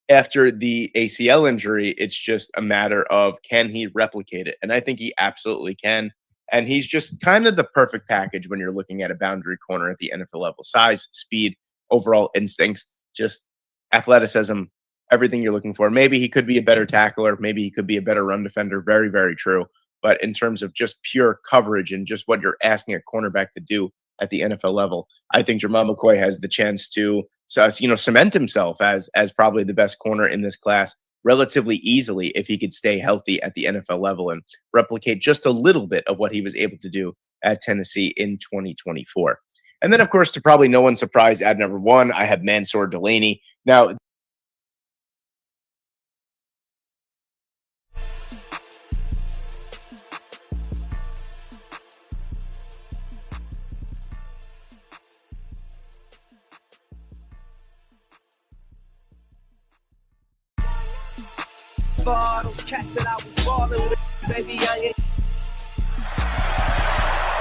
[SPEAKER 4] After the ACL injury, it's just a matter of, can he replicate it? And I think he absolutely can. And he's just kind of the perfect package when you're looking at a boundary corner at the NFL level. Size, speed, overall instincts, just athleticism, everything you're looking for. Maybe he could be a better tackler. Maybe he could be a better run defender. Very, very true. But in terms of just pure coverage and just what you're asking a cornerback to do at the NFL level, I think Jermod McCoy has the chance to cement himself as probably the best corner in this class relatively easily if he could stay healthy at the NFL level and replicate just a little bit of what he was able to do at Tennessee in 2024. And then, of course, to probably no one's surprise, at number 1, I have Mansour Delaney. Now,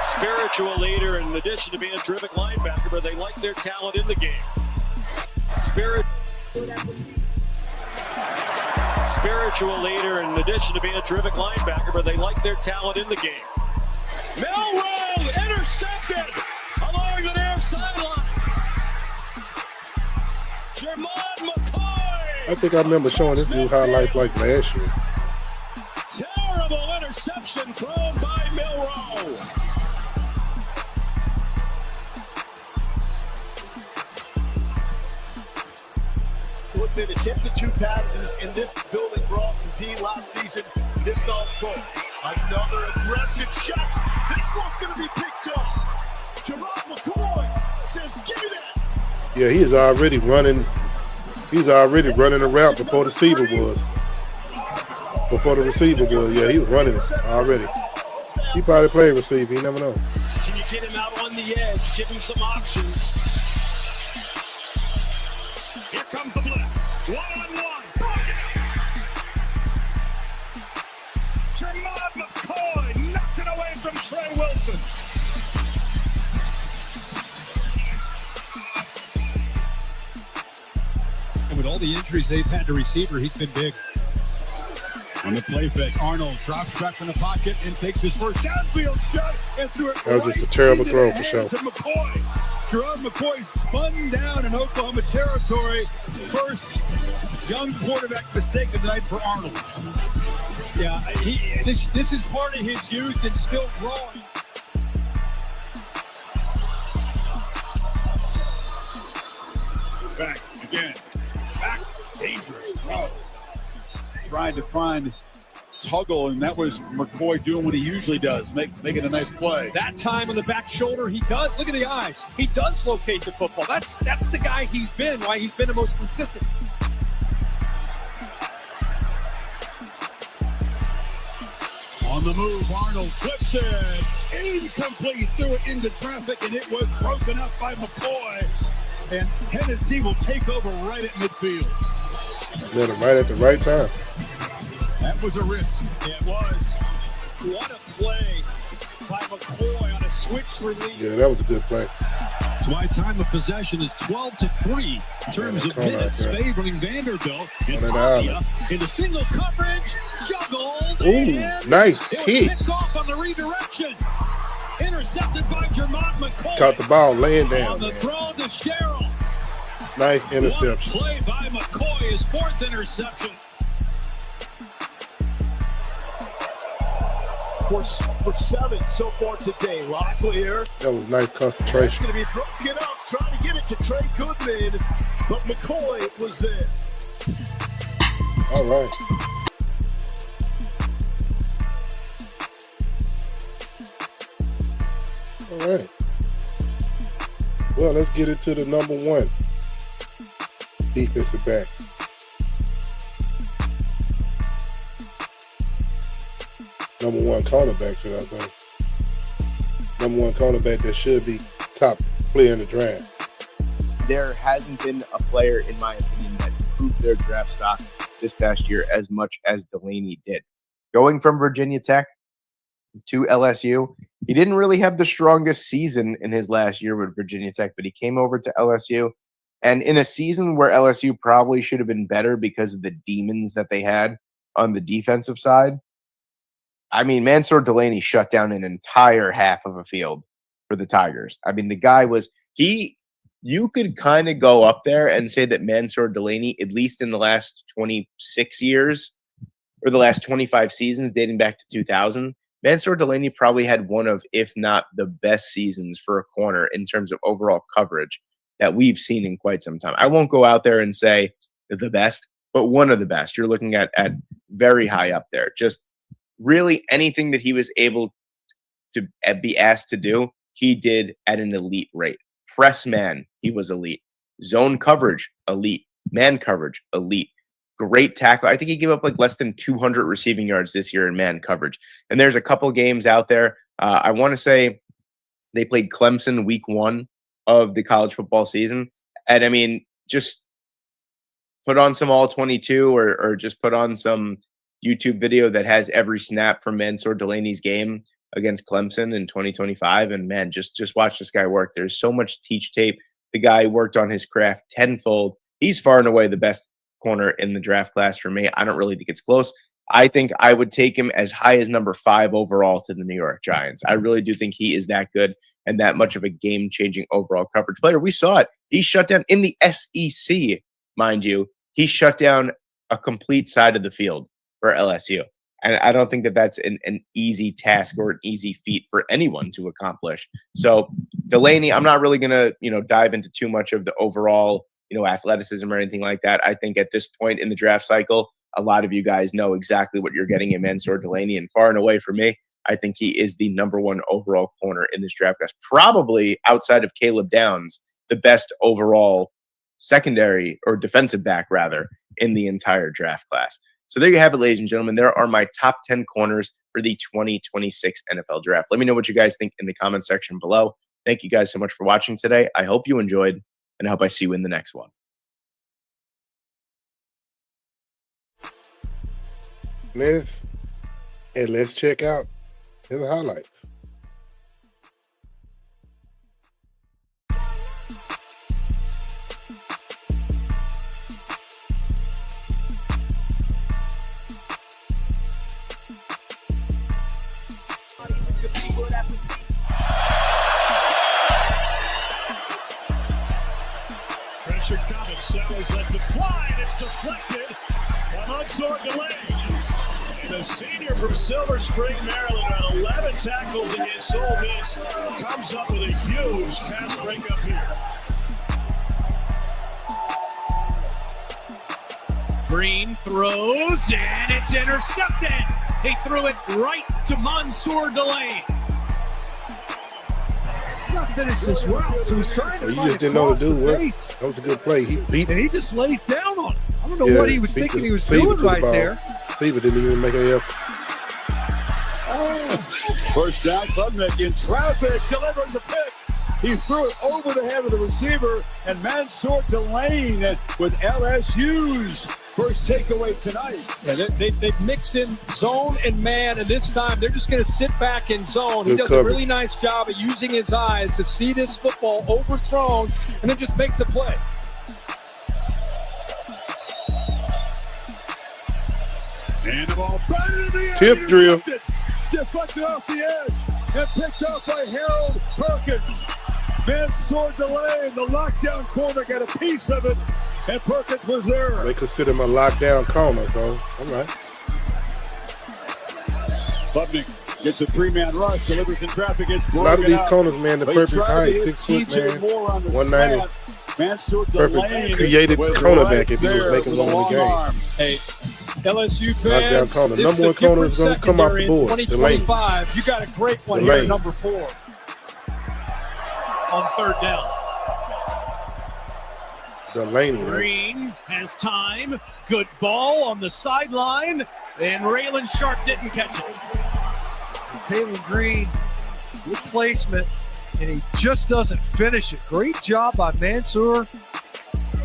[SPEAKER 17] Spiritual leader, in addition to being a terrific linebacker, but they like their talent in the game.
[SPEAKER 5] Spiritual leader in addition to being a terrific linebacker, but they like their talent in the game. Milroe intercepted along the near sideline. Jermon McCoy.
[SPEAKER 3] I think I remember showing this dude highlights like last year.
[SPEAKER 5] Terrible interception thrown by Milroe.
[SPEAKER 17] Who had been attempted 2 passes in this building for Austin Peay last season. Missed on both. Another aggressive shot. This one's going to be picked up. Jermon McCoy says, give me that.
[SPEAKER 3] Yeah, he's already running. He's already running a route before the receiver was. Yeah, he was running it already. He probably played receiver. You never know.
[SPEAKER 5] Can you get him out on the edge? Give him some options. Here comes the blitz. One-on-one. Jermon McCoy knocked it away from Trey Wilson.
[SPEAKER 19] And with all the injuries they've had to receiver, he's been big.
[SPEAKER 14] On the play fake, Arnold drops back from the pocket and takes his first downfield shot and threw it
[SPEAKER 3] That was just a terrible throw for sure.
[SPEAKER 14] McCoy. Jerome McCoy spun down in Oklahoma territory. First young quarterback mistake of the night for Arnold.
[SPEAKER 19] Yeah, this is part of his youth and still growing.
[SPEAKER 14] Back again. Back. Dangerous throw. Trying to find Tuggle, and that was McCoy doing what he usually does, making a nice play.
[SPEAKER 19] That time on the back shoulder, he does. Look at the eyes. He does locate the football. That's the guy he's been, why he's been the most consistent.
[SPEAKER 14] On the move, Arnold flips it. Incomplete. Threw it into traffic, and it was broken up by McCoy. And Tennessee will take over right at midfield.
[SPEAKER 3] Let him right at the right time.
[SPEAKER 14] That was a risk.
[SPEAKER 19] It was. What a play by McCoy on a switch release.
[SPEAKER 3] Yeah, that was a good play.
[SPEAKER 19] That's why time of possession is 12-3 in terms of minutes, favoring Vanderbilt. And Pavia in the single coverage, juggled.
[SPEAKER 3] Ooh, nice
[SPEAKER 19] kick.
[SPEAKER 3] kick.
[SPEAKER 19] Picked off on the redirection. Intercepted by Jermon McCoy.
[SPEAKER 3] Caught the ball laying down.
[SPEAKER 19] On the throw to Sherrill.
[SPEAKER 3] Nice interception.
[SPEAKER 19] One play by McCoy, his 4th interception.
[SPEAKER 17] For 7 so far today. Lockley here.
[SPEAKER 3] That was nice concentration.
[SPEAKER 17] Going to be broken up, trying to get it to Trey Goodman, but McCoy was there.
[SPEAKER 3] All right. All right. Well, let's get into the number 1 defensive back. Number 1 cornerback, should I say. Number 1 cornerback that should be top player in the draft.
[SPEAKER 4] There hasn't been a player, in my opinion, that improved their draft stock this past year as much as Delaney did. Going from Virginia Tech to LSU, he didn't really have the strongest season in his last year with Virginia Tech, but he came over to LSU. And in a season where LSU probably should have been better because of the demons that they had on the defensive side, I mean, Mansour Delaney shut down an entire half of a field for the Tigers. I mean, the guy was you could kind of go up there and say that Mansour Delaney, at least in the last 26 years or the last 25 seasons dating back to 2000, Mansour Delaney probably had one of, if not the best seasons for a corner in terms of overall coverage that we've seen in quite some time. I won't go out there and say the best, but one of the best. You're looking at very high up there. Just really anything that he was able to be asked to do, he did at an elite rate. Press man, he was elite. Zone coverage, elite. Man coverage, elite. Great tackle. I think he gave up like less than 200 receiving yards this year in man coverage. And there's a couple games out there. I want to say they played Clemson week 1 of the college football season. And I mean, just put on some all 22 or just put on some YouTube video that has every snap from Mansour Delaney's game against Clemson in 2025. And man, just watch this guy work. There's so much teach tape. The guy worked on his craft tenfold. He's far and away the best corner in the draft class for me. I don't really think it's close. I think I would take him as high as number 5 overall to the New York Giants. I really do think he is that good and that much of a game-changing overall coverage player. We saw it. He shut down in the SEC, mind you. He shut down a complete side of the field for LSU. And I don't think that that's an easy task or an easy feat for anyone to accomplish. So Delaney, I'm not really going to, dive into too much of the overall, athleticism or anything like that. I think at this point in the draft cycle, a lot of you guys know exactly what you're getting in Mansour Delaney. And far and away for me, I think he is the number 1 overall corner in this draft class. Probably outside of Caleb Downs, the best overall secondary or defensive back, rather, in the entire draft class. So there you have it, ladies and gentlemen. There are my top 10 corners for the 2026 NFL Draft. Let me know what you guys think in the comment section below. Thank you guys so much for watching today. I hope you enjoyed, and I hope I see you in the next one.
[SPEAKER 3] Let's check out his highlights.
[SPEAKER 5] Pressure coming. Sellers lets it fly, and it's deflected by Mansour Delaney. And a senior from Silver Spring, Maryland, on 11 tackles against Ole Miss, comes up with a huge pass breakup here.
[SPEAKER 11] Green throws, and it's intercepted. He threw it right to Mansour Delaney.
[SPEAKER 1] Not finish this route, so he's trying to
[SPEAKER 3] you
[SPEAKER 1] find
[SPEAKER 3] just didn't know
[SPEAKER 1] across
[SPEAKER 3] to do
[SPEAKER 1] the
[SPEAKER 3] what.
[SPEAKER 1] face.
[SPEAKER 3] That was a good play. He beat,
[SPEAKER 1] and he just lays down on it. I don't know what he was thinking he was doing right there.
[SPEAKER 3] Seaver didn't even make an effort.
[SPEAKER 14] First down, Klubnik in traffic, delivers a pick. He threw it over the head of the receiver, and Mansour Delaney with LSU's first takeaway tonight.
[SPEAKER 11] Yeah, they've mixed in zone and man, and this time they're just going to sit back in zone. He does a really nice job of using his eyes to see this football overthrown, and then just makes the play.
[SPEAKER 14] And the ball batted in the air.
[SPEAKER 3] Tip drill.
[SPEAKER 14] Deflected off the edge and picked off by Harold Perkins. Mansour Delaney, the lockdown corner, got a piece of it, and Perkins was there.
[SPEAKER 3] They consider him a lockdown corner, so all right.
[SPEAKER 14] Klubnik gets a 3-man rush, delivers in traffic. It's
[SPEAKER 3] a lot of these corners, man, the perfect height, 6 foot, man, 190.
[SPEAKER 14] Mansour
[SPEAKER 3] Perfect created cornerback if he was making one in the game.
[SPEAKER 11] Hey, LSU fans,
[SPEAKER 3] corner.
[SPEAKER 11] This
[SPEAKER 3] Number 1 corner is going to come off the board.
[SPEAKER 11] 2025, you got a great one here, number 4 on 3rd down.
[SPEAKER 3] Delaney.
[SPEAKER 11] Green has time. Good ball on the sideline, and Raylan Sharp didn't catch it.
[SPEAKER 1] Taylor Green, good placement, and he just doesn't finish it. Great job by Mansour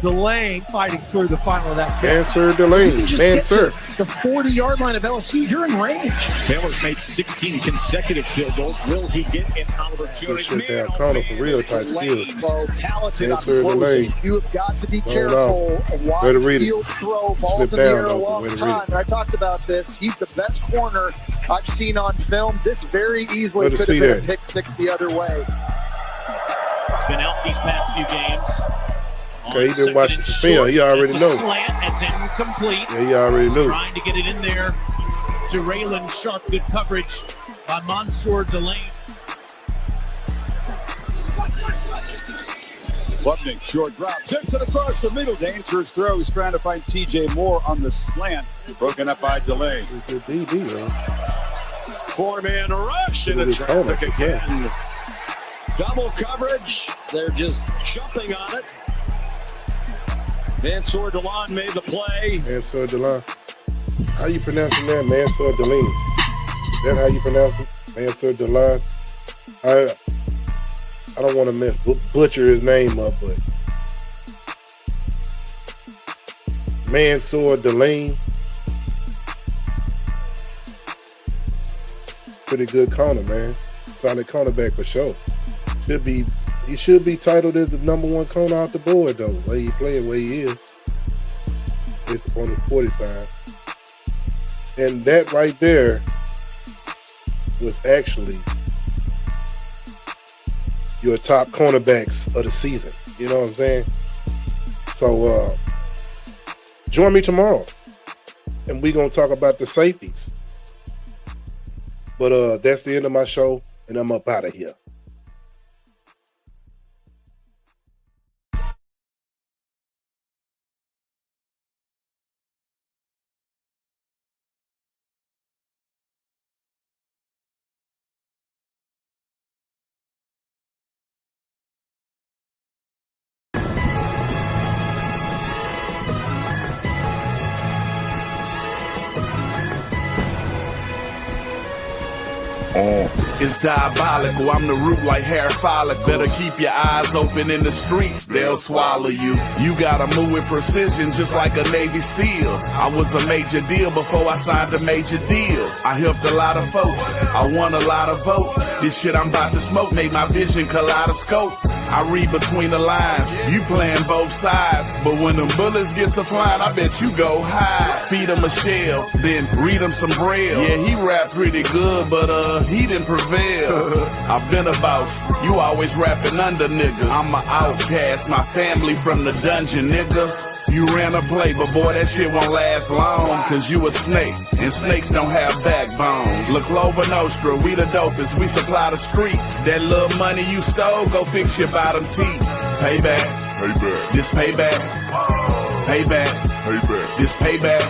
[SPEAKER 1] Delaney fighting through the final of that catch.
[SPEAKER 3] Mansour Delaney.
[SPEAKER 10] You can just get to the 40-yard line of LSU. You're in range.
[SPEAKER 6] Taylor's made 16 consecutive field goals. Will he get an opportunity?
[SPEAKER 3] Shut down corner for real type skills.
[SPEAKER 10] Talented on closing. You have got to be careful. A wide field throw, balls in the air a long time. And I talked about this. He's the best corner I've seen on film. This very easily could have been a pick 6 the other way.
[SPEAKER 11] It's been out these past few games.
[SPEAKER 3] Okay, he didn't watch the film. He already knows.
[SPEAKER 11] Slant. That's incomplete.
[SPEAKER 3] Yeah, he already knew.
[SPEAKER 11] Trying to get it in there to Raylan Sharp. Good coverage by Mansour Delaney.
[SPEAKER 14] Klubnik, short drop, tips it across the middle. Dangerous throw. He's trying to find TJ Moore on the slant. Broken up by Delaney.
[SPEAKER 3] Good DB, man.
[SPEAKER 6] 4-man rush into traffic again. Double coverage. They're just jumping on it. Mansour Delaney made the play.
[SPEAKER 3] Mansour Delaney. How you pronouncing that? Mansour Delaney. Is that how you pronounce it? Mansour Delaney. I don't want to butcher his name up, but Mansour Delaney. Pretty good corner, man. Solid cornerback for sure. Should be he should be titled as the #1 corner off the board, though. Where he playing, where he is. Based upon his 45. And that right there was actually your top cornerbacks of the season. You know what I'm saying? So join me tomorrow, and we're going to talk about the safeties. But that's the end of my show, and I'm up out of here.
[SPEAKER 16] It's diabolical, I'm the root like hair follicles. Better keep your eyes open in the streets, they'll swallow you. You gotta move with precision just like a Navy SEAL. I was a major deal before I signed a major deal. I helped a lot of folks, I won a lot of votes. This shit I'm about to smoke made my vision kaleidoscope. I read between the lines, you playing both sides. But when them bullets get to flying, I bet you go high. Feed him a shell, then read him some braille. Yeah, he rap pretty good, but he didn't prevail. I've been a boss, you always rapping under niggas. I'm an outcast, my family from the dungeon, nigga. You ran a play, but boy, that shit won't last long. Cause you a snake, and snakes don't have backbones. Look, Clover Nostra, we the dopest, we supply the streets. That little money you stole, go fix your bottom teeth. Payback, payback, this payback, payback, payback, this payback,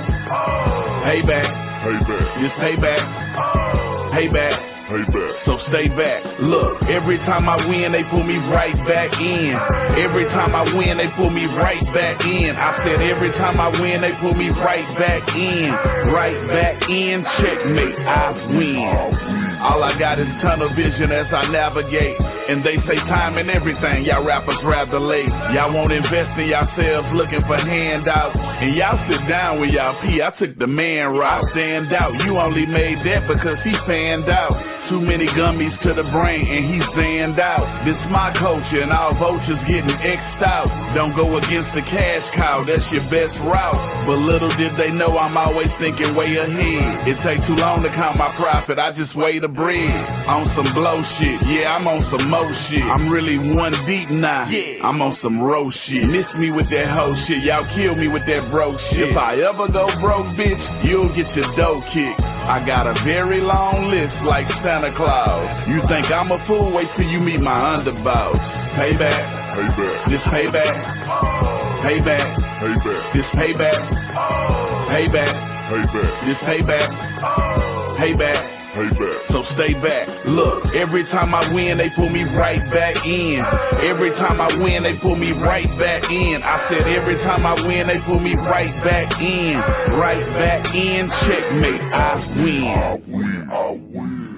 [SPEAKER 16] payback, payback, this payback, payback. So stay back. Look, every time I win, they pull me right back in. Every time I win, they pull me right back in. I said every time I win, they pull me right back in. Right back in, checkmate, I win. All I got is tunnel vision as I navigate. And they say time and everything, y'all rappers rather late. Y'all won't invest in yourselves looking for handouts. And y'all sit down with y'all pee, I took the man route. I stand out, you only made that because he fanned out. Too many gummies to the brain and he zanned out. This my culture and all vultures getting X'd out. Don't go against the cash cow, that's your best route. But little did they know I'm always thinking way ahead. It take too long to count my profit, I just weigh the bread. On some blow shit, yeah, I'm on some mo shit. I'm really one deep now, yeah. I'm on some road shit. Miss me with that hoe shit, y'all kill me with that broke shit. If I ever go broke, bitch, you'll get your dough kicked. I got a very long list like Santa Claus. You think I'm a fool? Wait till you meet my underboss. Payback, payback, this payback, payback, payback, this payback, payback, payback, this payback, payback. So stay back. Look, every time I win, they pull me right back in. Every time I win, they pull me right back in. I said every time I win, they pull me right back in. Right back in, checkmate, I win. I win, I win.